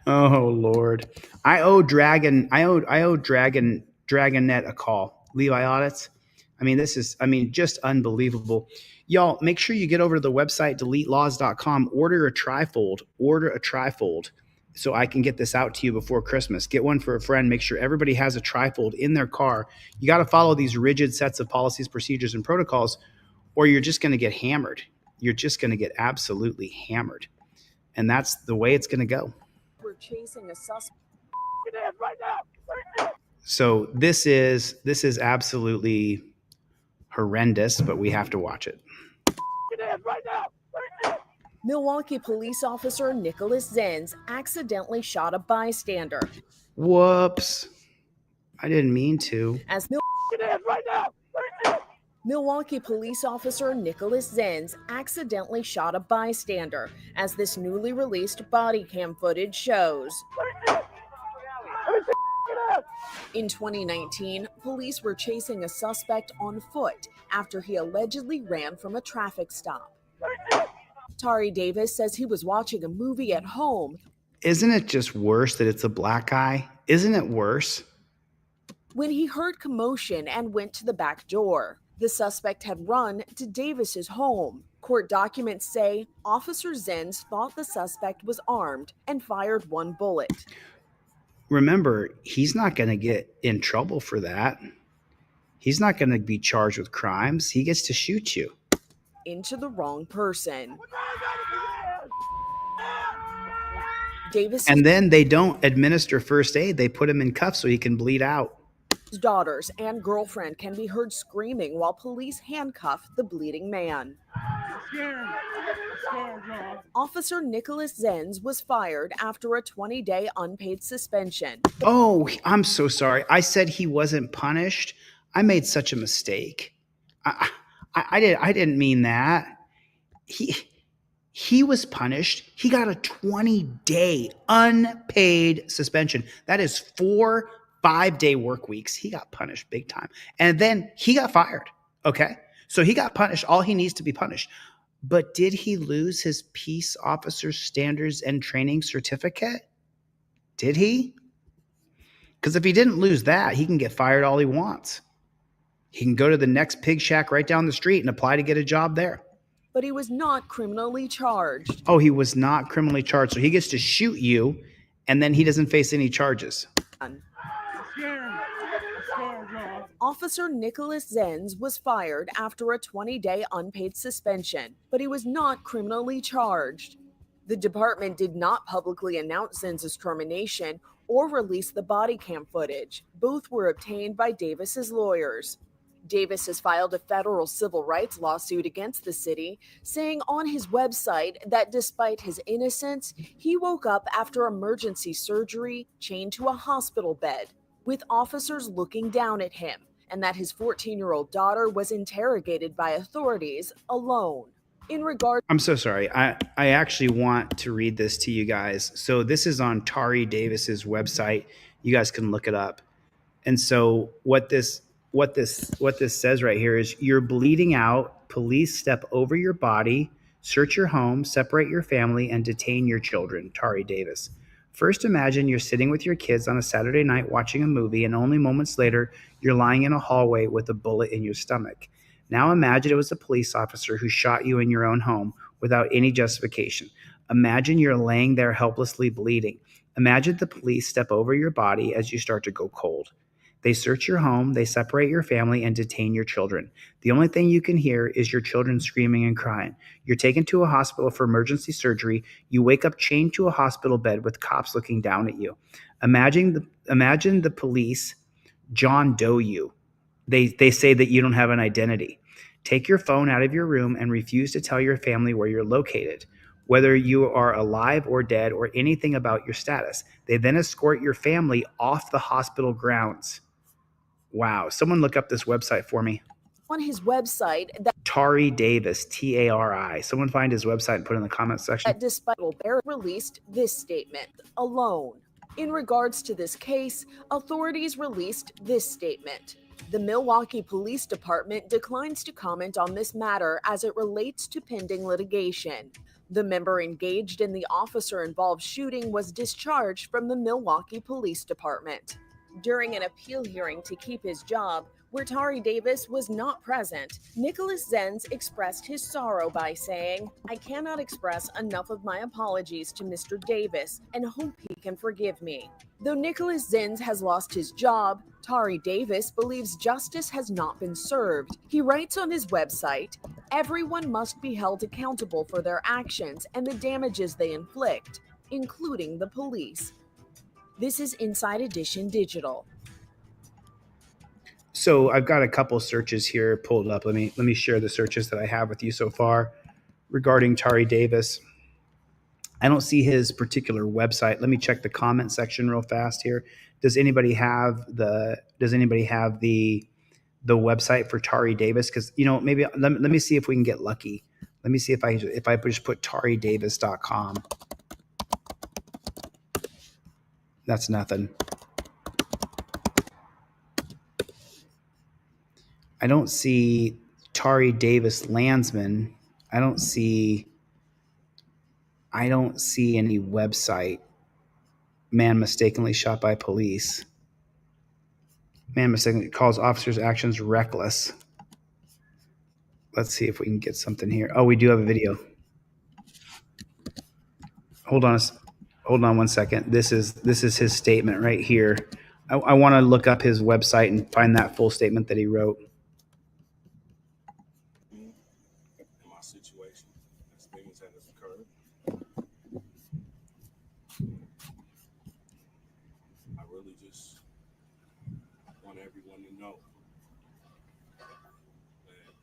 Oh Lord, I owe Dragonet a call. Levi Audits. I mean, just unbelievable. Y'all, make sure you get over to the website deletelaws.com. Order a trifold, so I can get this out to you before Christmas. Get one for a friend. Make sure everybody has a trifold in their car. You got to follow these rigid sets of policies, procedures, and protocols, or you're just going to get hammered. You're just going to get absolutely hammered, and that's the way it's going to go. We're chasing a suspect. Right now. So this is absolutely horrendous, but we have to watch it. Right now. Milwaukee police officer Nicholas Zenz accidentally shot a bystander. Whoops. I didn't mean to. Right now. Milwaukee police officer Nicholas Zenz accidentally shot a bystander, as this newly released body cam footage shows. In 2019, police were chasing a suspect on foot after he allegedly ran from a traffic stop. Tari Davis says he was watching a movie at home. Isn't it just worse that it's a black guy? Isn't it worse? when he heard commotion and went to the back door. The suspect had run to Davis's home. Court documents say Officer Zenz thought the suspect was armed and fired one bullet. Remember, he's not going to get in trouble for that. He's not going to be charged with crimes. He gets to shoot you. Into the wrong person. Davis and then they don't administer first aid. They put him in cuffs so he can bleed out. Daughters and girlfriend can be heard screaming while police handcuff the bleeding man. Officer Nicholas Zenz was fired after a 20-day unpaid suspension. Oh, I'm so sorry. I said he wasn't punished. I made such a mistake. I didn't mean that. He was punished. He got a 20-day unpaid suspension. That is 4 5-day work weeks. He got punished big time. And then he got fired. Okay. So he got punished. All he needs to be punished. But did he lose his peace officer standards and training certificate? Did he? Because if he didn't lose that, he can get fired all he wants. He can go to the next pig shack right down the street and apply to get a job there. But he was not criminally charged. Oh, he was not criminally charged. So he gets to shoot you, and then he doesn't face any charges. Officer Nicholas Zenz was fired after a 20-day unpaid suspension, but he was not criminally charged. The department did not publicly announce Zenz's termination or release the body cam footage. Both were obtained by Davis's lawyers. Davis has filed a federal civil rights lawsuit against the city, saying on his website that despite his innocence, he woke up after emergency surgery chained to a hospital bed, with officers looking down at him, and that his 14-year-old daughter was interrogated by authorities alone. In regard, I'm so sorry. I actually want to read this to you guys. So this is on Tari Davis's website. You guys can look it up. And so what this says right here is you're bleeding out. Police step over your body, search your home, separate your family, and detain your children. Tari Davis. First, imagine you're sitting with your kids on a Saturday night watching a movie, and only moments later, you're lying in a hallway with a bullet in your stomach. Now imagine it was a police officer who shot you in your own home without any justification. Imagine you're laying there helplessly bleeding. Imagine the police step over your body as you start to go cold. They search your home, they separate your family, and detain your children. The only thing you can hear is your children screaming and crying. You're taken to a hospital for emergency surgery. You wake up chained to a hospital bed with cops looking down at you. Imagine the police John Doe you. They say that you don't have an identity. Take your phone out of your room and refuse to tell your family where you're located, whether you are alive or dead or anything about your status. They then escort your family off the hospital grounds. Wow. Someone look up this website for me. on his website that Tari Davis, T-A-R-I. Someone find his website and put it in the comments section. despite Barrett released this statement alone. In regards to this case, authorities released this statement. The Milwaukee Police Department declines to comment on this matter as it relates to pending litigation. The member engaged in the officer-involved shooting was discharged from the Milwaukee Police Department. During an appeal hearing to keep his job, where Tari Davis was not present, Nicholas Zenz expressed his sorrow by saying, "I cannot express enough of my apologies to Mr. Davis and hope he can forgive me." Though Nicholas Zenz has lost his job, Tari Davis believes justice has not been served. He writes on his website, "Everyone must be held accountable for their actions and the damages they inflict, including the police." This is Inside Edition Digital. So I've got a couple searches here pulled up. Let me share the searches that I have with you so far regarding Tari Davis. I don't see his particular website. Let me check the comment section real fast here. Does anybody have the website for Tari Davis? Because maybe let me see if we can get lucky. Let me see if I just put taridavis.com. That's nothing. I don't see Tari Davis Landsman. I don't see any website. Man mistakenly shot by police. Man mistakenly calls officers' actions reckless. Let's see if we can get something here. Oh, we do have a video. Hold on 1 second. This is his statement right here. I want to look up his website and find that full statement that he wrote. In my situation, as things that have occurred, I really just want everyone to know that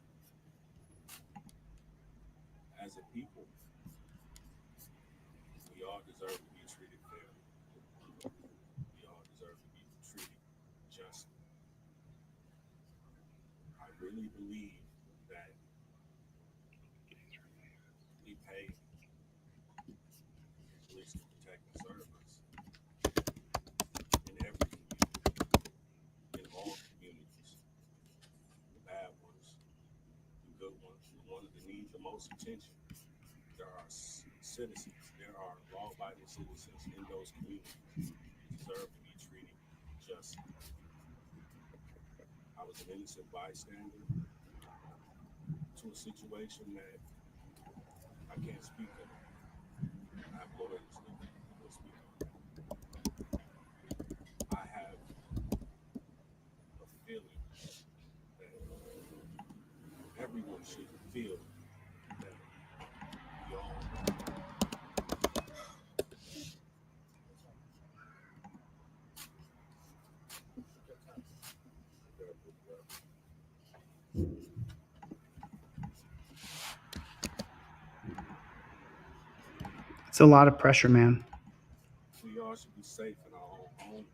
as a people, we all deserve to be treated fairly. We all deserve to be treated justly. I really believe that we pay police to protect and serve us in every community, in all communities, the bad ones, the good ones, the ones that need the most attention. There are citizens, there are law-abiding citizens in those communities who deserve to be treated justly. I was an innocent bystander to a situation that I can't speak of. I have lawyers that will speak of. I have a feeling that everyone should feel that we all It's a lot of pressure, man. We all should be safe in our own homes.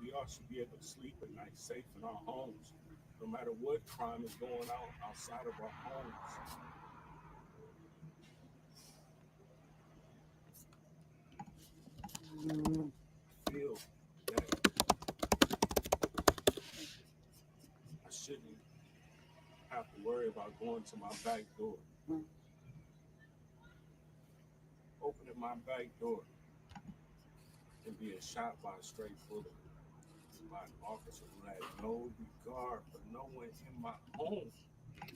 We all should be able to sleep at night safe in our homes, no matter what crime is going on outside of our homes. I feel that I shouldn't have to worry about going to my back door. Opening my back door and being shot by a straight bullet by an officer who had no regard for no one in my home.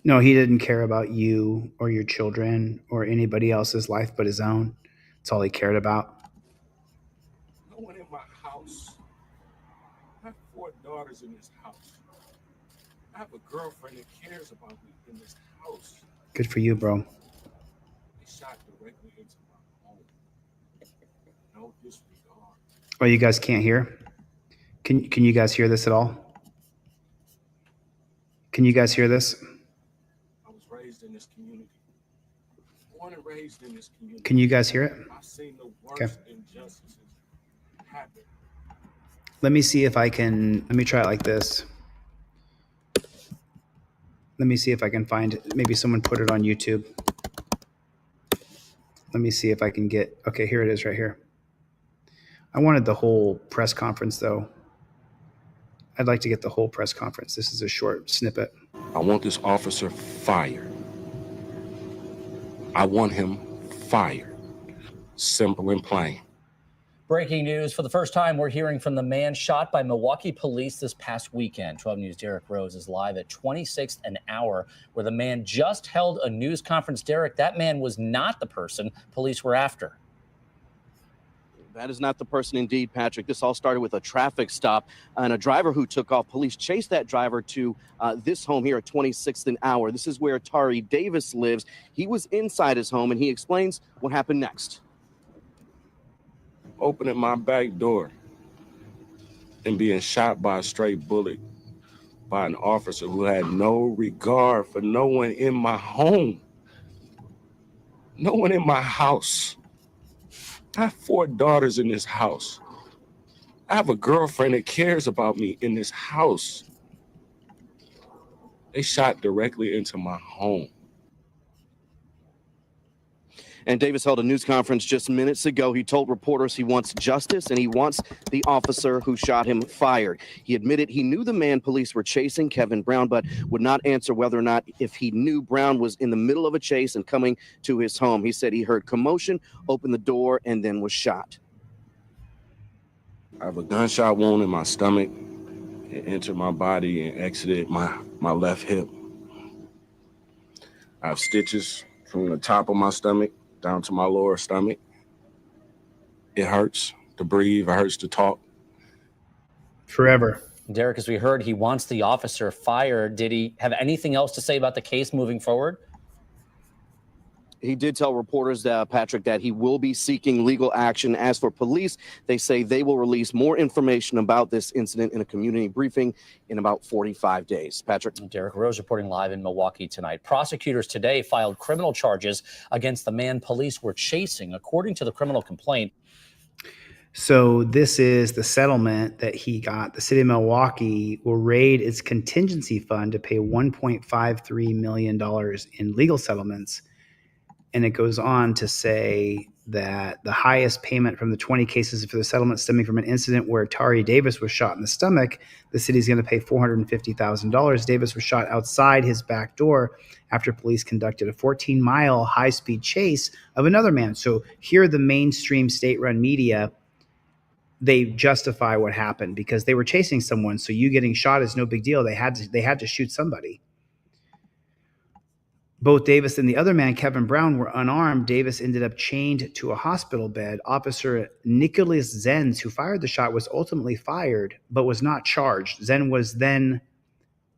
No, he didn't care about you or your children or anybody else's life but his own. That's all he cared about. No one in my house. I have 4 daughters in this house. I have a girlfriend that cares about me in this house. Good for you, bro. They shot directly into my home. No disregard. Oh, you guys can't hear? Can you guys hear this at all? Can you guys hear this? I was raised in this community. Born and raised in this community. Can you guys hear it? I've seen the worst injustices happen. Let me see if I can, let me try it like this. Let me see if I can find, maybe someone put it on YouTube. Let me see if I can get, okay, here it is right here. I wanted the whole press conference though. I'd like to get the whole press conference. This is a short snippet. I want this officer fired. I want him fired. Simple and plain. Breaking news. For the first time, we're hearing from the man shot by Milwaukee police this past weekend. 12 News' Derek Rose is live at 26th and Hour, where the man just held a news conference. Derek, that man was not the person police were after. That is not the person indeed, Patrick. This all started with a traffic stop and a driver who took off. Police chased that driver to this home here at 26th and Hour. This is where Tari Davis lives. He was inside his home, and he explains what happened next. Opening my back door and being shot by a straight bullet by an officer who had no regard for no one in my home. No one in my house. I have 4 daughters in this house. I have a girlfriend that cares about me in this house. They shot directly into my home. And Davis held a news conference just minutes ago. He told reporters he wants justice and he wants the officer who shot him fired. He admitted he knew the man police were chasing, Kevin Brown, but would not answer whether or not if he knew Brown was in the middle of a chase and coming to his home. He said he heard commotion, opened the door, and then was shot. I have a gunshot wound in my stomach. It entered my body and exited my left hip. I have stitches from the top of my stomach down to my lower stomach. It hurts to breathe. It hurts to talk. Forever. Derek, as we heard, he wants the officer fired. Did he have anything else to say about the case moving forward? He did tell reporters, Patrick, that he will be seeking legal action. As for police, they say they will release more information about this incident in a community briefing in about 45 days. Patrick. Derek Rose reporting live in Milwaukee tonight. Prosecutors today filed criminal charges against the man police were chasing, according to the criminal complaint. So this is the settlement that he got. The city of Milwaukee will raid its contingency fund to pay $1.53 million in legal settlements. And it goes on to say that the highest payment from the 20 cases for the settlement stemming from an incident where Tari Davis was shot in the stomach, the city's going to pay $450,000. Davis was shot outside his back door after police conducted a 14-mile high-speed chase of another man. So here the mainstream state-run media, they justify what happened because they were chasing someone. So you getting shot is no big deal. They had to shoot somebody. Both Davis and the other man, Kevin Brown, were unarmed. Davis ended up chained to a hospital bed. Officer Nicholas Zenz, who fired the shot, was ultimately fired, but was not charged. Zenz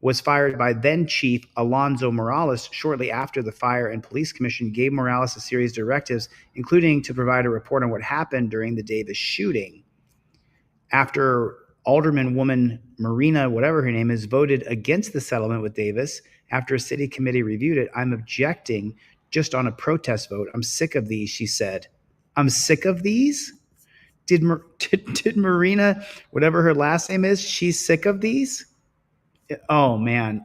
was fired by then Chief Alonzo Morales shortly after the Fire and Police Commission gave Morales a series of directives, including to provide a report on what happened during the Davis shooting. After Alderman woman Marina, whatever her name is, voted against the settlement with Davis, after a city committee reviewed it, I'm objecting just on a protest vote. I'm sick of these, she said. I'm sick of these? Did Marina, whatever her last name is, she's sick of these? Oh man,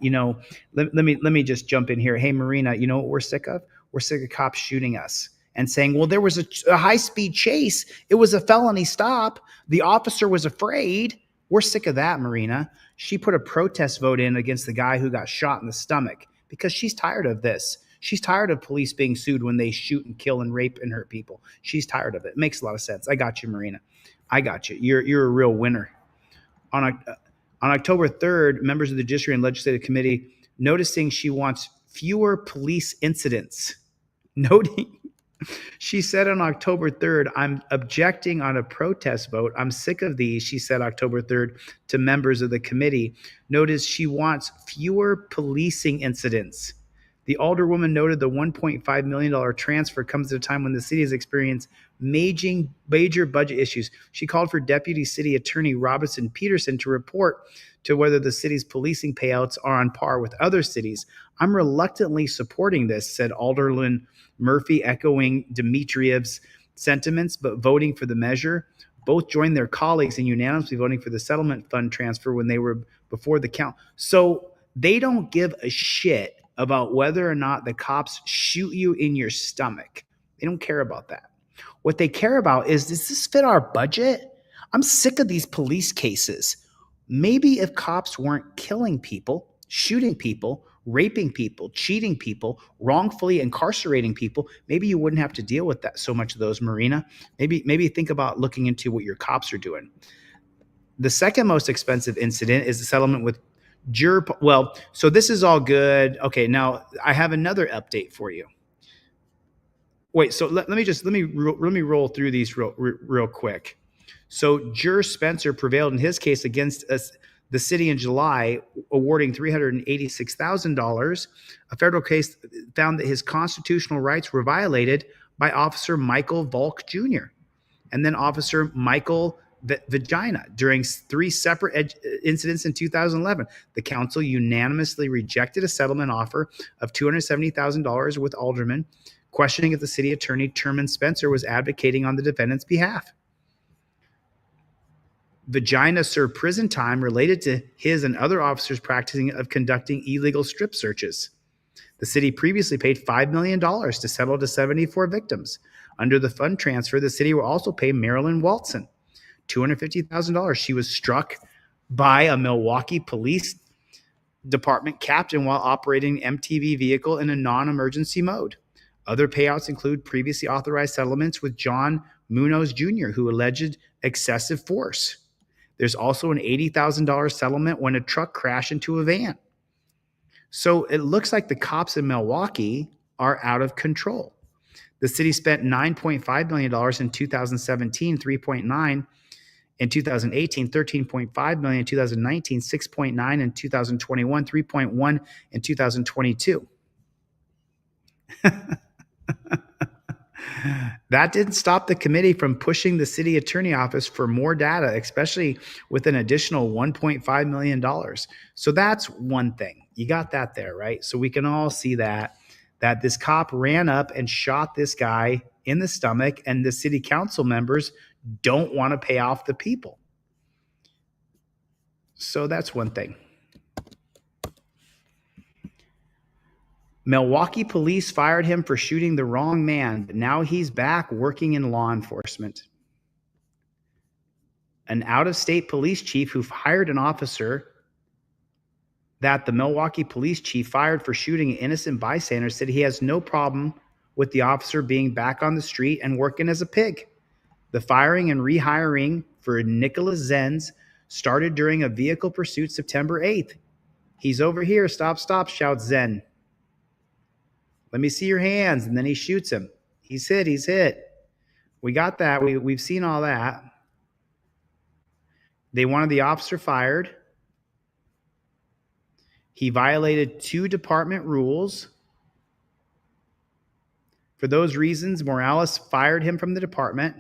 let me just jump in here. Hey Marina, you know what we're sick of? We're sick of cops shooting us and saying, well, there was a high-speed chase. It was a felony stop. The officer was afraid. We're sick of that, Marina. She put a protest vote in against the guy who got shot in the stomach because she's tired of this. She's tired of police being sued when they shoot and kill and rape and hurt people. She's tired of it. Makes a lot of sense. I got you, Marina. I got you. You're a real winner. On October 3rd, members of the Judiciary and Legislative Committee noticing she wants fewer police incidents. She said on October 3rd, I'm objecting on a protest vote. I'm sick of these, she said October 3rd to members of the committee. Notice she wants fewer policing incidents. The alderwoman noted the $1.5 million transfer comes at a time when the city has experienced major budget issues. She called for Deputy City Attorney Robinson Peterson to report to whether the city's policing payouts are on par with other cities. I'm reluctantly supporting this, said Alderman Murphy, echoing Dmitriev's sentiments, but voting for the measure. Both joined their colleagues in unanimously voting for the settlement fund transfer when they were before the count. So they don't give a shit about whether or not the cops shoot you in your stomach. They don't care about that. What they care about is, does this fit our budget? I'm sick of these police cases. Maybe if cops weren't killing people, shooting people, raping people, cheating people, wrongfully incarcerating people, maybe you wouldn't have to deal with that so much of those, Marina. Maybe think about looking into what your cops are doing. The second most expensive incident is the settlement with Well, so this is all good. Okay, now I have another update for you. Wait, so let me roll through these real quick. So Jur Spencer prevailed in his case against the city in July, awarding $386,000. A federal case found that his constitutional rights were violated by Officer Michael Volk Jr. and then Officer Michael Vagina during 3 separate incidents in 2011. The council unanimously rejected a settlement offer of $270,000 with aldermen, questioning if the city attorney, Terman Spencer, was advocating on the defendant's behalf. Vagina served prison time related to his and other officers practicing of conducting illegal strip searches. The city previously paid $5 million to settle to 74 victims. Under the fund transfer, the city will also pay Marilyn Walton $250,000. She was struck by a Milwaukee Police Department captain while operating an MTV vehicle in a non-emergency mode. Other payouts include previously authorized settlements with John Munoz Jr., who alleged excessive force. There's also an $80,000 settlement when a truck crashed into a van. So it looks like the cops in Milwaukee are out of control. The city spent $9.5 million in 2017, 3.9 in 2018, 13.5 million in 2019, 6.9 in 2021, 3.1 in 2022. That didn't stop the committee from pushing the city attorney office for more data, especially with an additional $1.5 million. So that's one thing. You got that there, right? So we can all see that this cop ran up and shot this guy in the stomach, and the city council members don't want to pay off the people. So that's one thing. Milwaukee police fired him for shooting the wrong man, but now he's back working in law enforcement. An out-of-state police chief who hired an officer that the Milwaukee police chief fired for shooting an innocent bystander said he has no problem with the officer being back on the street and working as a pig. The firing and rehiring for Nicholas Zenz started during a vehicle pursuit September 8th. He's over here. Stop, stop, shouts Zen. Let me see your hands. And then he shoots him. He's hit. He's hit. We got that. We've seen all that. They wanted the officer fired. He violated 2 department rules. For those reasons, Morales fired him from the department.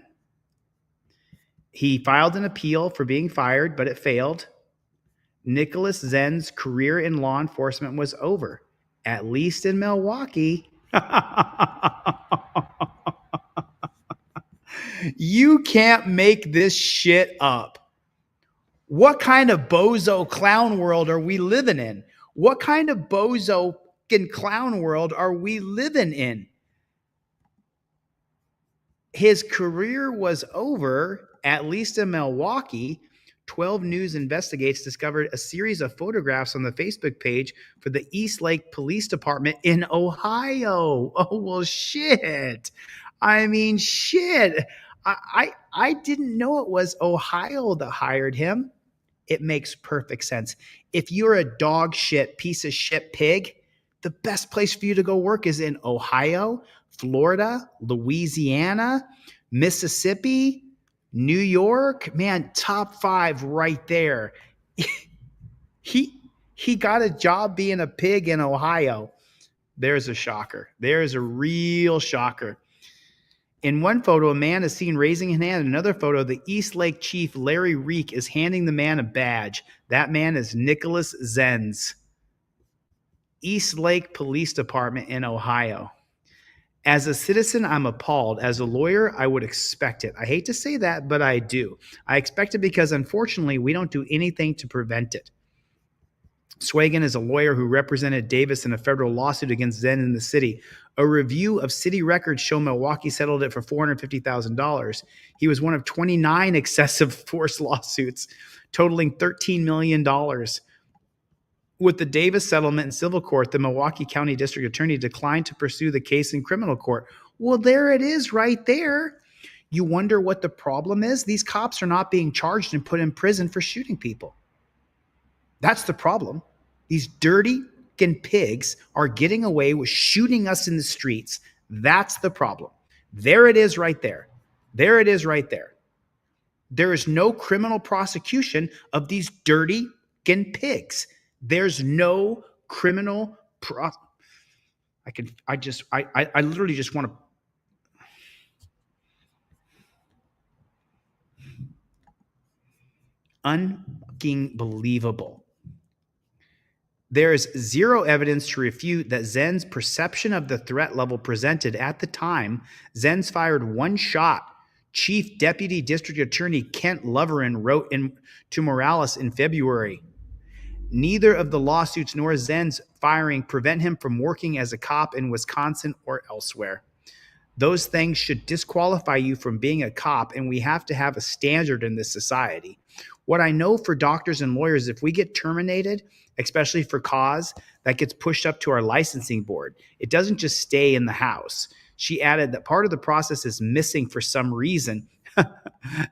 He filed an appeal for being fired, but it failed. Nicholas Zen's career in law enforcement was over, at least in Milwaukee. You can't make this shit up. What kind of bozo clown world are we living in? What kind of bozo clown world are we living in? His career was over, at least in Milwaukee. 12 News Investigates discovered a series of photographs on the Facebook page for the East Lake Police Department in Ohio. Oh, well, shit. I mean, shit. I didn't know it was Ohio that hired him. It makes perfect sense. If you're a dog shit, piece of shit pig, the best place for you to go work is in Ohio, Florida, Louisiana, Mississippi, New York. Man, top 5 right there. He got a job being a pig in Ohio. There's a shocker. There's a real shocker. In one photo, a man is seen raising his hand. In another photo, the East Lake Chief Larry Reek is handing the man a badge. That man is Nicholas Zenz. East Lake Police Department in Ohio. As a citizen, I'm appalled. As a lawyer, I would expect it. I hate to say that, but I do. I expect it because, unfortunately, we don't do anything to prevent it. Swagan is a lawyer who represented Davis in a federal lawsuit against Zen in the city. A review of city records show Milwaukee settled it for $450,000. He was one of 29 excessive force lawsuits, totaling $13 million. With the Davis settlement in civil court, the Milwaukee County District Attorney declined to pursue the case in criminal court. Well, there it is right there. You wonder what the problem is? These cops are not being charged and put in prison for shooting people. That's the problem. These dirty pigs are getting away with shooting us in the streets. That's the problem. There it is right there. There it is right there. There is no criminal prosecution of these dirty pigs. There's no criminal I literally just want to unbelievable. There is zero evidence to refute that Zen's perception of the threat level presented at the time. Zen's fired one shot. Chief Deputy District Attorney Kent Loverin wrote to Morales in February. Neither of the lawsuits nor Zen's firing prevent him from working as a cop in Wisconsin or elsewhere. Those things should disqualify you from being a cop, and we have to have a standard in this society. What I know for doctors and lawyers, if we get terminated, especially for cause, that gets pushed up to our licensing board. It doesn't just stay in the house. She added that part of the process is missing for some reason.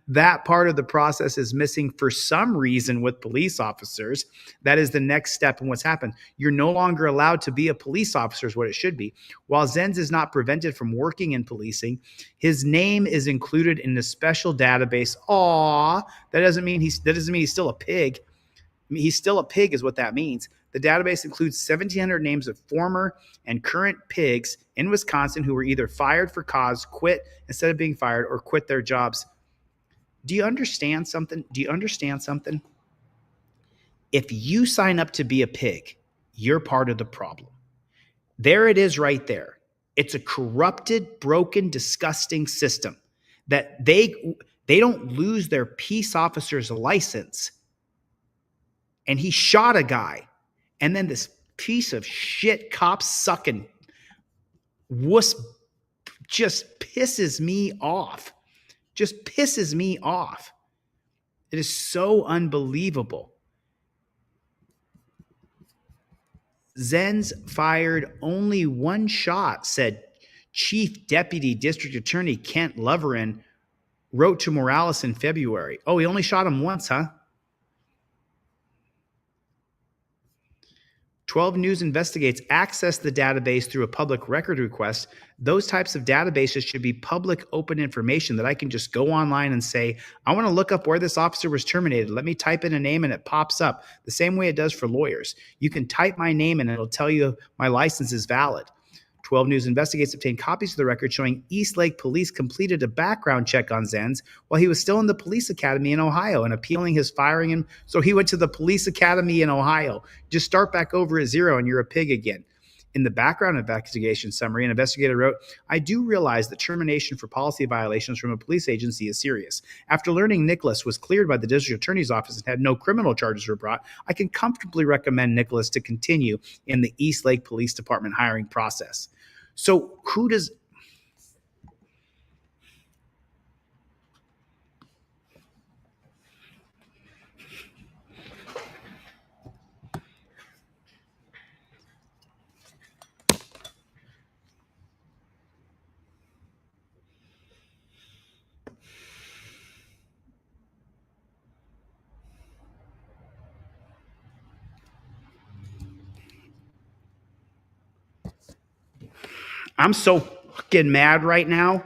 That part of the process is missing for some reason with police officers. That is the next step in what's happened. You're no longer allowed to be a police officer is what it should be. While Zenz is not prevented from working in policing, his name is included in the special database. Aw, that doesn't mean he's still a pig. I mean, he's still a pig is what that means. The database includes 1,700 names of former and current pigs in Wisconsin who were either fired for cause, quit instead of being fired, or quit their jobs. Do you understand something? If you sign up to be a pig, you're part of the problem. There it is right there. It's a corrupted, broken, disgusting system that they don't lose their peace officer's license. And he shot a guy. And then this piece of shit cop sucking wuss just pisses me off. It is so unbelievable. Zenz fired only one shot, said Chief Deputy District Attorney Kent Loverin wrote to Morales in February. Oh, he only shot him once, huh? 12 News Investigates access the database through a public record request. Those types of databases should be public, open information that I can just go online and say, I want to look up where this officer was terminated. Let me type in a name and it pops up the same way it does for lawyers. You can type my name and it'll tell you my license is valid. 12 News Investigates obtained copies of the record showing Eastlake Police completed a background check on Zenz while he was still in the police academy in Ohio and appealing his firing him. So he went to the police academy in Ohio. Just start back over at zero and you're a pig again. In the background investigation summary, an investigator wrote, I do realize that termination for policy violations from a police agency is serious. After learning Nicholas was cleared by the district attorney's office and had no criminal charges were brought, I can comfortably recommend Nicholas to continue in the Eastlake Police Department hiring process. So who does... I'm so fucking mad right now.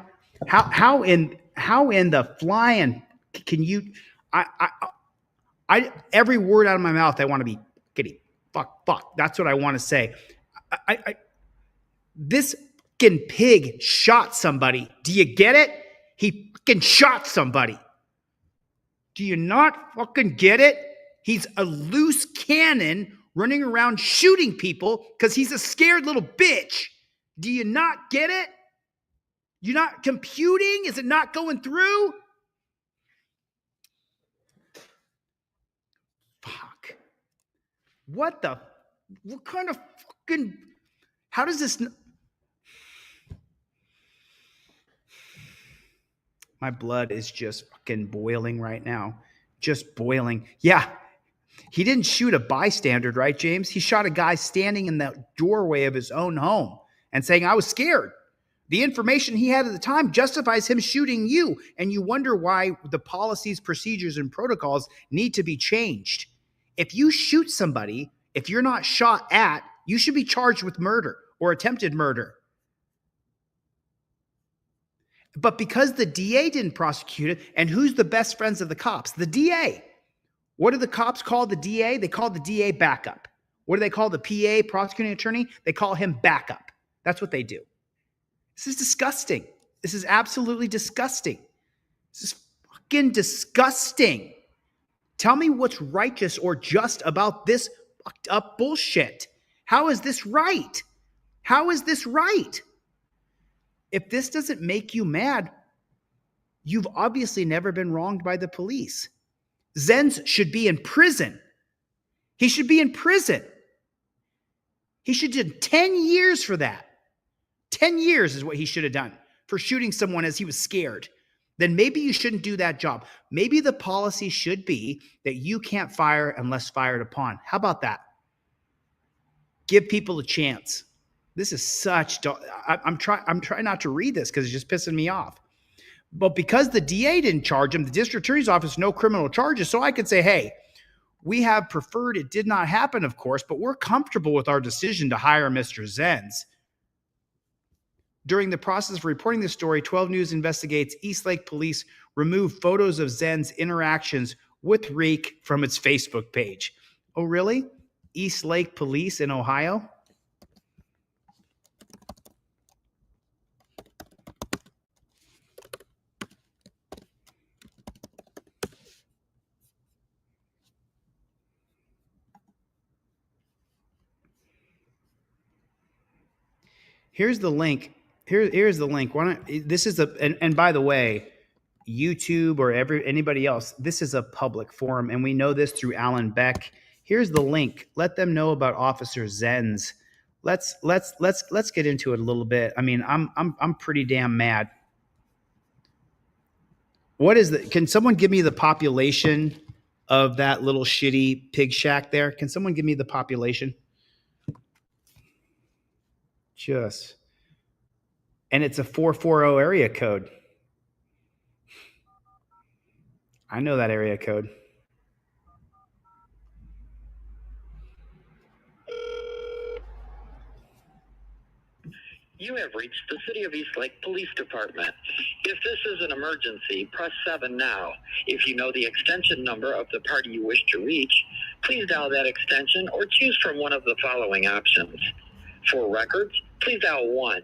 How in the flying can you? I every word out of my mouth I want to be giddy. Fuck. That's what I want to say. This fucking pig shot somebody. Do you get it? He fucking shot somebody. Do you not fucking get it? He's a loose cannon running around shooting people because he's a scared little bitch. Do you not get it? You're not computing? Is it not going through? Fuck. What kind of fucking, how does this, my blood is just fucking boiling right now. Just boiling. Yeah. He didn't shoot a bystander, right, James? He shot a guy standing in the doorway of his own home and saying, I was scared. The information he had at the time justifies him shooting you. And you wonder why the policies, procedures, and protocols need to be changed. If you shoot somebody, if you're not shot at, you should be charged with murder or attempted murder. But because the DA didn't prosecute it, and who's the best friends of the cops? The DA. What do the cops call the DA? They call the DA backup. What do they call the PA, prosecuting attorney? They call him backup. That's what they do. This is disgusting. This is absolutely disgusting. This is fucking disgusting. Tell me what's righteous or just about this fucked up bullshit. How is this right? How is this right? If this doesn't make you mad, you've obviously never been wronged by the police. Zenz should be in prison. He should be in prison. He should do 10 years for that. 10 years is what he should have done for shooting someone as he was scared. Then maybe you shouldn't do that job. Maybe the policy should be that you can't fire unless fired upon. How about that? Give people a chance. This is such... I'm trying not to read this because it's just pissing me off. But because the DA didn't charge him, the district attorney's office, no criminal charges. So I could say, hey, we have preferred it did not happen, of course, but we're comfortable with our decision to hire Mr. Zenz. During the process of reporting this story, 12 News investigates Eastlake Police removed photos of Zen's interactions with Reek from its Facebook page. Oh, really? Eastlake Police in Ohio? Here's the link. Here's the link. Why don't, this is and by the way, YouTube or anybody else, this is a public forum, and we know this through Alan Beck. Here's the link. Let them know about Officer Zenz. Let's get into it a little bit. I mean, I'm pretty damn mad. What is the? Can someone give me the population of that little shitty pig shack there? Can someone give me the population? And it's a 440 area code. I know that area code. You have reached the City of Eastlake Police Department. If this is an emergency, press 7 now. If you know the extension number of the party you wish to reach, please dial that extension or choose from one of the following options. For records, please dial 1.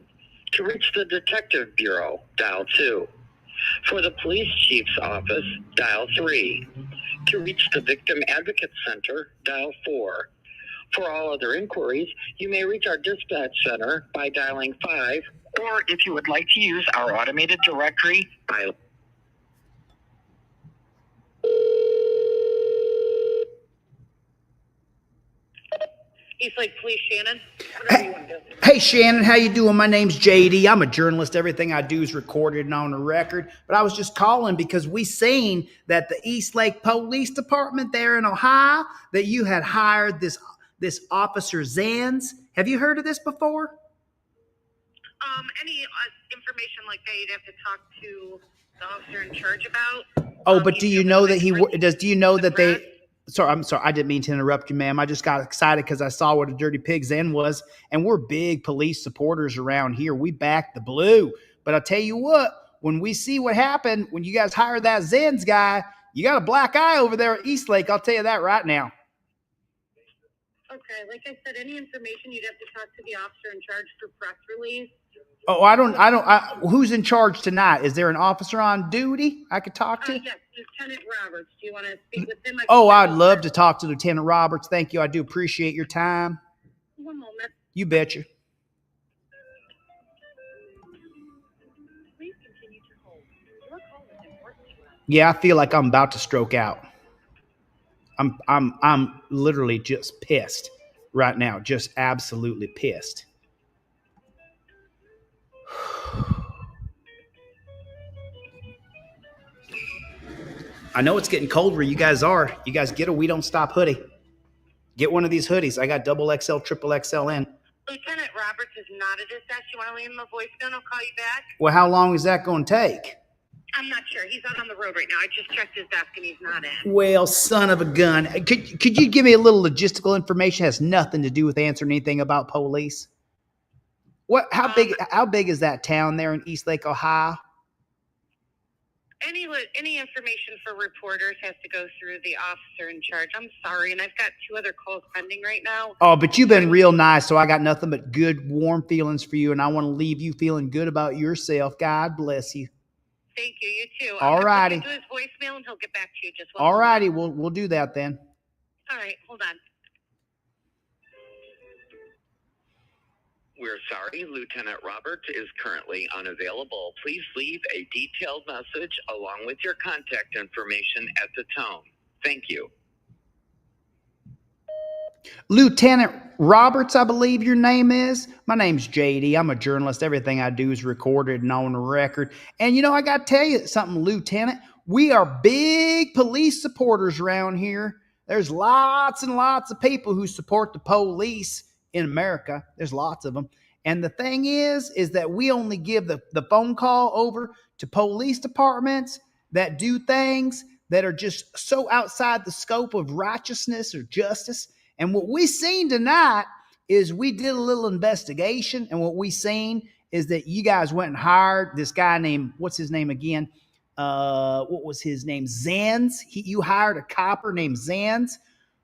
To reach the Detective Bureau, dial 2. For the Police Chief's Office, dial 3. To reach the Victim Advocate Center, dial 4. For all other inquiries, you may reach our dispatch center by dialing 5, or if you would like to use our automated directory, dial. Eastlake Police, Shannon. Hey, Shannon, how you doing? My name's JD. I'm a journalist. Everything I do is recorded and on the record. But I was just calling because we seen that the Eastlake Police Department there in Ohio, that you had hired this Officer Zenz. Have you heard of this before? Any information like that, you'd have to talk to the officer in charge about. Oh, but do you know that do you know that they... Sorry, I'm sorry. I didn't mean to interrupt you, ma'am. I just got excited because I saw what a dirty pig Zen was, and we're big police supporters around here. We back the blue. But I'll tell you what, when we see what happened, when you guys hired that Zenz guy, you got a black eye over there at Eastlake. I'll tell you that right now. Okay, like I said, any information you'd have to talk to the officer in charge for press release. Oh, who's in charge tonight? Is there an officer on duty I could talk to? Yes, Lieutenant Roberts. Do you want to speak with him? Oh, I'd love to talk to Lieutenant Roberts. Thank you. I do appreciate your time. One moment. You betcha. Please continue to hold. Your call is important to us. Yeah, I feel like I'm about to stroke out. I'm literally just pissed right now. Just absolutely pissed. I know it's getting cold where you guys are. You guys get a We Don't Stop hoodie. Get one of these hoodies. I got double XL, triple XL in. Lieutenant Roberts is not at his desk. You want to leave him a voicemail and I'll call you back? Well, how long is that going to take? I'm not sure. He's out on the road right now. I just checked his desk and he's not in. Well, son of a gun. Could you give me a little logistical information? It has nothing to do with answering anything about police. How big is that town there in Eastlake, Ohio? Any information for reporters has to go through the officer in charge. I'm sorry, and I've got 2 other calls pending right now. Oh, but you've been real nice, so I got nothing but good, warm feelings for you, and I want to leave you feeling good about yourself. God bless you. Thank you. You too. All righty. Do his voicemail, and he'll get back to you. Just all righty. We'll do that then. All right. Hold on. We're sorry, Lieutenant Roberts is currently unavailable. Please leave a detailed message along with your contact information at the tone. Thank you. Lieutenant Roberts, I believe your name is. My name's JD. I'm a journalist. Everything I do is recorded and on the record. And you know, I got to tell you something, Lieutenant. We are big police supporters around here. There's lots and lots of people who support the police in America. There's lots of them. And the thing is that we only give the phone call over to police departments that do things that are just so outside the scope of righteousness or justice. And what we seen tonight is we did a little investigation, and what we seen is that you guys went and hired this guy named, what's his name again? What was his name? Zans. You hired a copper named Zans,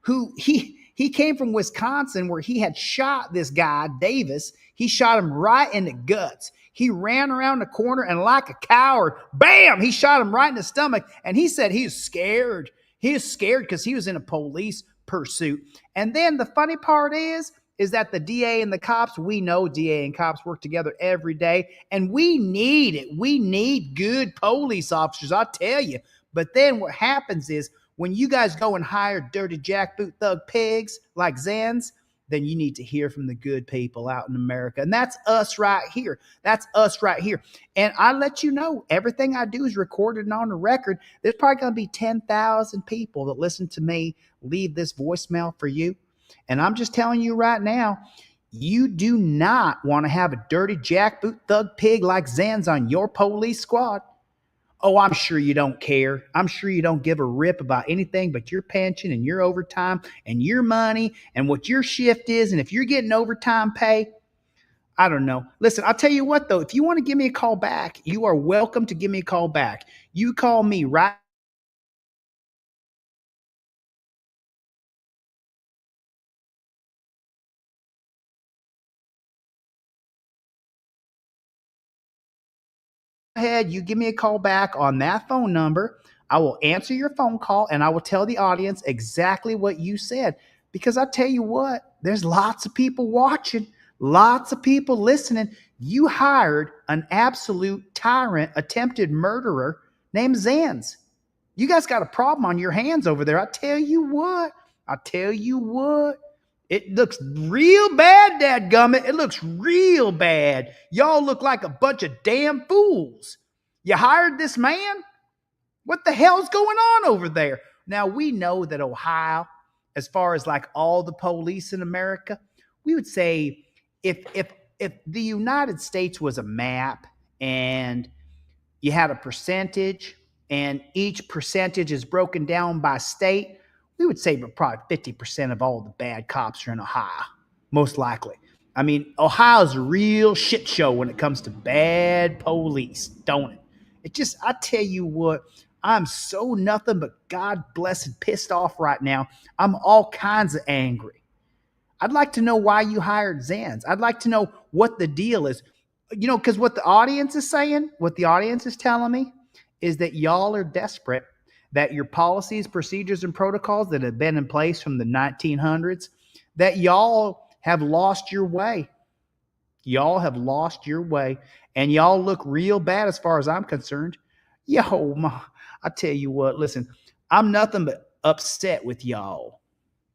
who he came from Wisconsin, where he had shot this guy, Davis. He shot him right in the guts. He ran around the corner and like a coward, bam, he shot him right in the stomach. And he said he was scared. He was scared because he was in a police pursuit. And then the funny part is that the DA and the cops, we know DA and cops work together every day, and we need it. We need good police officers, I tell you. But then what happens is when you guys go and hire dirty jackboot thug pigs like Zans, then you need to hear from the good people out in America. And that's us right here. That's us right here. And I let you know, everything I do is recorded and on the record. There's probably going to be 10,000 people that listen to me leave this voicemail for you. And I'm just telling you right now, you do not want to have a dirty jackboot thug pig like Zans on your police squad. Oh, I'm sure you don't care. I'm sure you don't give a rip about anything but your pension and your overtime and your money and what your shift is. And if you're getting overtime pay, I don't know. Listen, I'll tell you what, though. If you want to give me a call back, you are welcome to give me a call back. You call me right ahead, you give me a call back on that phone number. I will answer your phone call and I will tell the audience exactly what you said. Because I tell you what, there's lots of people watching, lots of people listening. You hired an absolute tyrant, attempted murderer named Zans. You guys got a problem on your hands over there. I tell you what. It looks real bad, dadgummit. It looks real bad. Y'all look like a bunch of damn fools. You hired this man? What the hell's going on over there? Now, we know that Ohio, as far as like all the police in America, we would say if the United States was a map and you had a percentage and each percentage is broken down by state, we would say probably 50% of all the bad cops are in Ohio, most likely. I mean, Ohio's a real shit show when it comes to bad police, don't it? It just, I tell you what, I'm so nothing but God blessed pissed off right now. I'm all kinds of angry. I'd like to know why you hired Zans. I'd like to know what the deal is. You know, because what the audience is saying, what the audience is telling me is that y'all are desperate, that your policies, procedures, and protocols that have been in place from the 1900s, that y'all have lost your way. Y'all have lost your way, and y'all look real bad as far as I'm concerned. I tell you what, listen, I'm nothing but upset with y'all.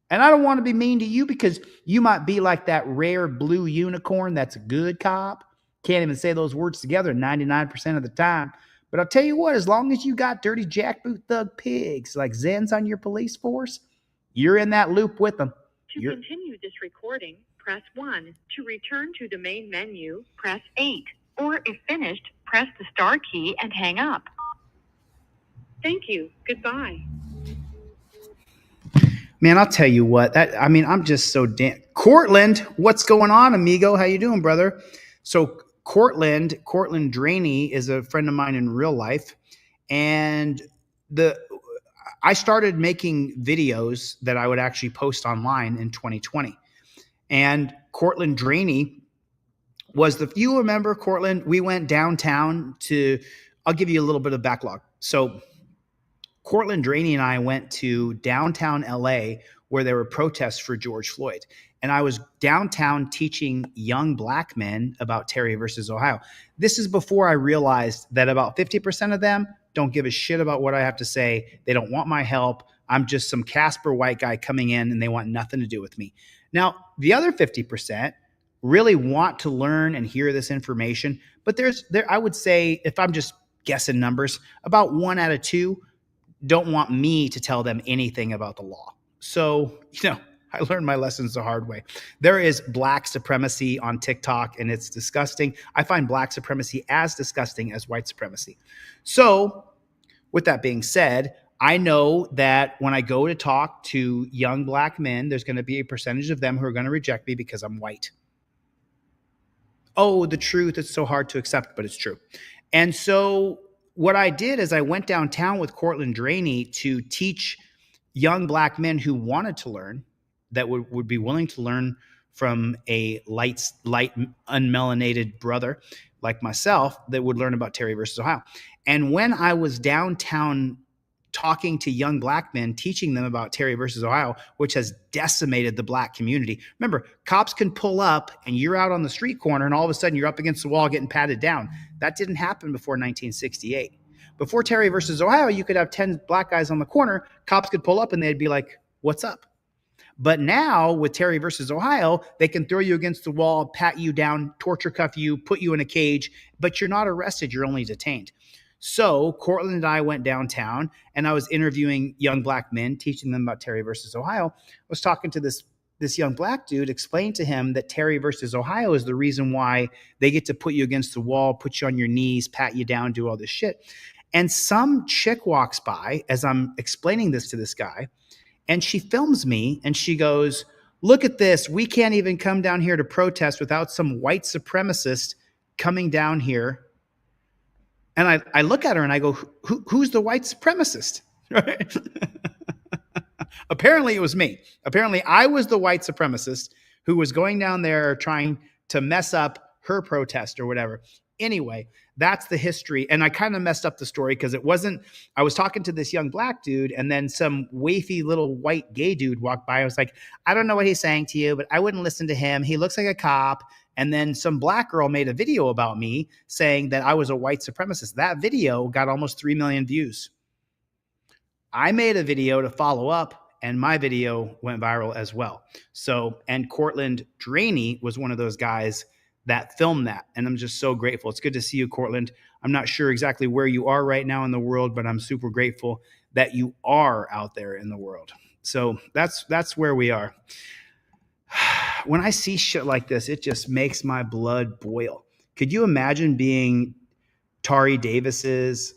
And I don't want to be mean to you because you might be like that rare blue unicorn that's a good cop. Can't even say those words together 99% of the time. But I'll tell you what, as long as you got dirty jackboot thug pigs like Zans on your police force, you're in that loop with them. To continue this recording, press 1. To return to the main menu, press 8. Or if finished, press the star key and hang up. Thank you. Goodbye. Man, I'll tell you what. I'm just so damn. Cortland, what's going on, amigo? How you doing, brother? So Cortland Draney is a friend of mine in real life, and I started making videos that I would actually post online in 2020. And Cortland Draney was you remember Cortland? We went downtown I'll give you a little bit of backlog. So Cortland Draney and I went to downtown LA where there were protests for George Floyd. And I was downtown teaching young black men about Terry versus Ohio. This is before I realized that about 50% of them don't give a shit about what I have to say. They don't want my help. I'm just some Casper white guy coming in and they want nothing to do with me. Now, the other 50% really want to learn and hear this information. But I would say, if I'm just guessing numbers, about 1 out of 2 don't want me to tell them anything about the law. So, I learned my lessons the hard way. There is black supremacy on TikTok, and it's disgusting. I find black supremacy as disgusting as white supremacy. So with that being said, I know that when I go to talk to young black men, there's going to be a percentage of them who are going to reject me because I'm white. Oh, the truth, it's so hard to accept, but it's true. And so what I did is I went downtown with Cortland Draney to teach young black men who wanted to learn, that would be willing to learn from a light unmelanated brother like myself that would learn about Terry versus Ohio. And when I was downtown talking to young black men, teaching them about Terry versus Ohio, which has decimated the black community. Remember, cops can pull up and you're out on the street corner and all of a sudden you're up against the wall getting patted down. That didn't happen before 1968. Before Terry versus Ohio, you could have 10 black guys on the corner, cops could pull up and they'd be like, what's up? But now with Terry versus Ohio, they can throw you against the wall, pat you down, torture cuff you, put you in a cage, but you're not arrested, you're only detained. So Cortland and I went downtown and I was interviewing young black men, teaching them about Terry versus Ohio. I was talking to this young black dude, explained to him that Terry versus Ohio is the reason why they get to put you against the wall, put you on your knees, pat you down, do all this shit. And some chick walks by as I'm explaining this to this guy, and she films me and she goes, look at this. We can't even come down here to protest without some white supremacist coming down here. And I look at her and I go, who's the white supremacist? Right? Apparently it was me. Apparently I was the white supremacist who was going down there trying to mess up her protest or whatever. Anyway, that's the history. And I kind of messed up the story because it wasn't, I was talking to this young black dude and then some wafy little white gay dude walked by. I was like, I don't know what he's saying to you, but I wouldn't listen to him. He looks like a cop. And then some black girl made a video about me saying that I was a white supremacist. That video got almost 3 million views. I made a video to follow up and my video went viral as well. So, and Cortland Draney was one of those guys that filmed that. And I'm just so grateful. It's good to see you, Cortland. I'm not sure exactly where you are right now in the world, but I'm super grateful that you are out there in the world. So that's where we are. When I see shit like this, it just makes my blood boil. Could you imagine being Tari Davis's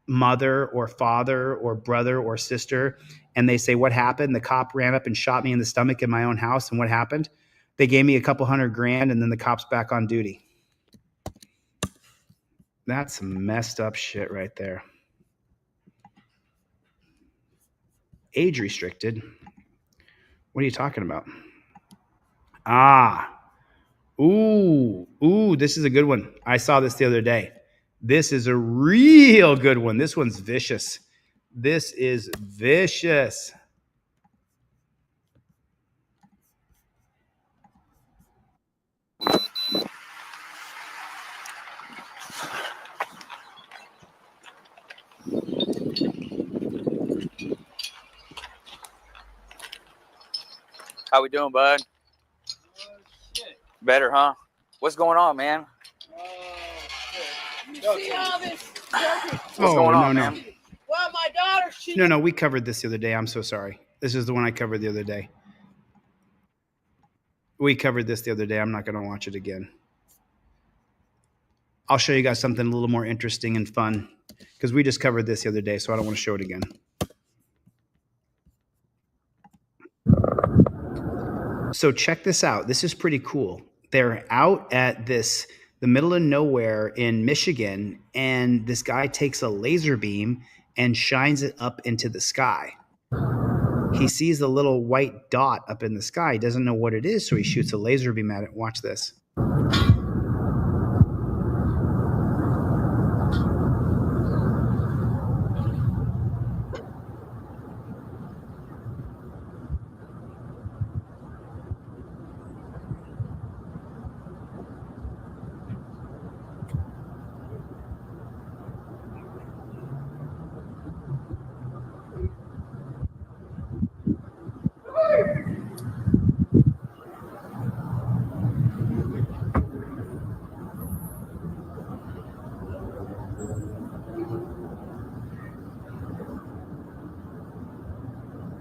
mother or father or brother or sister, and they say, what happened? The cop ran up and shot me in the stomach in my own house. And what happened? They gave me a couple $100,000 and then the cop's back on duty. That's some messed up shit right there. Age restricted. What are you talking about? Ooh, this is a good one. I saw this the other day. This is a real good one. This one's vicious. This is vicious. How we doing, bud? Better, huh? What's going on, man? You see all this? What's going on, man? Well, my daughter, she... No, we covered this the other day. I'm so sorry. This is the one I covered the other day. We covered this the other day. I'm not going to watch it again. I'll show you guys something a little more interesting and fun because we just covered this the other day, so I don't want to show it again. So check this out. This is pretty cool. They're out at the middle of nowhere in Michigan, and this guy takes a laser beam and shines it up into the sky. He sees a little white dot up in the sky. He doesn't know what it is, so he shoots a laser beam at it. Watch this.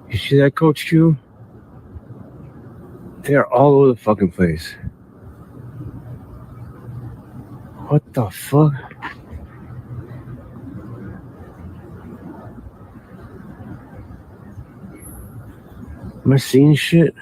You see that, Coach Q? They're all over the fucking place. What the fuck? Am I seeing shit?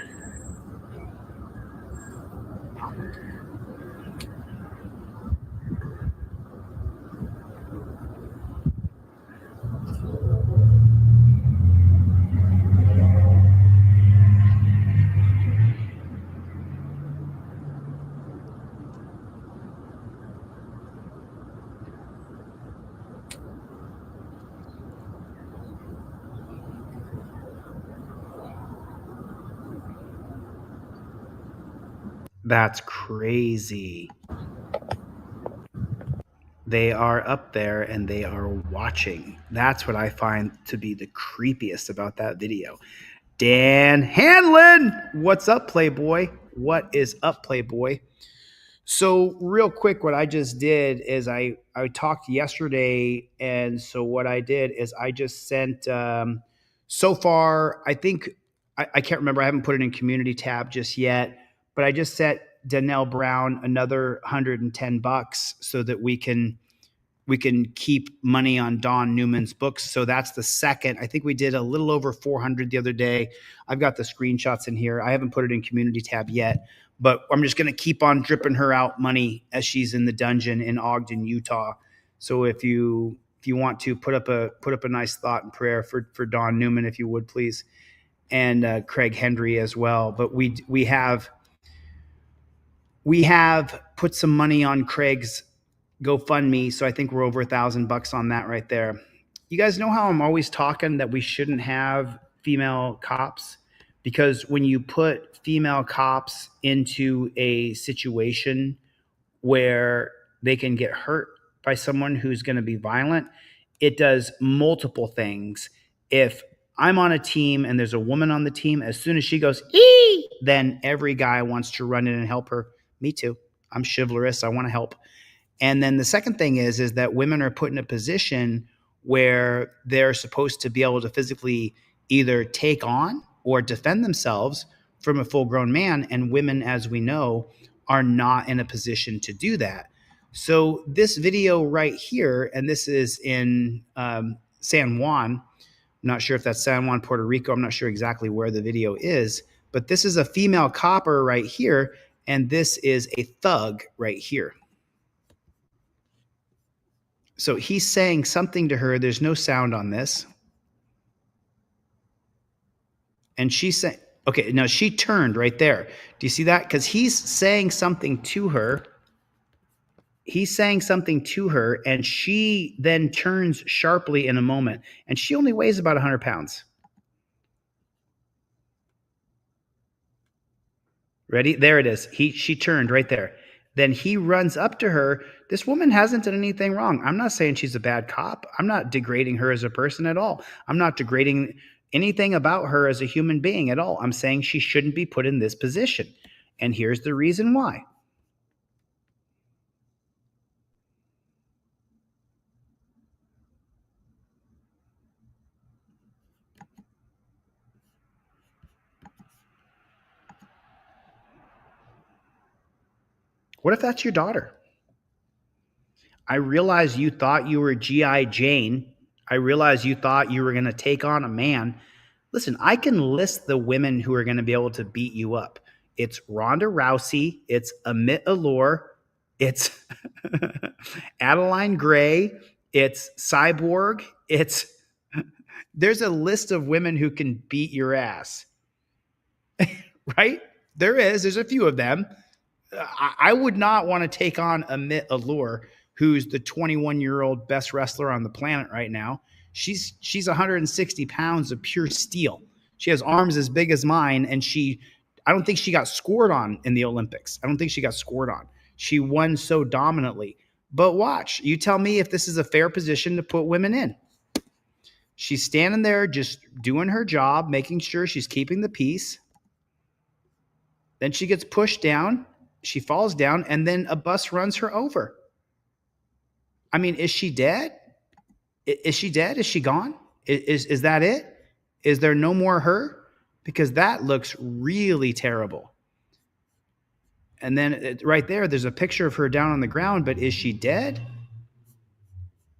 That's crazy. They are up there and they are watching. That's what I find to be the creepiest about that video. Dan Hanlon, what's up, Playboy? What is up, Playboy? So real quick, what I just did is I talked yesterday, and so what I did is I just sent so far, I think I can't remember, I haven't put it in community tab just yet, but I just sent Donnell Brown another $110 so that we can keep money on Don Newman's books. So that's the second. I think we did a little over 400 the other day. I've got the screenshots in here. I haven't put it in community tab yet, but I'm just going to keep on dripping her out money as she's in the dungeon in Ogden, Utah. So if you want to put up a nice thought and prayer for Don Newman, if you would, please, and Craig Hendry as well. But we have put some money on Craig's GoFundMe, so I think we're over $1,000 on that right there. You guys know how I'm always talking that we shouldn't have female cops? Because when you put female cops into a situation where they can get hurt by someone who's going to be violent, it does multiple things. If I'm on a team and there's a woman on the team, as soon as she goes, ee, then every guy wants to run in and help her. Me too. I'm chivalrous. I want to help. And then the second thing is that women are put in a position where they're supposed to be able to physically either take on or defend themselves from a full-grown man. And women, as we know, are not in a position to do that. So this video right here, and this is in San Juan. I'm not sure if that's San Juan, Puerto Rico. I'm not sure exactly where the video is, but this is a female copper right here, and this is a thug right here. So he's saying something to her. There's no sound on this. And she's saying, okay, now she turned right there. Do you see that? Because he's saying something to her. He's saying something to her, and she then turns sharply in a moment. And she only weighs about 100 pounds. Ready? There it is. She turned right there. Then he runs up to her. This woman hasn't done anything wrong. I'm not saying she's a bad cop. I'm not degrading her as a person at all. I'm not degrading anything about her as a human being at all. I'm saying she shouldn't be put in this position. And here's the reason why. What if that's your daughter? I realize you thought you were G.I. Jane. I realize you thought you were going to take on a man. Listen, I can list the women who are going to be able to beat you up. It's Ronda Rousey. It's Amit Allure. It's Adeline Gray. It's Cyborg. There's a list of women who can beat your ass. Right? There's a few of them. I would not want to take on Amit Allure, who's the 21-year-old best wrestler on the planet right now. She's 160 pounds of pure steel. She has arms as big as mine, and I don't think she got scored on in the Olympics. I don't think she got scored on. She won so dominantly. But watch, you tell me if this is a fair position to put women in. She's standing there just doing her job, making sure she's keeping the peace. Then she gets pushed down. She falls down, and then a bus runs her over. I mean, is she dead? Is she dead? Is she gone? Is that it? Is there no more her? Because that looks really terrible. And then right there's a picture of her down on the ground, but is she dead?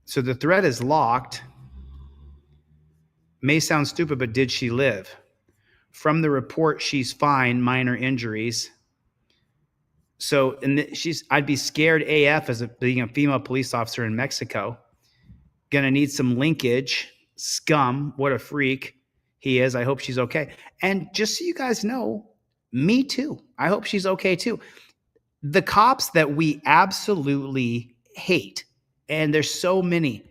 So the thread is locked. May sound stupid, but did she live? From the report, she's fine, minor injuries. So, I'd be scared AF as being a female police officer in Mexico. Gonna need some linkage. Scum, what a freak he is. I hope she's okay. And just so you guys know, me too. I hope she's okay too. The cops that we absolutely hate, and there's so many.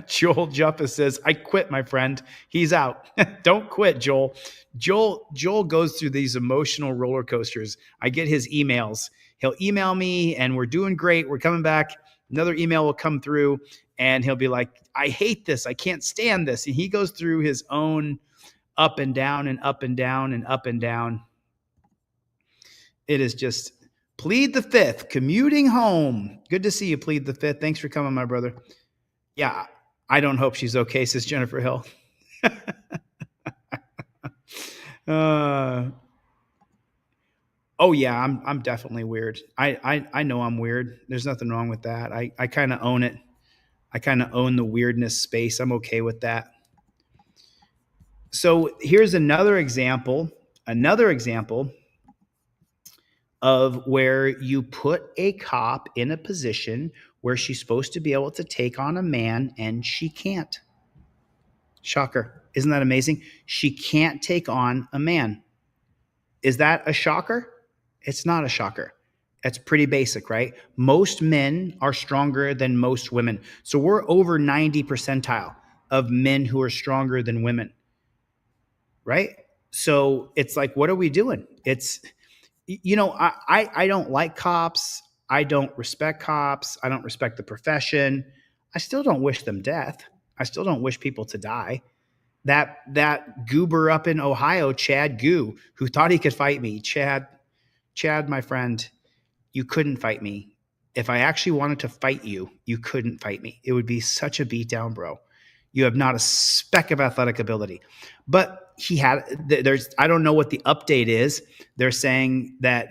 Joel Juffa says, I quit, my friend. He's out. Don't quit, Joel. Joel goes through these emotional roller coasters. I get his emails. He'll email me and we're doing great. We're coming back. Another email will come through and he'll be like, I hate this. I can't stand this. And he goes through his own up and down and up and down and up and down. It is just Plead the Fifth, commuting home. Good to see you, Plead the Fifth. Thanks for coming, my brother. Yeah, I don't hope she's okay, says Jennifer Hill. Oh yeah, I'm definitely weird. I know I'm weird. There's nothing wrong with that. I kind of own it. I kind of own the weirdness space. I'm okay with that. So here's another example of where you put a cop in a position where she's supposed to be able to take on a man and she can't. Shocker. Isn't that amazing? She can't take on a man. Is that a shocker? It's not a shocker. That's pretty basic, right? Most men are stronger than most women. So we're over 90 percentile of men who are stronger than women, right? So it's like, what are we doing? It's, you know, I don't like cops. I don't respect cops. I don't respect the profession. I still don't wish them death. I still don't wish people to die. That goober up in Ohio, Chad Goo, who thought he could fight me. Chad, my friend, you couldn't fight me. If I actually wanted to fight you, you couldn't fight me. It would be such a beatdown, bro. You have not a speck of athletic ability. But he had, I don't know what the update is. They're saying that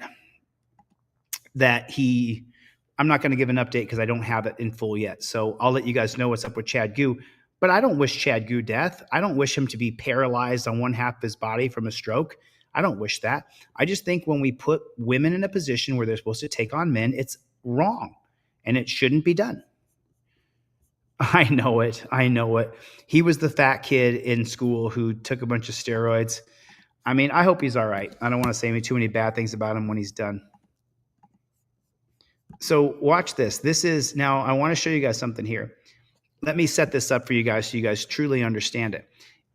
I'm not going to give an update because I don't have it in full yet. So I'll let you guys know what's up with Chad Goo. But I don't wish Chad Goo death. I don't wish him to be paralyzed on one half of his body from a stroke. I don't wish that. I just think when we put women in a position where they're supposed to take on men, it's wrong and it shouldn't be done. I know it. He was the fat kid in school who took a bunch of steroids. I mean, I hope he's all right. I don't want to say too many bad things about him when he's done. So watch this. Now I want to show you guys something here. Let me set this up for you guys so you guys truly understand it.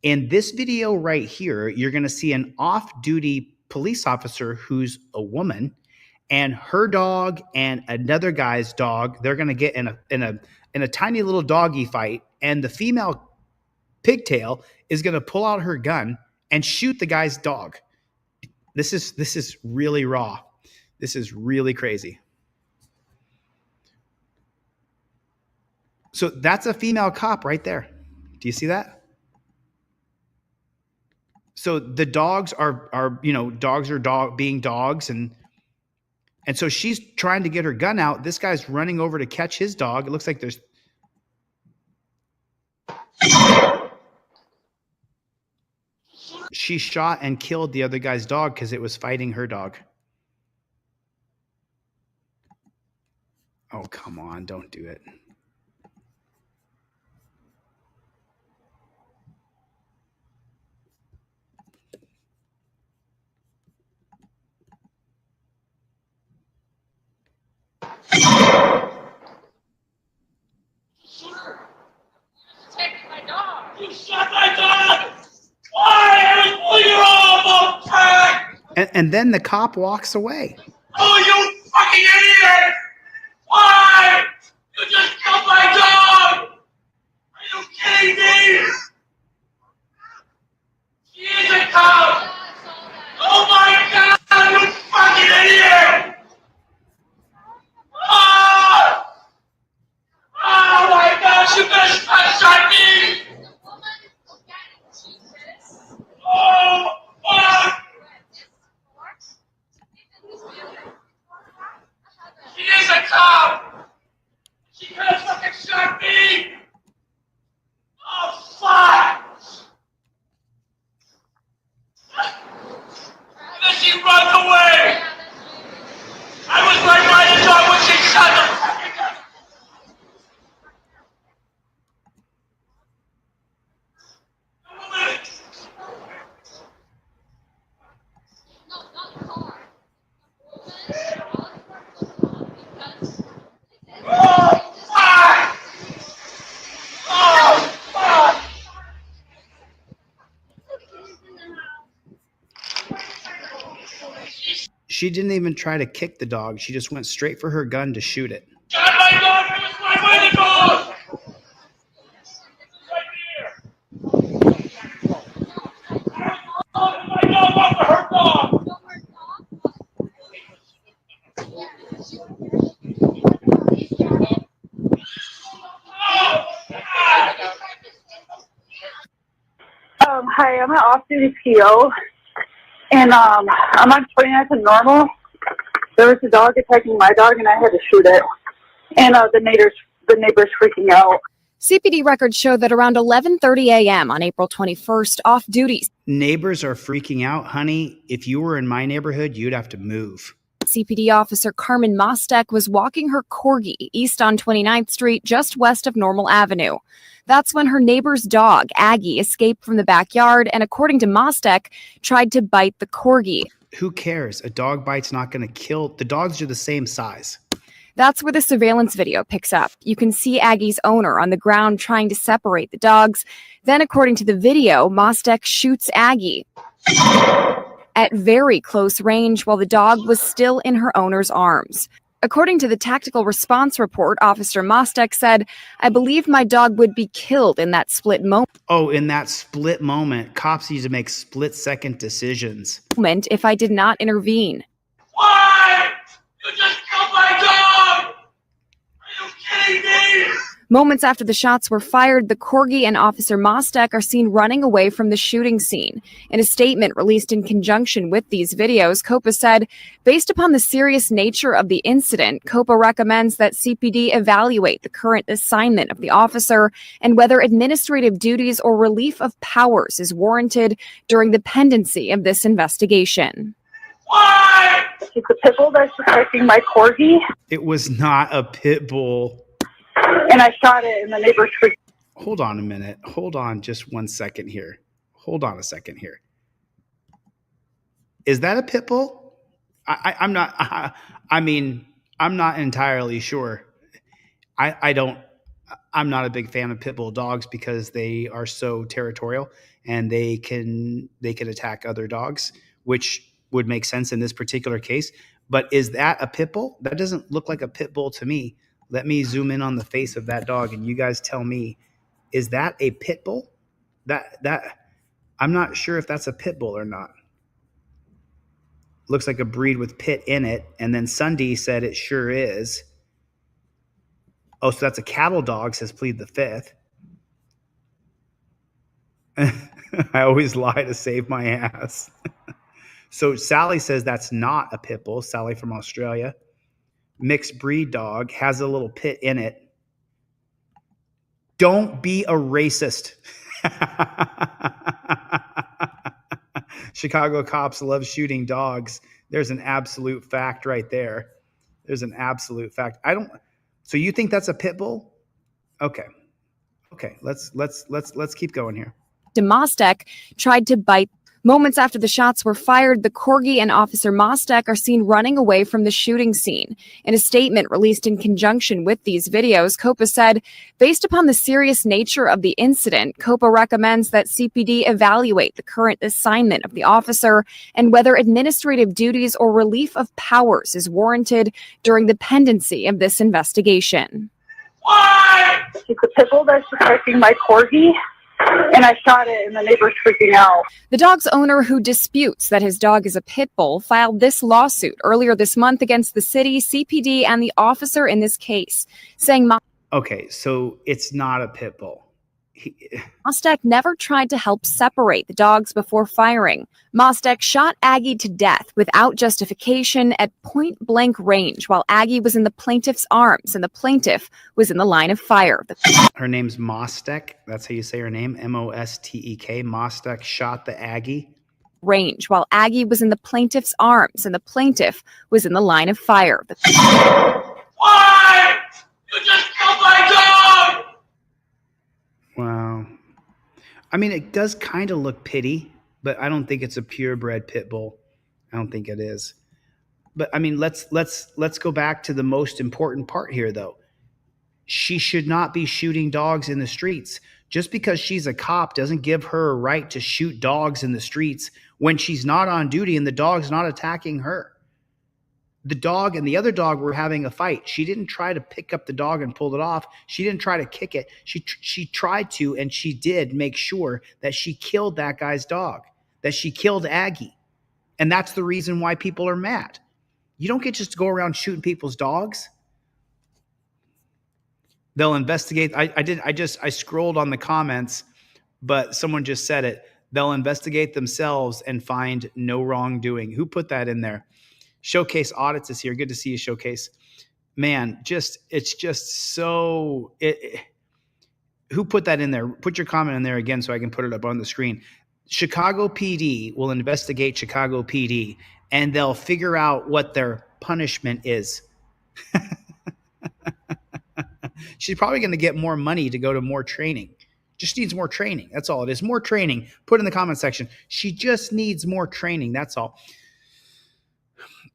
In this video right here, you're going to see an off-duty police officer who's a woman, and her dog and another guy's dog. They're going to get in a tiny little doggy fight, and the female pigtail is going to pull out her gun and shoot the guy's dog. This is really raw. This is really crazy. So that's a female cop right there. Do you see that? So the dogs are being dogs, and so she's trying to get her gun out. This guy's running over to catch his dog. It looks like she shot and killed the other guy's dog because it was fighting her dog. Oh, come on, don't do it. You shot my dog! Why? I was pulling you all about time! And then the cop walks away. Oh, you fucking idiot! Why? You just killed my dog! Are you kidding me? She is a cop! Oh my god, you fucking idiot! Oh! Oh my gosh, you just shot me! Oh, fuck! cop! She could have fucking shot me! Oh, fuck! And then she runs away! I was right by the dog when she shot the fucking gun! She didn't even try to kick the dog. She just went straight for her gun to shoot it. Shot my dog! I was right by the dog! Right here! My dog off of her dog! Hi, I'm an off-duty PO, and I'm on 29th and Normal. There was a dog attacking my dog, and I had to shoot it. And the neighbors freaking out. CPD records show that around 11:30 a.m. on April 21st, off-duty Neighbors are freaking out, honey. If you were in my neighborhood, you'd have to move. CPD officer Carmen Mostek was walking her corgi east on 29th Street, just west of Normal Avenue. That's when her neighbor's dog, Aggie, escaped from the backyard and, according to Mostek, tried to bite the corgi. Who cares? A dog bite's not going to kill. The dogs are the same size. That's where the surveillance video picks up. You can see Aggie's owner on the ground trying to separate the dogs. Then, according to the video, Mostek shoots Aggie at very close range while the dog was still in her owner's arms. According to the tactical response report, Officer Mostek said, "I believe my dog would be killed in that split moment." Oh, in that split moment, cops need to make split-second decisions. If I did not intervene. Why? You just killed my dog! Are you kidding me? Moments after the shots were fired, the corgi and Officer Mostek are seen running away from the shooting scene. In a statement released in conjunction with these videos, COPA said, based upon the serious nature of the incident, COPA recommends that CPD evaluate the current assignment of the officer and whether administrative duties or relief of powers is warranted during the pendency of this investigation. Why? It's a pit bull that's protecting my corgi, It was not a pit bull. and I shot it, and the neighbors freaked. Hold on a minute. Hold on just 1 second here. Hold on a second here. Is that a pit bull? I'm not. I'm not entirely sure. I'm not a big fan of pit bull dogs because they are so territorial and they can attack other dogs, which would make sense in this particular case. But is that a pit bull? That doesn't look like a pit bull to me. Let me zoom in on the face of that dog and you guys tell me, is that a pit bull? That I'm not sure if that's a pit bull or not. Looks like a breed with pit in it. And then Sunday said it sure is. Oh, so that's a cattle dog, says plead the fifth. I always lie to save my ass. So Sally says that's not a pit bull. Sally from Australia. Mixed breed dog, has a little pit in it. Don't be a racist. Chicago cops love shooting dogs. There's an absolute fact right there. There's an absolute fact. So you think that's a pit bull? Okay. Let's keep going here. Mostek tried to bite. Moments after the shots were fired, the corgi and Officer Mostek are seen running away from the shooting scene. In a statement released in conjunction with these videos, COPA said, based upon the serious nature of the incident, COPA recommends that CPD evaluate the current assignment of the officer and whether administrative duties or relief of powers is warranted during the pendency of this investigation. Why? It's a pit bull that's protecting my corgi, and I shot it, and the neighbors freaking out. The dog's owner, who disputes that his dog is a pit bull, filed this lawsuit earlier this month against the city, CPD, and the officer in this case, saying... Okay, so it's not a pit bull. Mostek never tried to help separate the dogs before firing. Mostek shot Aggie to death without justification at point-blank range while Aggie was in the plaintiff's arms and the plaintiff was in the line of fire. Her name's Mostek. That's how you say her name, M-O-S-T-E-K. Mostek shot the Aggie. Range while Aggie was in the plaintiff's arms and the plaintiff was in the line of fire. Why? You just killed my dog! Wow. I mean, it does kind of look pity, but I don't think it's a purebred pit bull. I don't think it is. But I mean, let's go back to the most important part here, though. She should not be shooting dogs in the streets. Just because she's a cop doesn't give her a right to shoot dogs in the streets when she's not on duty and the dog's not attacking her. The dog and the other dog were having a fight. She didn't try to pick up the dog and pull it off. She didn't try to kick it. She tried to, and she did make sure that she killed that guy's dog, that she killed Aggie. And that's the reason why people are mad. You don't get just to go around shooting people's dogs. They'll investigate. I scrolled on the comments, but someone just said it. They'll investigate themselves and find no wrongdoing. Who put that in there? Showcase Audits is here. Good to see you, Showcase. Man, it's just so... who put that in there? Put your comment in there again so I can put it up on the screen. Chicago PD will investigate Chicago PD, and they'll figure out what their punishment is. She's probably going to get more money to go to more training. Just needs more training. That's all it is. More training. Put in the comment section. She just needs more training. That's all.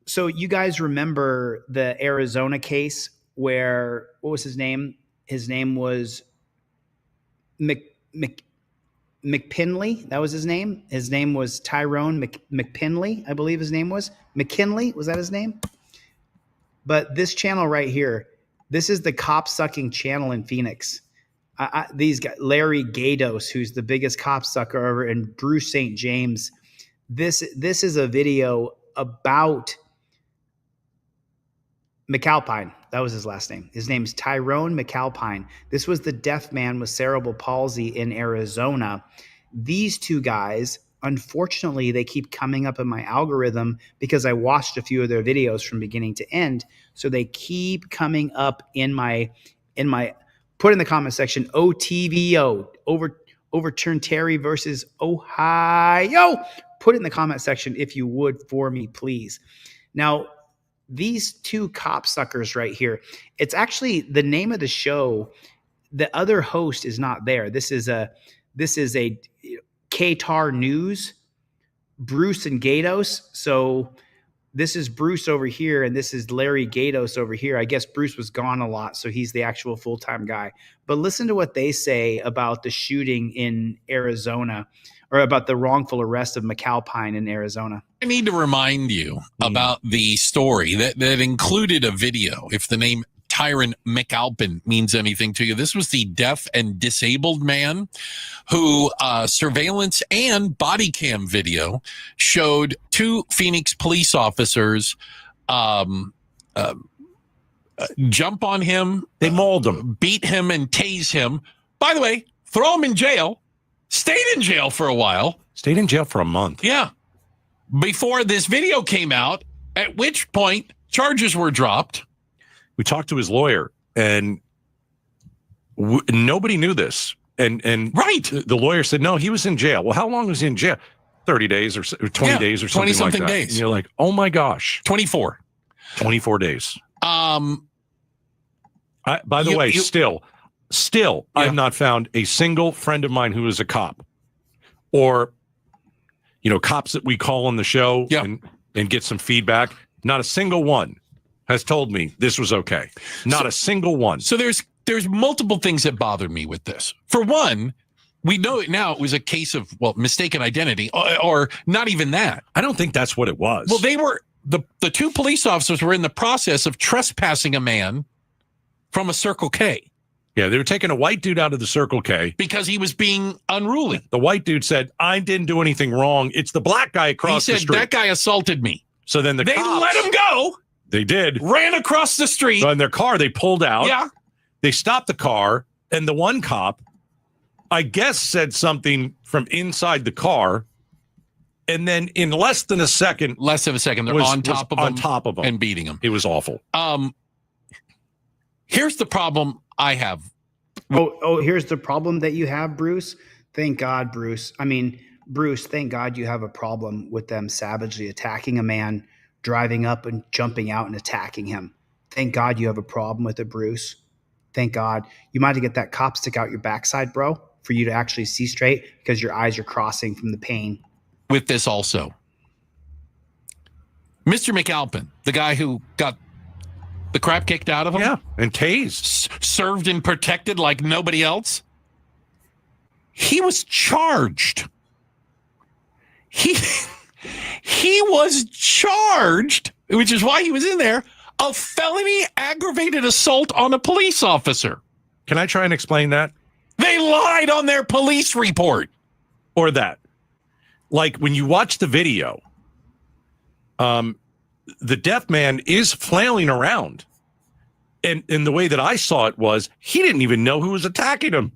So you guys remember the Arizona case where, what was his name? His name was McPinley. That was his name. His name was Tyrone McPinley, I believe his name was. McKinley, was that his name? But this channel right here, this is the cop-sucking channel in Phoenix. These guys, Larry Gatos, who's the biggest cop sucker ever, and Bruce St. James. This is a video about McAlpine. That was his last name. His name's Tyrone McAlpine. This was the deaf man with cerebral palsy in Arizona. These two guys, unfortunately, they keep coming up in my algorithm because I watched a few of their videos from beginning to end. So they keep coming up in my put in the comment section, OTVO, overturn Terry versus Ohio. Put it in the comment section if you would for me, please. Now, these two cop suckers right here, it's actually the name of the show. The other host is not there. This is a KTAR News, Bruce and Gatos. So this is Bruce over here, and this is Larry Gatos over here. I guess Bruce was gone a lot, so he's the actual full-time guy. But listen to what they say about the shooting in Arizona, or about the wrongful arrest of McAlpine in Arizona. I need to remind you about the story that included a video. If the name Tyrone McAlpine means anything to you, this was the deaf and disabled man who surveillance and body cam video showed two Phoenix police officers jump on him. They mauled him, beat him, and tase him. By the way, throw him in jail. Stayed in jail for a while. Stayed in jail for a month. Yeah. Before this video came out, at which point charges were dropped. We talked to his lawyer, and nobody knew this. And right. The lawyer said, no, he was in jail. Well, how long was he in jail? 30 days or 20 days or something like that. Days. And you're like, oh my gosh. 24 days. By the way, still, I've not found a single friend of mine who is a cop, or, cops that we call on the show and get some feedback. Not a single one has told me this was okay. Not a single one. So there's multiple things that bother me with this. For one, we know it now. It was a case of, mistaken identity, or not even that. I don't think that's what it was. Well, they were the two police officers were in the process of trespassing a man from a Circle K. Yeah, they were taking a white dude out of the Circle K because he was being unruly. The white dude said, I didn't do anything wrong. It's the black guy across the street. That guy assaulted me. So then they cops, let him go. They did. Ran across the street. So in their car, they pulled out. Yeah. They stopped the car, and the one cop I guess said something from inside the car. And then in less than a second, they're on top of him and beating him. It was awful. Here's the problem I have. Here's the problem that you have, Bruce. Thank God, Bruce. I mean, Bruce, thank God you have a problem with them savagely attacking a man, driving up and jumping out and attacking him. Thank God you have a problem with it, Bruce. Thank God. You might have to get that cop stick out your backside, bro, for you to actually see straight because your eyes are crossing from the pain. With this also, Mr. McAlpin, the guy who got the crap kicked out of him. Yeah, and tased. Served and protected like nobody else. He was charged. He was charged, which is why he was in there, of felony aggravated assault on a police officer. Can I try and explain that? They lied on their police report. Or that. Like when you watch the video, the deaf man is flailing around. And the way that I saw it was he didn't even know who was attacking him.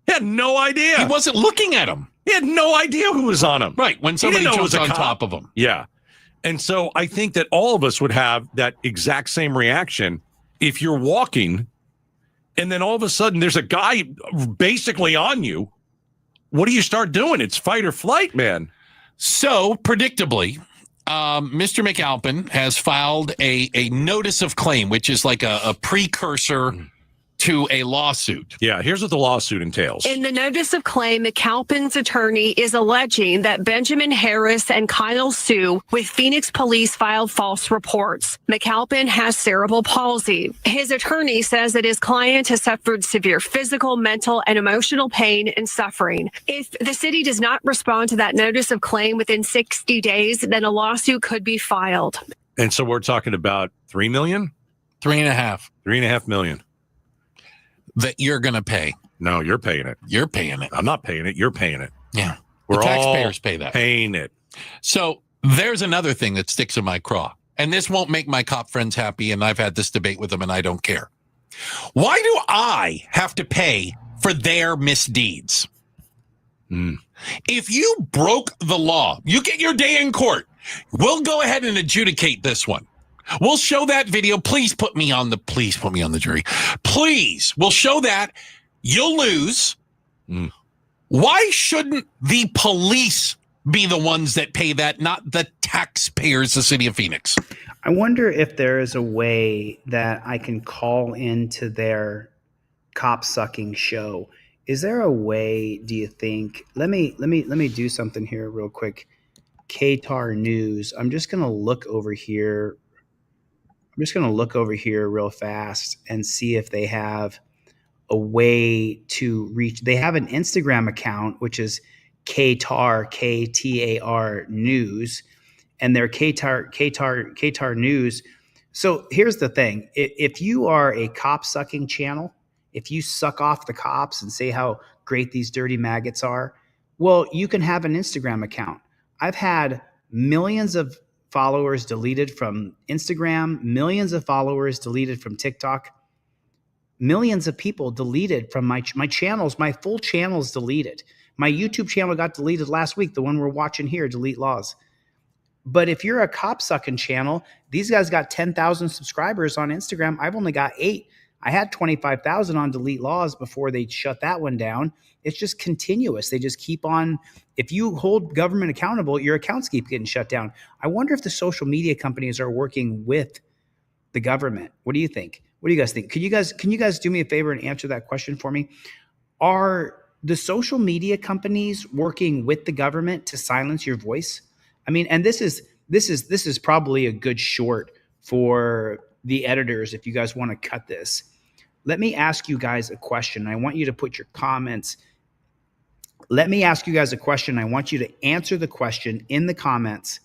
He had no idea. He wasn't looking at him. He had no idea who was on him. Right, when somebody jumps on top of him. Yeah. And so I think that all of us would have that exact same reaction if you're walking and then all of a sudden there's a guy basically on you. What do you start doing? It's fight or flight, man. So, predictably, Mr. McAlpin has filed a notice of claim, which is like a precursor to a lawsuit. Yeah, here's what the lawsuit entails. In the notice of claim, McAlpin's attorney is alleging that Benjamin Harris and Kyle Sue with Phoenix police filed false reports. McAlpin has cerebral palsy. His attorney says that his client has suffered severe physical, mental, and emotional pain and suffering. If the city does not respond to that notice of claim within 60 days, then a lawsuit could be filed. And so we're talking about $3 million? $3.5. $3.5 million. That you're going to pay. No, you're paying it. You're paying it. I'm not paying it. You're paying it. Yeah. We're the taxpayers all pay that. Paying it. So there's another thing that sticks in my craw. And this won't make my cop friends happy. And I've had this debate with them and I don't care. Why do I have to pay for their misdeeds? If you broke the law, you get your day in court. We'll go ahead and adjudicate this one. We'll show that video. Please put me on the jury. Please. We'll show that. You'll lose. Why shouldn't the police be the ones that pay that, not the taxpayers, the city of Phoenix? I wonder if there is a way that I can call into their cop sucking show. Is there a way, do you think? Let me do something here real quick. KTAR News. I'm just going to look over here. Real fast and see if they have a way to reach. They have an Instagram account, which is KTAR, KTAR News, and their KTAR News. So here's the thing. If you are a cop sucking channel, if you suck off the cops and say how great these dirty maggots are, well, you can have an Instagram account. I've had millions of followers deleted from Instagram, millions of followers deleted from TikTok, millions of people deleted from my channels, my full channels deleted. My YouTube channel got deleted last week, the one we're watching here, Delete Laws. But if you're a cop sucking channel, these guys got 10,000 subscribers on Instagram. I've only got 8. I had 25,000 on Delete Laws before they shut that one down. It's just continuous. They just keep on. If you hold government accountable, your accounts keep getting shut down. I wonder if the social media companies are working with the government. What do you think? What do you guys think? Can you guys do me a favor and answer that question for me? Are the social media companies working with the government to silence your voice? I mean, and this is probably a good short for the editors if you guys want to cut this. Let me ask you guys a question. I want you to put your comments. Let me ask you guys a question. I want you to answer the question in the comments.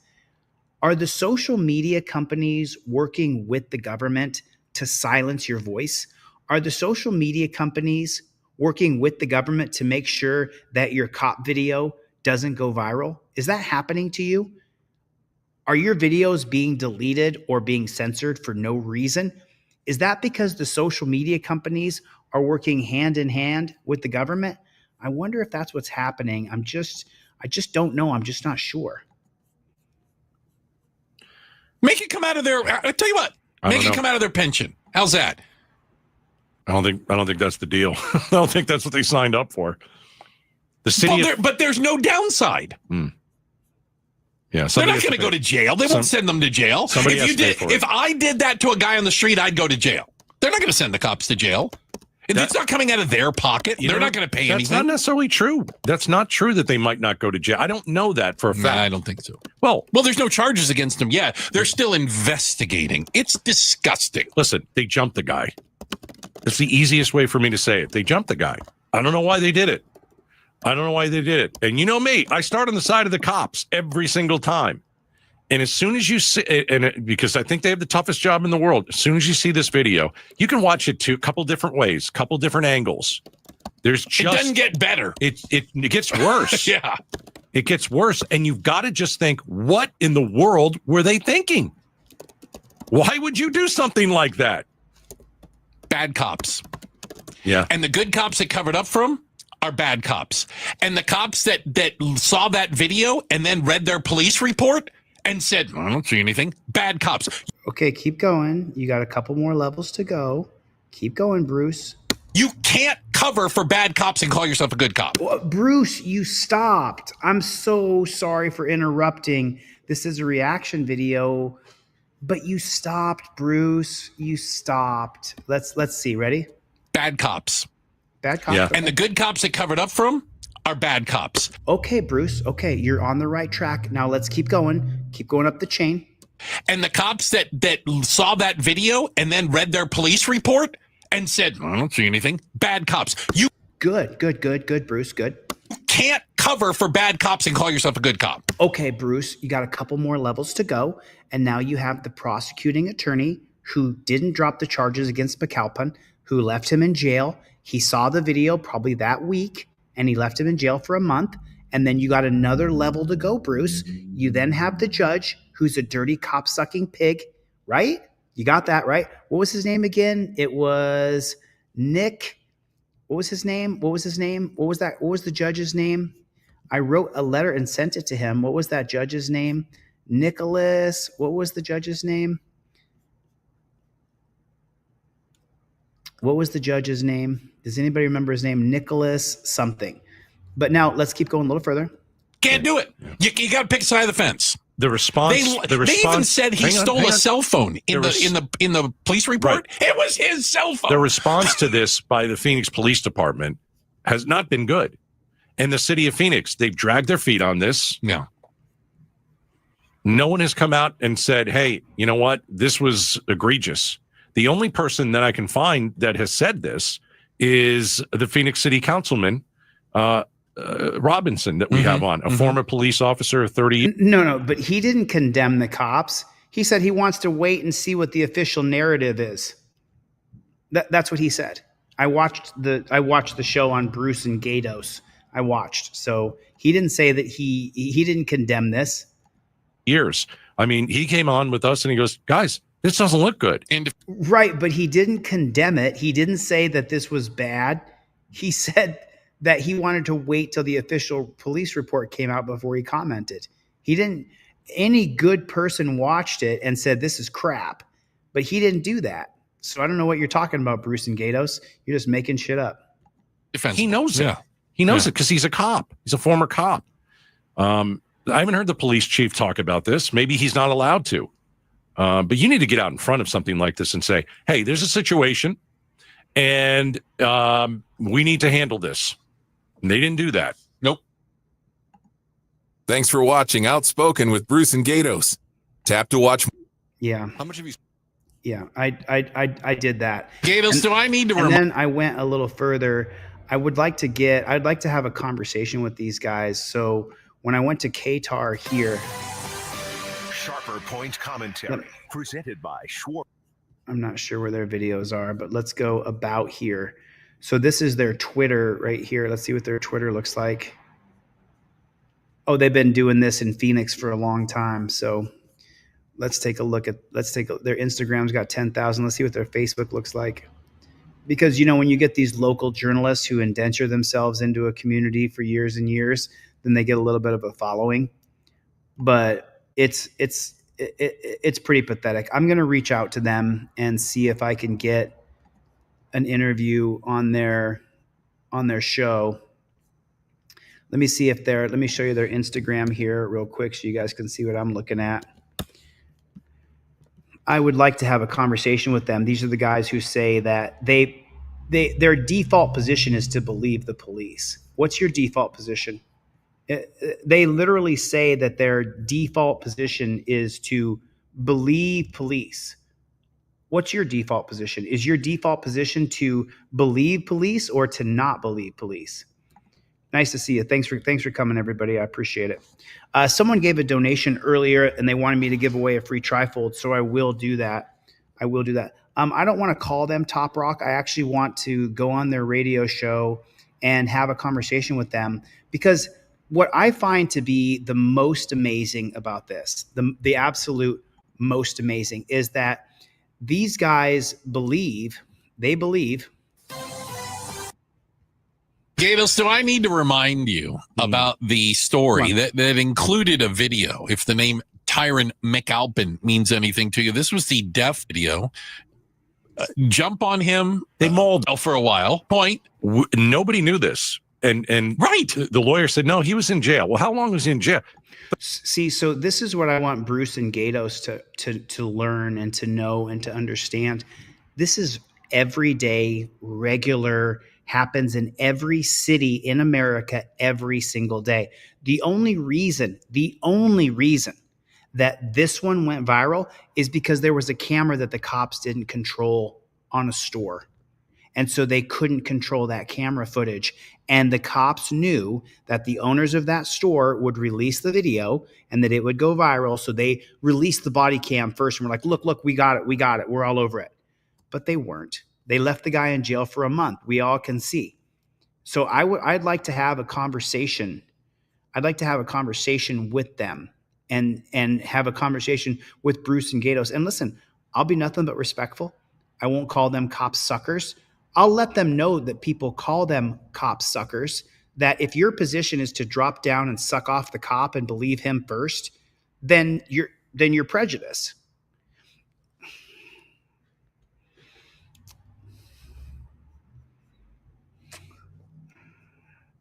Are the social media companies working with the government to silence your voice? Are the social media companies working with the government to make sure that your cop video doesn't go viral? Is that happening to you? Are your videos being deleted or being censored for no reason? Is that because the social media companies are working hand in hand with the government? I wonder if that's what's happening. I just don't know. I'm just not sure. Make it come out of their. I tell you what. Make it come out of their pension. How's that? I don't think that's the deal. I don't think that's what they signed up for. The city, but there's no downside. Yeah, they're not going to go to jail. They won't send them to jail. If I did that to a guy on the street, I'd go to jail. They're not going to send the cops to jail. It's not coming out of their pocket. They're not going to pay anything. That's not necessarily true. That's not true that they might not go to jail. I don't know that for a fact. I don't think so. Well, there's no charges against them yet. They're still investigating. It's disgusting. Listen, they jumped the guy. That's the easiest way for me to say it. They jumped the guy. I don't know why they did it. And you know me, I start on the side of the cops every single time. And as soon as you see, because I think they have the toughest job in the world, as soon as you see this video, you can watch it a couple different ways, couple different angles. It doesn't get better. It gets worse. Yeah. It gets worse. And you've got to just think, what in the world were they thinking? Why would you do something like that? Bad cops. Yeah. And the good cops that covered up for them are bad cops. And the cops that saw that video and then read their police report and said, I don't see anything, bad cops. Okay, keep going. You got a couple more levels to go. Keep going, Bruce. You can't cover for bad cops and call yourself a good cop. Bruce, you stopped. I'm so sorry for interrupting. This is a reaction video, but you stopped, Bruce. You stopped. Let's see. Ready? Bad cops. Bad cops. Yeah. And the good cops that covered up for them are bad cops. Okay, Bruce. Okay, you're on the right track. Now let's keep going. Keep going up the chain. And the cops that saw that video and then read their police report and said, I don't see anything, bad cops. You Good, Bruce. Good. Can't cover for bad cops and call yourself a good cop. Okay, Bruce, you got a couple more levels to go. And now you have the prosecuting attorney who didn't drop the charges against McAlpin, who left him in jail. He saw the video probably that week, and he left him in jail for a month. And then you got another level to go, Bruce. You then have the judge, who's a dirty cop-sucking pig, right? You got that, right? What was his name again? It was Nick. What was his name? What was that? What was the judge's name? I wrote a letter and sent it to him. What was that judge's name? Nicholas. What was the judge's name? What was the judge's name? Does anybody remember his name? Nicholas something. But now let's keep going a little further. Can't do it. You got to pick a side of the fence. The response. They even said he stole a cell phone in the police report. Right. It was his cell phone. The response to this by the Phoenix Police Department has not been good. And the city of Phoenix, they've dragged their feet on this. Yeah. No one has come out and said, hey, you know what? This was egregious. The only person that I can find that has said this is the Phoenix City Councilman, Robinson, that we have on, a former police officer of 30 years. No, but he didn't condemn the cops. He said he wants to wait and see what the official narrative is. That's what he said. I watched the show on Bruce and Gatos. I watched. So he didn't say that he didn't condemn this. Years. I mean, he came on with us and he goes, guys, this doesn't look good. Right, but he didn't condemn it. He didn't say that this was bad. He said that he wanted to wait till the official police report came out before he commented. He didn't. Any good person watched it and said this is crap, but he didn't do that. So I don't know what you're talking about, Bruce and Gatos. You're just making shit up. He knows it. He knows it because he's a cop. He's a former cop. I haven't heard the police chief talk about this. Maybe he's not allowed to. But you need to get out in front of something like this and say, hey, there's a situation and we need to handle this. And they didn't do that. Nope. Thanks for watching Outspoken with Bruce and Gatos. Tap to watch. Yeah. How much have you? Yeah, I did that. Gatos, do I need to? And then I went a little further. I'd like to have a conversation with these guys. So when I went to Qatar here. Sharper Point commentary presented by Schwartz. I'm not sure where their videos are, but let's go about here. So this is their Twitter right here. Let's see what their Twitter looks like. Oh, they've been doing this in Phoenix for a long time. So let's take a look at, their Instagram's got 10,000. Let's see what their Facebook looks like. because, you know, when you get these local journalists who indenture themselves into a community for years and years, then they get a little bit of a following. But it's pretty pathetic. I'm going to reach out to them and see if I can get an interview on their show. Let me see if let me show you their Instagram here real quick so you guys can see what I'm looking at. I would like to have a conversation with them. These are the guys who say that their default position is to believe the police. What's your default position? They literally say that their default position is to believe police. What's your default position? Is your default position to believe police or to not believe police? Nice to see you. Thanks for coming, everybody. I appreciate it. Someone gave a donation earlier, and they wanted me to give away a free trifold, so I will do that. I don't want to call them Top Rock. I actually want to go on their radio show and have a conversation with them, because what I find to be the most amazing about this, the absolute most amazing, is that these guys believe. Gatos, do I need to remind you about the story that included a video? If the name Tyron McAlpin means anything to you, this was the deaf video. Jump on him. They mauled for a while. Nobody knew this. And right. The lawyer said, no, he was in jail. Well, how long was he in jail? See, so this is what I want Bruce and Gatos to learn and to know and to understand. This is everyday, regular, happens in every city in America every single day. The only reason that this one went viral is because there was a camera that the cops didn't control on a store. And so they couldn't control that camera footage. And the cops knew that the owners of that store would release the video and that it would go viral. So they released the body cam first and were like, look, we got it. We're all over it. But they weren't. They left the guy in jail for a month. We all can see. So I'd like to have a conversation. I'd like to have a conversation with them and have a conversation with Bruce and Gatos. And listen, I'll be nothing but respectful. I won't call them cop suckers. I'll let them know that people call them cop suckers, that if your position is to drop down and suck off the cop and believe him first, then you're prejudiced.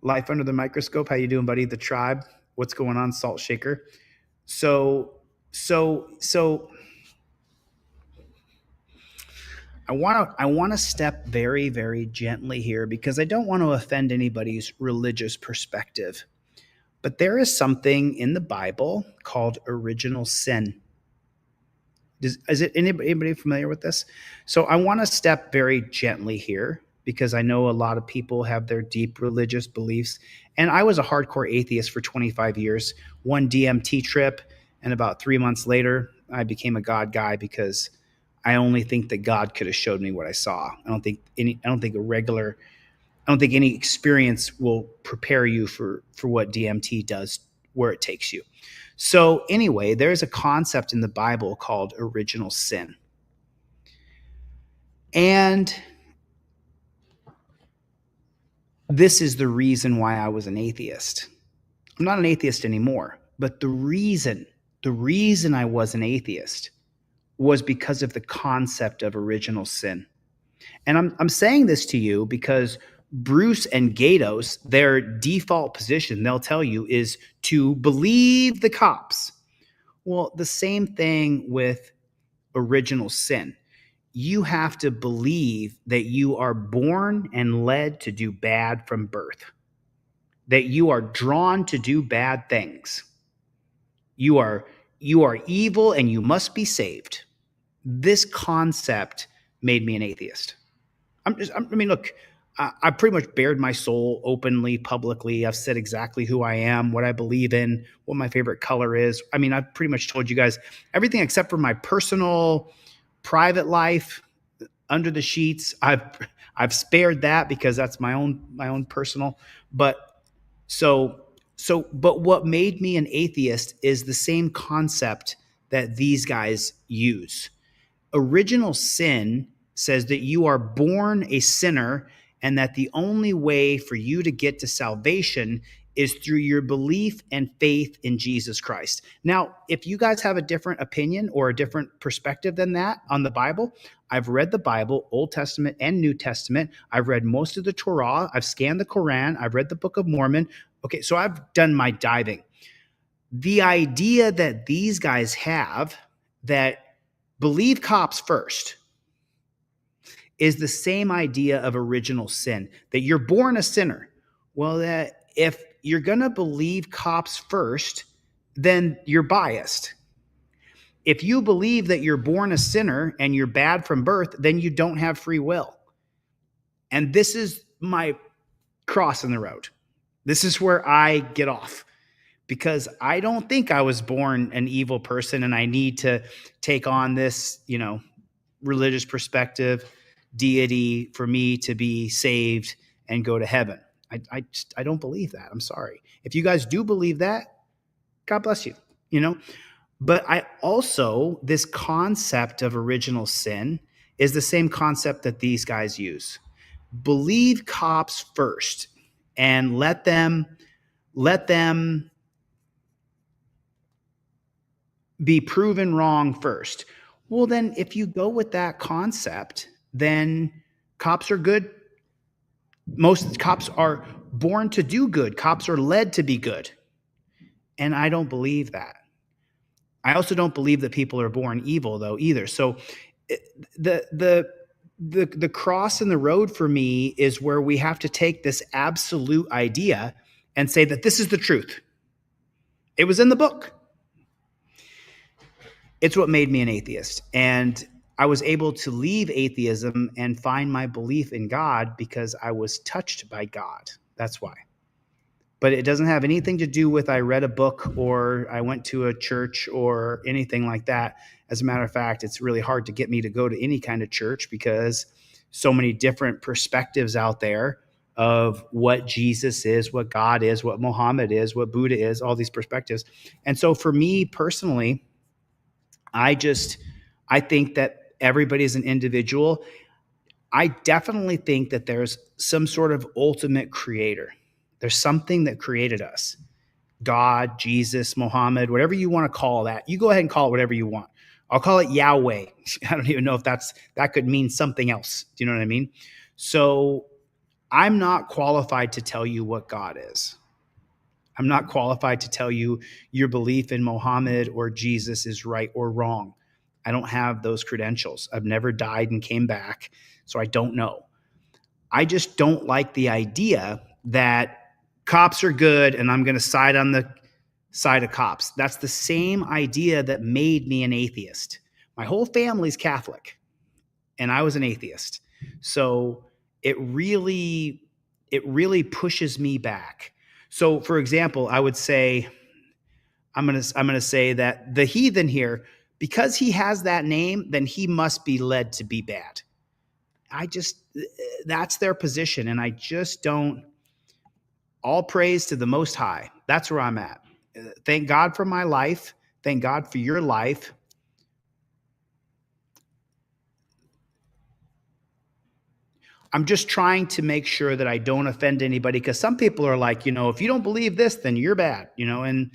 Life Under the Microscope. How you doing, buddy? The Tribe. What's going on, Salt Shaker? So I want to step very, very gently here because I don't want to offend anybody's religious perspective. But there is something in the Bible called original sin. Is it anybody familiar with this? So I want to step very gently here, because I know a lot of people have their deep religious beliefs. And I was a hardcore atheist for 25 years, one DMT trip, and about 3 months later, I became a God guy because I only think that God could have showed me what I saw. I don't think any experience will prepare you for what DMT does, where it takes you. So anyway, there's a concept in the Bible called original sin. And this is the reason why I was an atheist. I'm not an atheist anymore, but the reason I was an atheist was because of the concept of original sin. And I'm saying this to you because Bruce and Gatos, their default position, they'll tell you, is to believe the cops. Well, the same thing with original sin. You have to believe that you are born and led to do bad from birth, that you are drawn to do bad things. You are evil and you must be saved. This concept made me an atheist. Look, I pretty much bared my soul openly, publicly. I've said exactly who I am, what I believe in, what my favorite color is. I've pretty much told you guys everything except for my personal, private life under the sheets. I've spared that because that's my own personal. But what made me an atheist is the same concept that these guys use. Original sin says that you are born a sinner and that the only way for you to get to salvation is through your belief and faith in Jesus Christ. Now, if you guys have a different opinion or a different perspective than that on the Bible, I've read the Bible, Old Testament and New Testament. I've read most of the Torah. I've scanned the Quran. I've read the Book of Mormon. Okay, so I've done my diving. The idea that these guys have that believe cops first is the same idea of original sin, that you're born a sinner. Well, that if you're going to believe cops first, then you're biased. If you believe that you're born a sinner and you're bad from birth, then you don't have free will. And this is my cross in the road. This is where I get off, because I don't think I was born an evil person and I need to take on this, religious perspective, deity for me to be saved and go to heaven. I don't believe that. I'm sorry. If you guys do believe that, God bless you, But I also, this concept of original sin is the same concept that these guys use. Believe cops first and let them be proven wrong first. Well, then if you go with that concept, then cops are good. Most cops are born to do good. Cops are led to be good. And I don't believe that. I also don't believe that people are born evil, though, either. So the cross in the road for me is where we have to take this absolute idea and say that this is the truth. It was in the book. It's what made me an atheist. And I was able to leave atheism and find my belief in God because I was touched by God. That's why. But it doesn't have anything to do with I read a book or I went to a church or anything like that. As a matter of fact, it's really hard to get me to go to any kind of church because so many different perspectives out there of what Jesus is, what God is, what Muhammad is, what Buddha is, all these perspectives. And so for me personally, I think that everybody is an individual. I definitely think that there's some sort of ultimate creator. There's something that created us. God, Jesus, Muhammad, whatever you want to call that. You go ahead and call it whatever you want. I'll call it Yahweh. I don't even know if that could mean something else. Do you know what I mean? So I'm not qualified to tell you what God is. I'm not qualified to tell you your belief in Muhammad or Jesus is right or wrong. I don't have those credentials. I've never died and came back, so I don't know. I just don't like the idea that cops are good and I'm going to side on the side of cops. That's the same idea that made me an atheist. My whole family's Catholic, and I was an atheist. So it really pushes me back. So, for example, I would say, I'm gonna say that the heathen here, because he has that name, then he must be led to be bad. That's their position, and I just don't. All praise to the Most High. That's where I'm at. Thank God for my life. Thank God for your life. I'm just trying to make sure that I don't offend anybody, because some people are like, if you don't believe this, then you're bad, and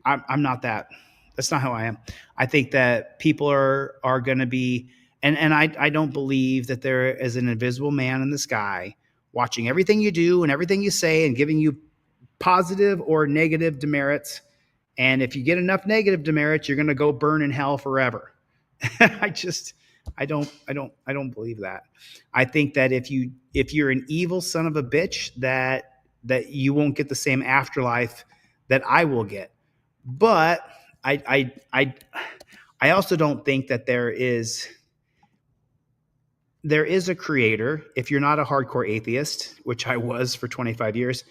I'm not that. That's not how I am. I think that people are going to be, and I don't believe that there is an invisible man in the sky watching everything you do and everything you say and giving you positive or negative demerits. And if you get enough negative demerits, you're going to go burn in hell forever. I don't believe that. I think that if you're an evil son of a bitch, that you won't get the same afterlife that I will get. But I also don't think that there is a creator. If you're not a hardcore atheist, which I was for 25 years,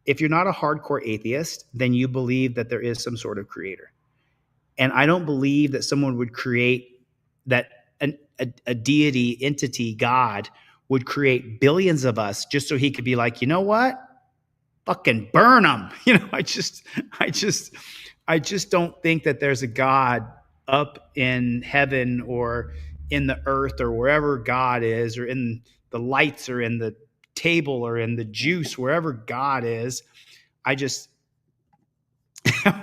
if you're not a hardcore atheist, then you believe that there is some sort of creator. And I don't believe that someone would create that a deity, entity, God would create billions of us just so he could be like, you know what? Fucking burn them. I just don't think that there's a God up in heaven or in the earth or wherever God is, or in the lights or in the table or in the juice, wherever God is. I just,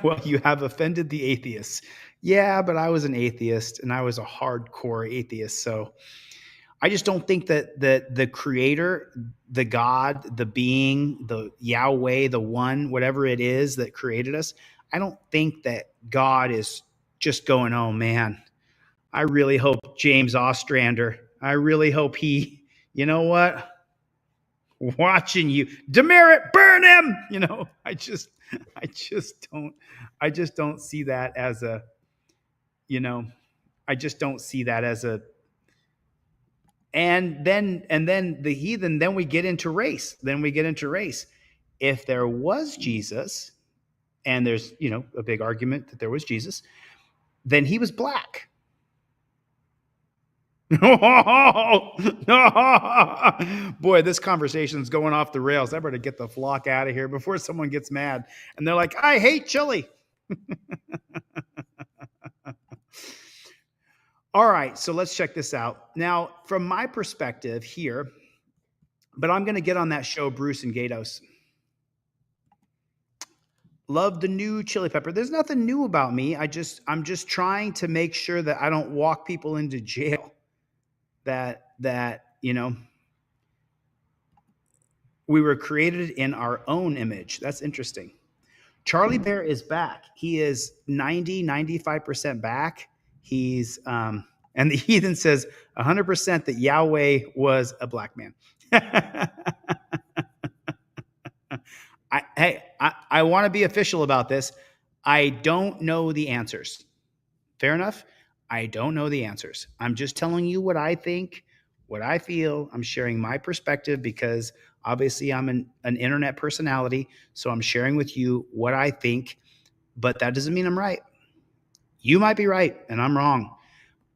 well, you have offended the atheists. Yeah, but I was an atheist and I was a hardcore atheist. So I just don't think that the creator, the God, the being, the Yahweh, the one, whatever it is that created us, I don't think that God is just going, oh man, I really hope James Ostrander, I really hope he, you know what? Watching you, demerit, burn him. You know, I just don't see that as a, you know, I just don't see that as a, and then the heathen, then we get into race. If there was Jesus, and there's, you know, a big argument that there was Jesus, then he was black. Boy, this conversation's going off the rails. I better get the flock out of here before someone gets mad. And they're like, I hate chili. All right, so let's check this out. Now, from my perspective here, but I'm going to get on that show, Bruce and Gatos. Love the new chili pepper. There's nothing new about me. I'm just trying to make sure that I don't walk people into jail. That, you know, we were created in our own image. That's interesting. Charlie Bear is back. He is 95% back. He's, and the heathen says 100% that Yahweh was a black man. I want to be official about this. I don't know the answers. Fair enough. I don't know the answers. I'm just telling you what I think, what I feel. I'm sharing my perspective because obviously I'm an internet personality. So I'm sharing with you what I think, but that doesn't mean I'm right. You might be right and I'm wrong.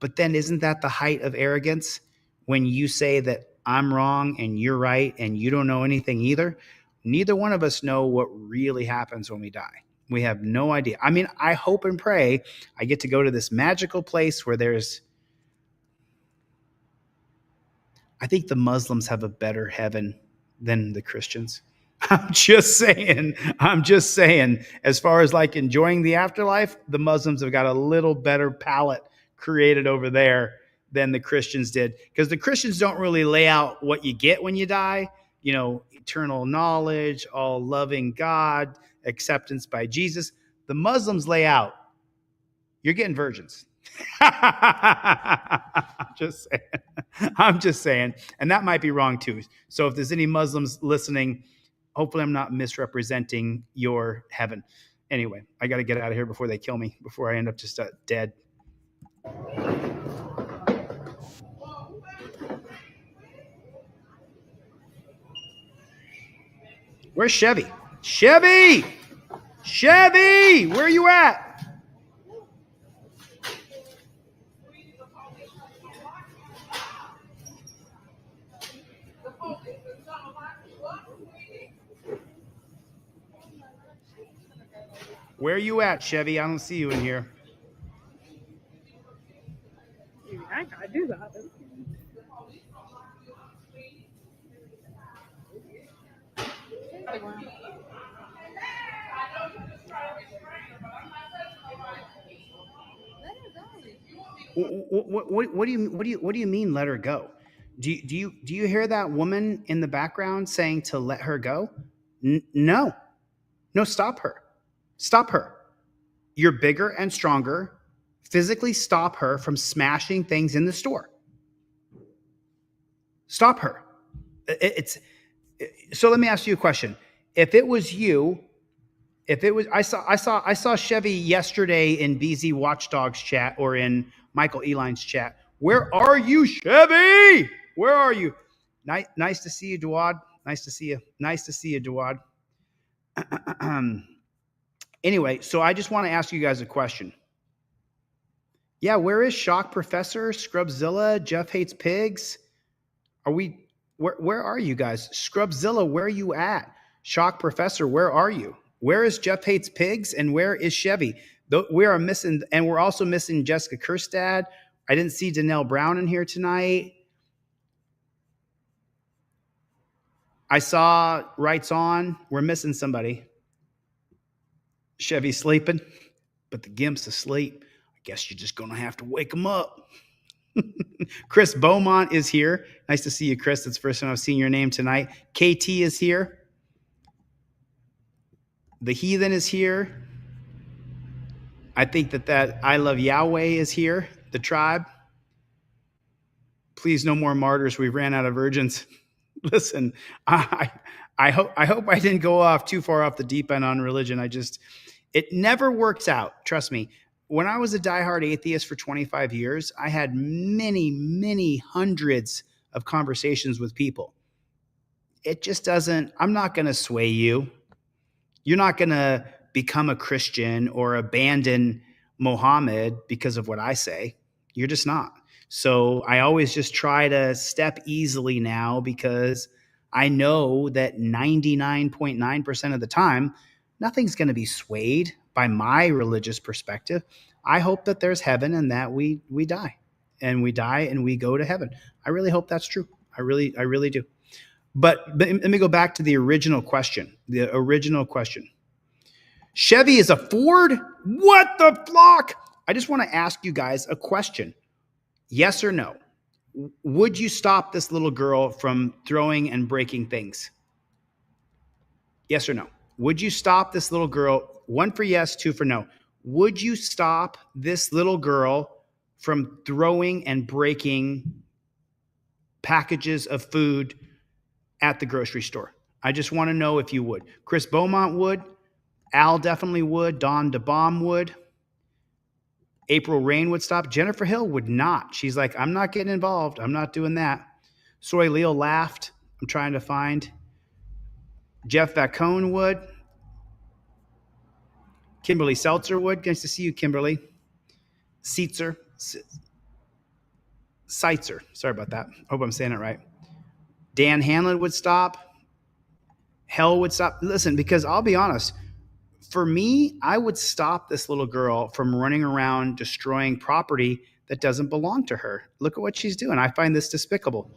But then isn't that the height of arrogance when you say that I'm wrong and you're right and you don't know anything either? Neither one of us know what really happens when we die. We have no idea. I mean, I hope and pray I get to go to this magical place where I think the Muslims have a better heaven than the Christians. I'm just saying, as far as like enjoying the afterlife, the Muslims have got a little better palette created over there than the Christians did. Because the Christians don't really lay out what you get when you die. You know, eternal knowledge, all loving God, acceptance by Jesus. The Muslims lay out, you're getting virgins. I'm just saying. And that might be wrong too. So if there's any Muslims listening, hopefully I'm not misrepresenting your heaven. Anyway, I got to get out of here before they kill me, before I end up just dead. Where's Chevy? Chevy, where are you at? Where are you at, Chevy? I don't see you in here. I do that. What do you mean let her go? Do you hear that woman in the background saying to let her go? No, stop her. You're bigger and stronger. Physically stop her from smashing things in the store. Stop her. So let me ask you a question. If it was you, I saw Chevy yesterday in BZ Watchdogs chat or in Michael Eline's chat. Where are you, Chevy? Where are you? Nice to see you, Duad. Nice to see you, Duad. Anyway, so I just want to ask you guys a question. Yeah, where is Shock Professor, Scrubzilla, Jeff Hates Pigs? Where are you guys? Scrubzilla, where are you at? Shock Professor, where are you? Where is Jeff Hates Pigs and where is Chevy? We are missing, and we're also missing Jessica Kirstad. I didn't see Danelle Brown in here tonight. I saw Rights On. We're missing somebody. Chevy's sleeping, but the Gimp's asleep. I guess you're just going to have to wake him up. Chris Beaumont is here. Nice to see you, Chris. It's the first time I've seen your name tonight. KT is here. The Heathen is here. I think that I Love Yahweh is here. The tribe. Please, no more martyrs. We ran out of virgins. Listen, I hope I didn't go off too far off the deep end on religion. It never works out. Trust me. When I was a diehard atheist for 25 years, I had many, many hundreds of conversations with people. It just doesn't, I'm not going to sway you. You're not going to become a Christian or abandon Muhammad because of what I say. You're just not. So I always just try to step easily now because I know that 99.9% of the time, nothing's going to be swayed by my religious perspective. I hope that there's heaven and that we die and we go to heaven. I really hope that's true. I really do. But let me go back to the original question. Chevy is a Ford? What the flock? I just want to ask you guys a question. Yes or no? Would you stop this little girl from throwing and breaking things? Yes or no? Would you stop this little girl? 1 for yes, 2 for no. Would you stop this little girl from throwing and breaking packages of food at the grocery store? I just want to know if you would. Chris Beaumont would. Al definitely would. Dawn DeBaum would. April Rain would stop. Jennifer Hill would not. She's like, I'm not getting involved. I'm not doing that. Soy Leo laughed. I'm trying to find. Jeff Vacone would. Kimberly Seltzer would. Nice to see you, Kimberly. Seitzer. Sorry about that. Hope I'm saying it right. Dan Hanlon would stop. Hell would stop. Listen, because I'll be honest, for me, I would stop this little girl from running around destroying property that doesn't belong to her. Look at what she's doing. I find this despicable.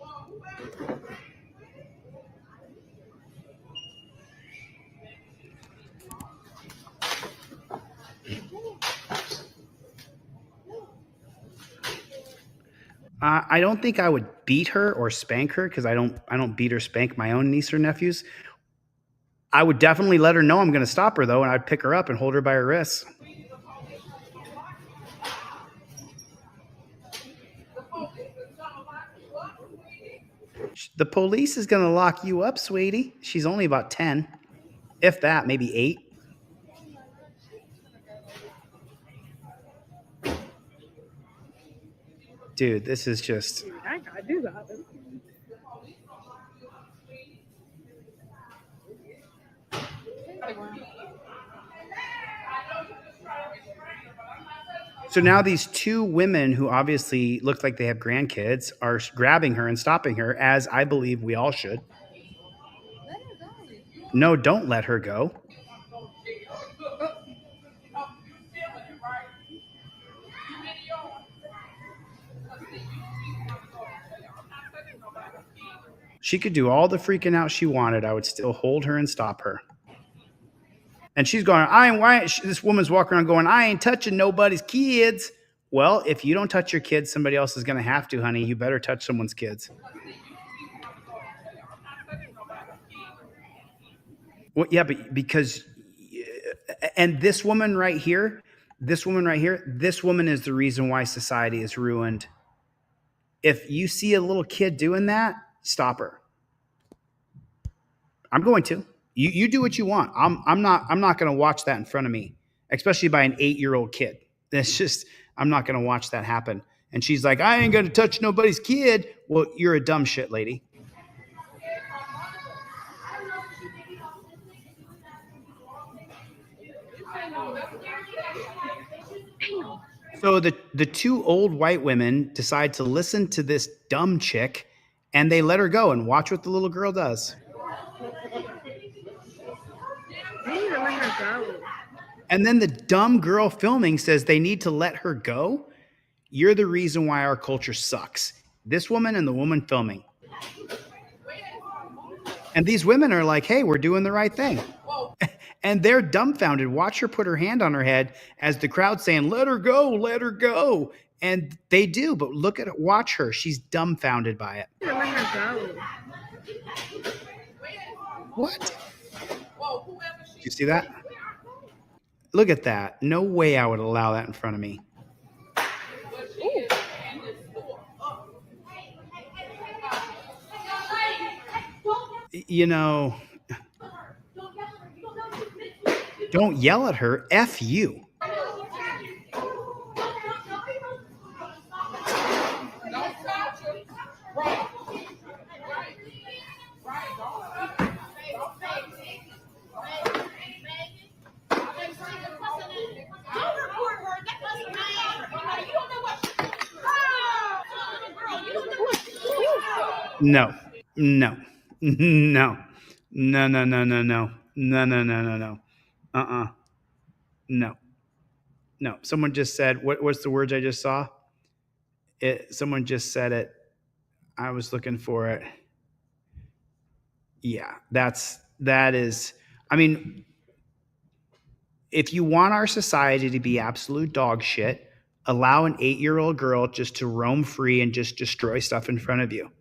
I don't think I would beat her or spank her because I don't beat or spank my own niece or nephews. I would definitely let her know I'm going to stop her, though, and I'd pick her up and hold her by her wrists. The police is going to lock you up, sweetie. She's only about 10, if that, maybe 8. Dude, this is just... I do that. So now these two women who obviously look like they have grandkids are grabbing her and stopping her, as I believe we all should. No, don't let her go. She could do all the freaking out she wanted. I would still hold her and stop her. And she's going, this woman's walking around going, I ain't touching nobody's kids. Well, if you don't touch your kids, somebody else is going to have to, honey. You better touch someone's kids. Well, yeah, but because, and this woman right here, this woman is the reason why society is ruined. If you see a little kid doing that, stop her. I'm going to. You do what you want. I'm not going to watch that in front of me, especially by an 8-year-old kid. That's just, I'm not going to watch that happen. And she's like, I ain't going to touch nobody's kid. Well, you're a dumb shit, lady. So the two old white women decide to listen to this dumb chick, and they let her go and watch what the little girl does. to let her go. And then the dumb girl filming says they need to let her go. You're the reason why our culture sucks. This woman and the woman filming. And these women are like, hey, we're doing the right thing. And they're dumbfounded. Watch her put her hand on her head as the crowd's saying, let her go, let her go. And they do, but look at it, watch her. She's dumbfounded by it. Let her go. What? You see that? Look at that. No way I would allow that in front of me. You know, don't yell at her. F you. No, no, no, no, no, no, no, no, no, no, no, no, no. No. No. Someone just said, what's the words I just saw? Someone just said it. I was looking for it. Yeah, that is, I mean, if you want our society to be absolute dog shit, allow an 8-year-old girl just to roam free and just destroy stuff in front of you.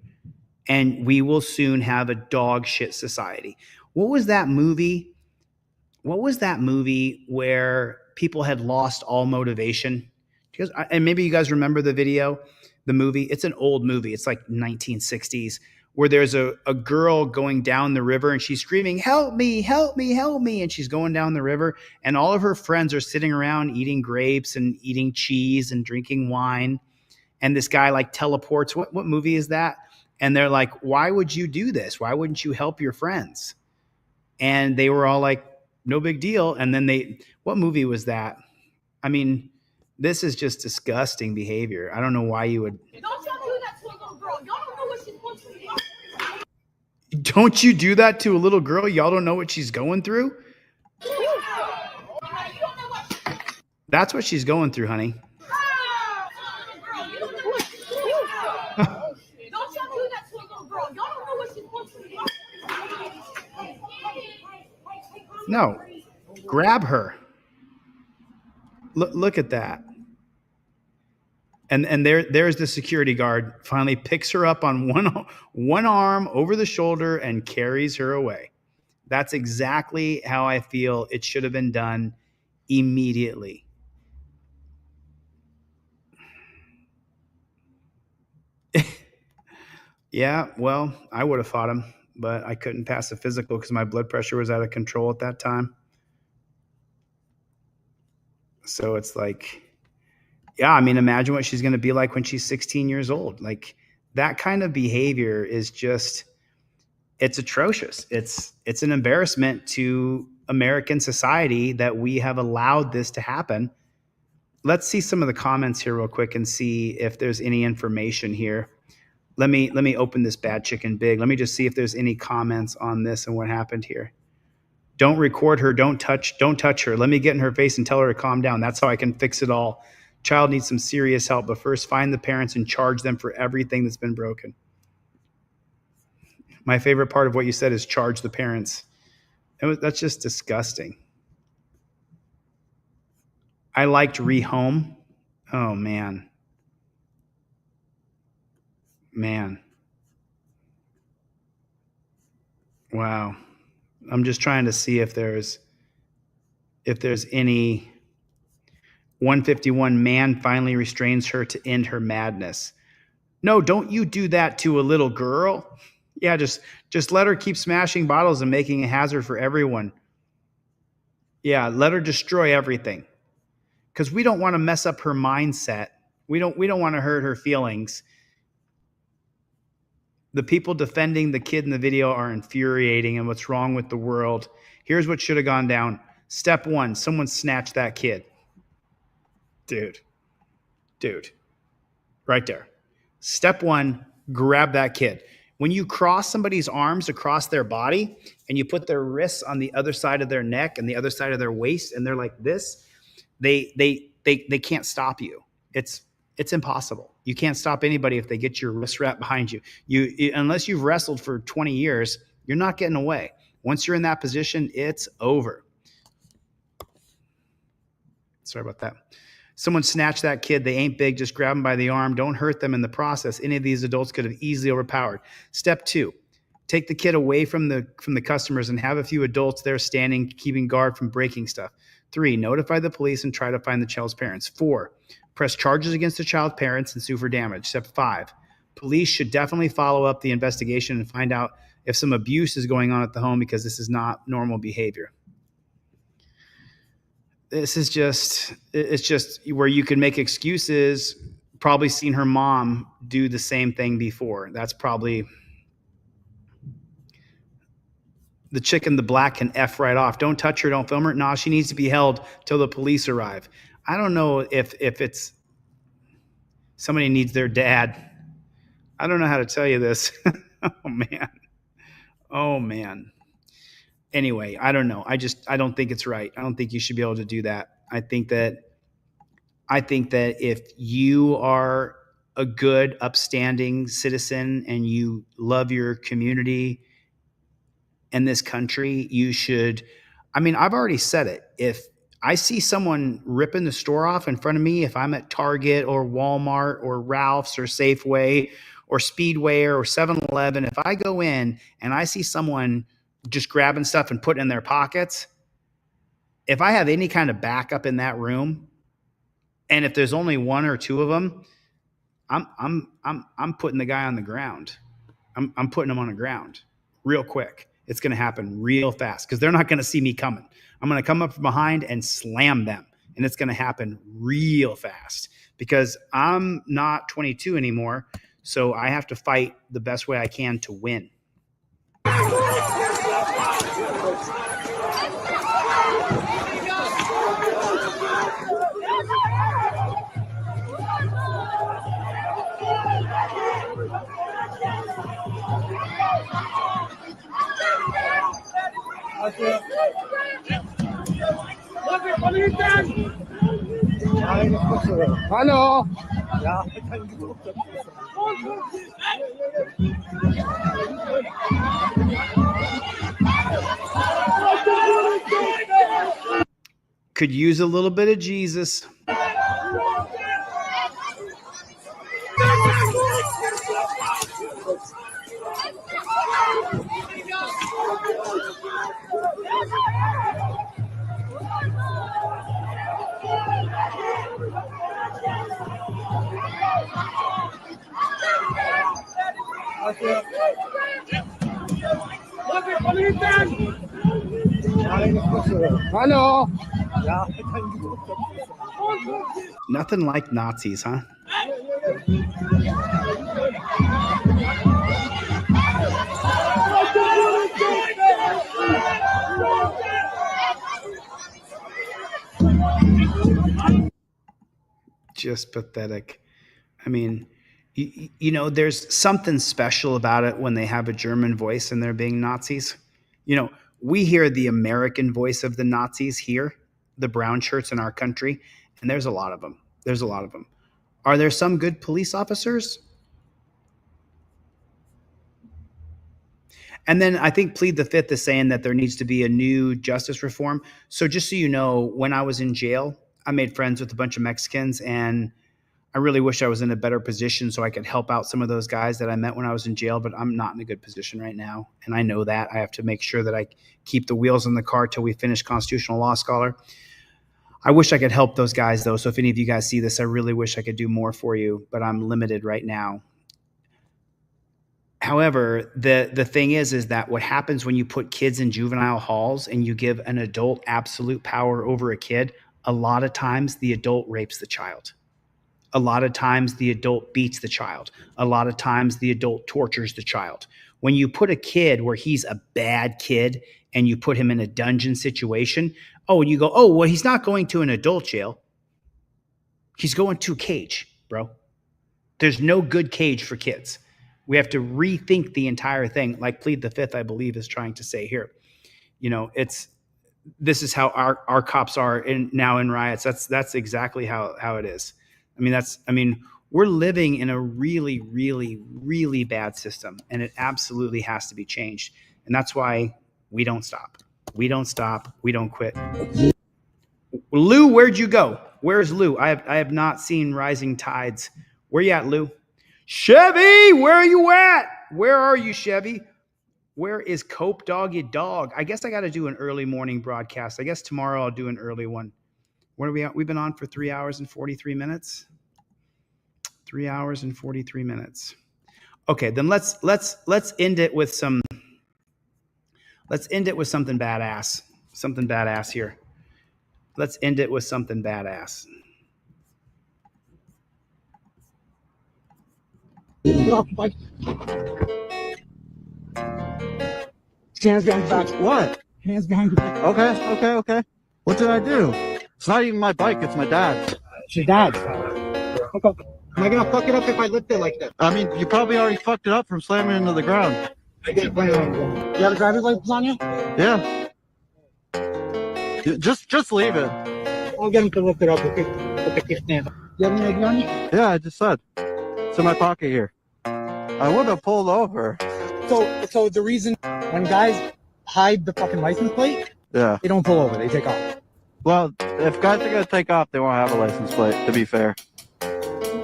And we will soon have a dog shit society. What was that movie? What was that movie where people had lost all motivation? Because, and maybe you guys remember the video, the movie. It's an old movie. It's like 1960s, where there's a girl going down the river and she's screaming, help me, help me, help me. And she's going down the river and all of her friends are sitting around eating grapes and eating cheese and drinking wine. And this guy like teleports. What movie is that? And they're like, why would you do this? Why wouldn't you help your friends? And they were all like, no big deal. And then what movie was that? I mean, this is just disgusting behavior. I don't know why you would. Don't y'all do that to a little girl. Y'all don't know what she's going through. Don't you do that to a little girl? Y'all don't know what she's going through? That's what she's going through, honey. No, grab her. Look at that. And there's the security guard finally picks her up on one arm over the shoulder and carries her away. That's exactly how I feel it should have been done immediately. Yeah, well, I would have fought him, but I couldn't pass a physical because my blood pressure was out of control at that time. So it's like, yeah, I mean, imagine what she's going to be like when she's 16 years old. Like that kind of behavior is just, it's atrocious. It's an embarrassment to American society that we have allowed this to happen. Let's see some of the comments here real quick and see if there's any information here. Let me open this Bad Chicken Big. Let me just see if there's any comments on this and what happened here. Don't record her. Don't touch her. Let me get in her face and tell her to calm down. That's how I can fix it all. Child needs some serious help, but first find the parents and charge them for everything that's been broken. My favorite part of what you said is charge the parents. That's just disgusting. I liked Rehome. Oh, man. Man. Wow. I'm just trying to see if there's any 151 man finally restrains her to end her madness. No, don't you do that to a little girl. Yeah, just let her keep smashing bottles and making a hazard for everyone. Yeah, let her destroy everything. Because we don't want to mess up her mindset. We don't want to hurt her feelings. The people defending the kid in the video are infuriating and what's wrong with the world. Here's what should have gone down. Step 1, someone snatch that kid. Dude. Right there. Step 1, grab that kid. When you cross somebody's arms across their body and you put their wrists on the other side of their neck and the other side of their waist, and they're like this, they can't stop you. It's impossible. You can't stop anybody if they get your wrist wrapped behind you. Unless you've wrestled for 20 years, you're not getting away. Once you're in that position, it's over. Sorry about that. Someone snatched that kid. They ain't big. Just grab them by the arm. Don't hurt them in the process. Any of these adults could have easily overpowered. Step 2, take the kid away from the customers and have a few adults there standing, keeping guard from breaking stuff. 3, notify the police and try to find the child's parents. 4, press charges against the child's parents and sue for damage. Step 5, police should definitely follow up the investigation and find out if some abuse is going on at the home, because this is not normal behavior. This is it's just where you can make excuses. Probably seen her mom do the same thing before. That's probably the chick in the black can F right off. Don't touch her. Don't film her. No, she needs to be held till the police arrive. I don't know if it's somebody needs their dad. I don't know how to tell you this. Oh man. Anyway, I don't know. I don't think it's right. I don't think you should be able to do that. I think that if you are a good, upstanding citizen and you love your community and this country, you should. I mean, I've already said it. If I see someone ripping the store off in front of me, if I'm at Target or Walmart or Ralph's or Safeway or Speedway or 7-Eleven, if I go in and I see someone just grabbing stuff and putting it in their pockets, if I have any kind of backup in that room, and if there's only 1 or 2 of them, I'm putting the guy on the ground. I'm putting him on the ground real quick. It's going to happen real fast because they're not going to see me coming. I'm going to come up from behind and slam them, and it's going to happen real fast because I'm not 22 anymore, so I have to fight the best way I can to win. Hallo. Could use a little bit of Jesus. Hallo. Nothing like Nazis, huh? Just pathetic. I mean, you know, there's something special about it when they have a German voice and they're being Nazis. You know, we hear the American voice of the Nazis here, the brown shirts in our country, and there's a lot of them. There's a lot of them. Are there some good police officers? And then I think Plead the Fifth is saying that there needs to be a new justice reform. So just so you know, when I was in jail, I made friends with a bunch of Mexicans, and I really wish I was in a better position so I could help out some of those guys that I met when I was in jail, but I'm not in a good position right now. And I know that. I have to make sure that I keep the wheels on the car till we finish Constitutional Law Scholar. I wish I could help those guys, though. So if any of you guys see this, I really wish I could do more for you, but I'm limited right now. However, the thing is that what happens when you put kids in juvenile halls and you give an adult absolute power over a kid, a lot of times the adult rapes the child. A lot of times the adult beats the child. A lot of times the adult tortures the child. When you put a kid where he's a bad kid and you put him in a dungeon situation, and you go, oh, well, he's not going to an adult jail. He's going to a cage, bro. There's no good cage for kids. We have to rethink the entire thing, like Plead the Fifth, I believe, is trying to say here. You know, this is how our cops are now in riots. That's exactly how it is. I mean, we're living in a really, really, really bad system, and it absolutely has to be changed. And that's why we don't stop. We don't stop. We don't quit. Lou, where'd you go? Where's Lou? I have not seen Rising Tides. Where you at, Lou? Chevy, where are you at? Where are you, Chevy? Where is Cope Doggy Dog? I guess I got to do an early morning broadcast. I guess tomorrow I'll do an early one. What are we at? We've been on for 3 hours and 43 minutes. 3 hours and 43 minutes. Okay, then let's end it with some. Let's end it with something badass. Something badass here. Let's end it with something badass. Hands behind your back. What? Hands behind your back. Okay. What did I do? It's not even my bike, it's my dad's. It's your dad's. Okay. Am I gonna fuck it up if I lift it like that? I mean, you probably already fucked it up from slamming into the ground. You have a driver's license on you? Yeah. Just leave it. I'll get him to lift it up with the kickstand. You have any ID on you? Yeah, I just said. It's in my pocket here. I would have pulled over. So the reason when guys hide the fucking license plate, they don't pull over, they take off. Well, if guys are gonna take off, they won't have a license plate, to be fair.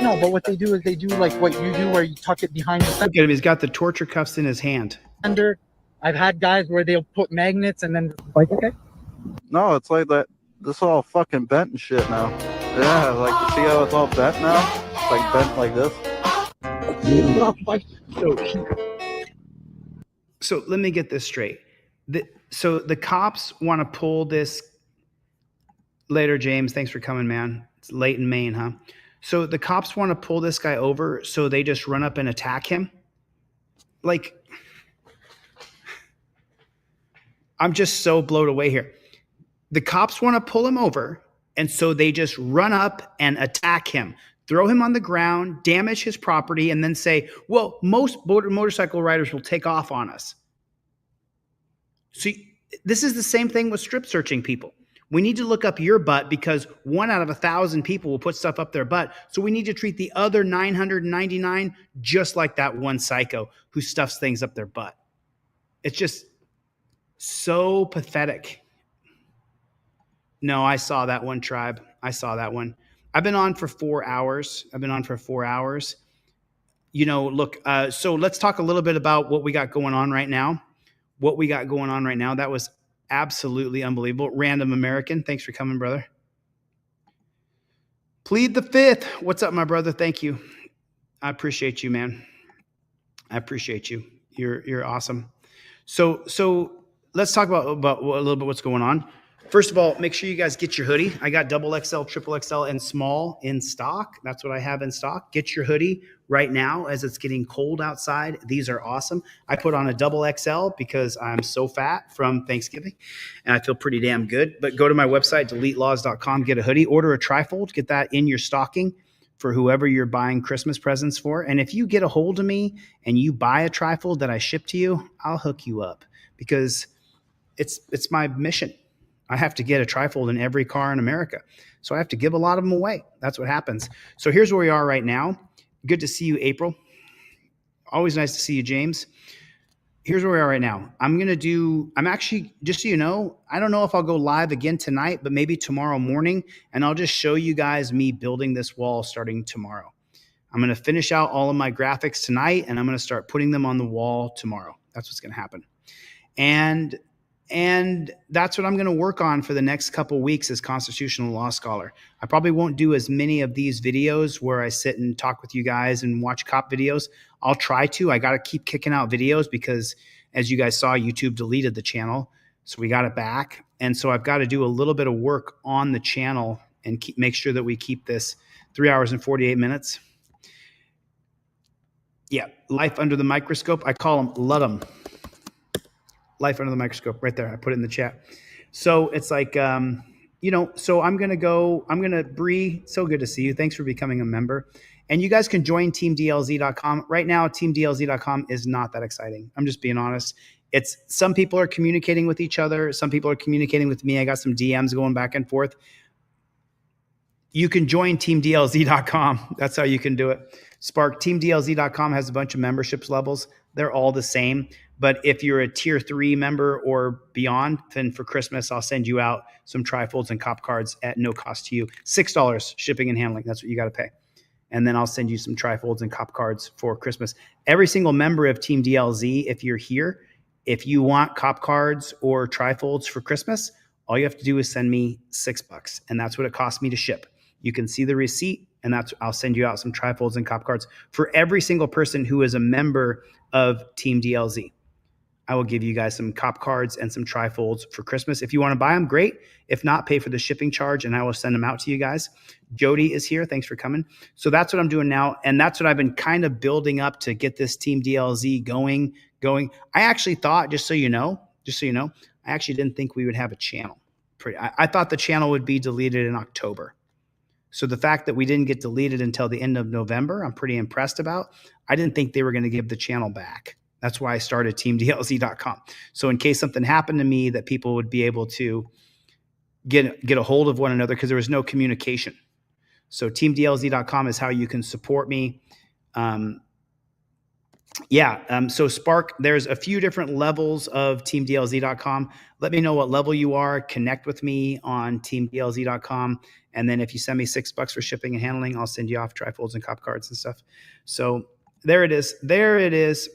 No, but what they do is they do like what you do where you tuck it behind the Look at him, he's got the torture cuffs in his hand. fender. I've had guys where they'll put magnets and then like, okay. No, it's like that. This is all fucking bent and shit now. Yeah, like, you see how it's all bent now? It's like bent like this. So let me get this straight. So the cops want to pull this later, James. Thanks for coming, man. It's late in Maine, huh? So the cops want to pull this guy over, so they just run up and attack him. Like, I'm just so blown away here. The cops want to pull him over, and so they just run up and attack him, throw him on the ground, damage his property, and then say, well, most motorcycle riders will take off on us. See, this is the same thing with strip searching people. We need to look up your butt because 1 out of 1,000 people will put stuff up their butt. So we need to treat the other 999 just like that one psycho who stuffs things up their butt. It's just so pathetic. No, I saw that one, Tribe. I saw that one. I've been on for 4 hours. You know, look, so let's talk a little bit about what we got going on right now. That was absolutely unbelievable. Random American, thanks for coming, brother. Plead the Fifth. What's up, my brother? Thank you. I appreciate you, man. I appreciate you. You're awesome. So let's talk about a little bit what's going on. First of all, make sure you guys get your hoodie. I got double XL, triple XL, and small in stock. That's what I have in stock. Get your hoodie right now as it's getting cold outside. These are awesome. I put on a double XL because I'm so fat from Thanksgiving, and I feel pretty damn good. But go to my website, deletelaws.com, get a hoodie. Order a trifold. Get that in your stocking for whoever you're buying Christmas presents for. And if you get a hold of me and you buy a trifold that I ship to you, I'll hook you up because it's my mission. I have to get a trifold in every car in America. So I have to give a lot of them away. That's what happens. So here's where we are right now. Good to see you, April. Always nice to see you, James. Here's where we are right now. I'm actually, just so you know, I don't know if I'll go live again tonight, but maybe tomorrow morning, and I'll just show you guys me building this wall starting tomorrow. I'm going to finish out all of my graphics tonight, and I'm going to start putting them on the wall tomorrow. That's what's going to happen. And that's what I'm going to work on for the next couple weeks as constitutional law scholar. I probably won't do as many of these videos where I sit and talk with you guys and watch cop videos. I'll try to. I got to keep kicking out videos because, as you guys saw, YouTube deleted the channel. So we got it back. And so I've got to do a little bit of work on the channel and make sure that we keep this 3 hours and 48 minutes. Yeah, life under the microscope. I call them Ludum. Life under the microscope, right there. I put it in the chat. So it's like, so I'm going to Bree, so good to see you. Thanks for becoming a member. And you guys can join teamdlz.com. Right now, teamdlz.com is not that exciting. I'm just being honest. It's some people are communicating with each other. Some people are communicating with me. I got some DMs going back and forth. You can join teamdlz.com. That's how you can do it. Spark, teamdlz.com has a bunch of memberships levels. They're all the same. But if you're a tier 3 member or beyond, then for Christmas, I'll send you out some trifolds and cop cards at no cost to you. $6 shipping and handling. That's what you got to pay. And then I'll send you some trifolds and cop cards for Christmas. Every single member of Team DLZ, if you're here, if you want cop cards or trifolds for Christmas, all you have to do is send me $6. And that's what it costs me to ship. You can see the receipt, and I'll send you out some trifolds and cop cards for every single person who is a member of Team DLZ. I will give you guys some cop cards and some trifolds for Christmas. If you want to buy them, great. If not, pay for the shipping charge, and I will send them out to you guys. Jody is here. Thanks for coming. So that's what I'm doing now, and that's what I've been kind of building up to get this Team DLZ going. I actually thought, just so you know, I actually didn't think we would have a channel. I thought the channel would be deleted in October. So the fact that we didn't get deleted until the end of November, I'm pretty impressed about. I didn't think they were going to give the channel back. That's why I started teamdlz.com. So in case something happened to me, that people would be able to get a hold of one another, because there was no communication. So teamdlz.com is how you can support me. So Spark, there's a few different levels of teamdlz.com. Let me know what level you are. Connect with me on teamdlz.com. And then if you send me $6 for shipping and handling, I'll send you off trifolds and cop cards and stuff. So there it is. There it is.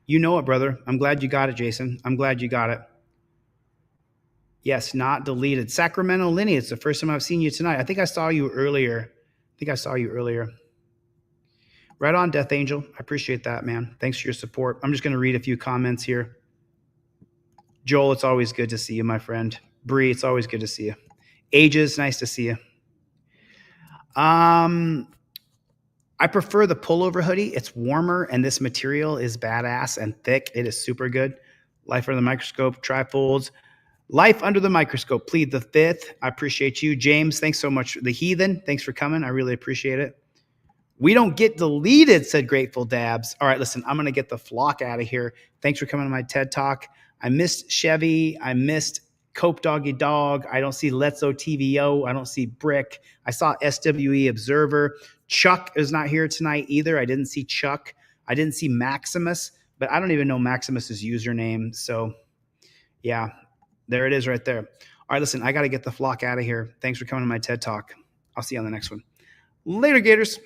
You know it, brother. I'm glad you got it, Jason. I'm glad you got it. Yes, not deleted. Sacramento Lenny, it's the first time I've seen you tonight. I think I saw you earlier. Right on, Death Angel. I appreciate that, man. Thanks for your support. I'm just going to read a few comments here. Joel, it's always good to see you, my friend. Bree, it's always good to see you. Ages, nice to see you. I prefer the pullover hoodie. It's warmer, and this material is badass and thick. It is super good. Life Under the Microscope, trifolds. Life Under the Microscope, plead the fifth. I appreciate you. James, thanks so much. The Heathen, thanks for coming. I really appreciate it. We don't get deleted, said Grateful Dabs. All right, listen, I'm going to get the flock out of here. Thanks for coming to my TED Talk. I missed Chevy. I missed Cope Doggy Dog. I don't see Letzo TVO. I don't see Brick. I saw SWE Observer. Chuck is not here tonight either. I didn't see Chuck. I didn't see Maximus, but I don't even know Maximus's username. So yeah, there it is right there. All right, listen, I got to get the flock out of here. Thanks for coming to my TED Talk. I'll see you on the next one. Later, Gators.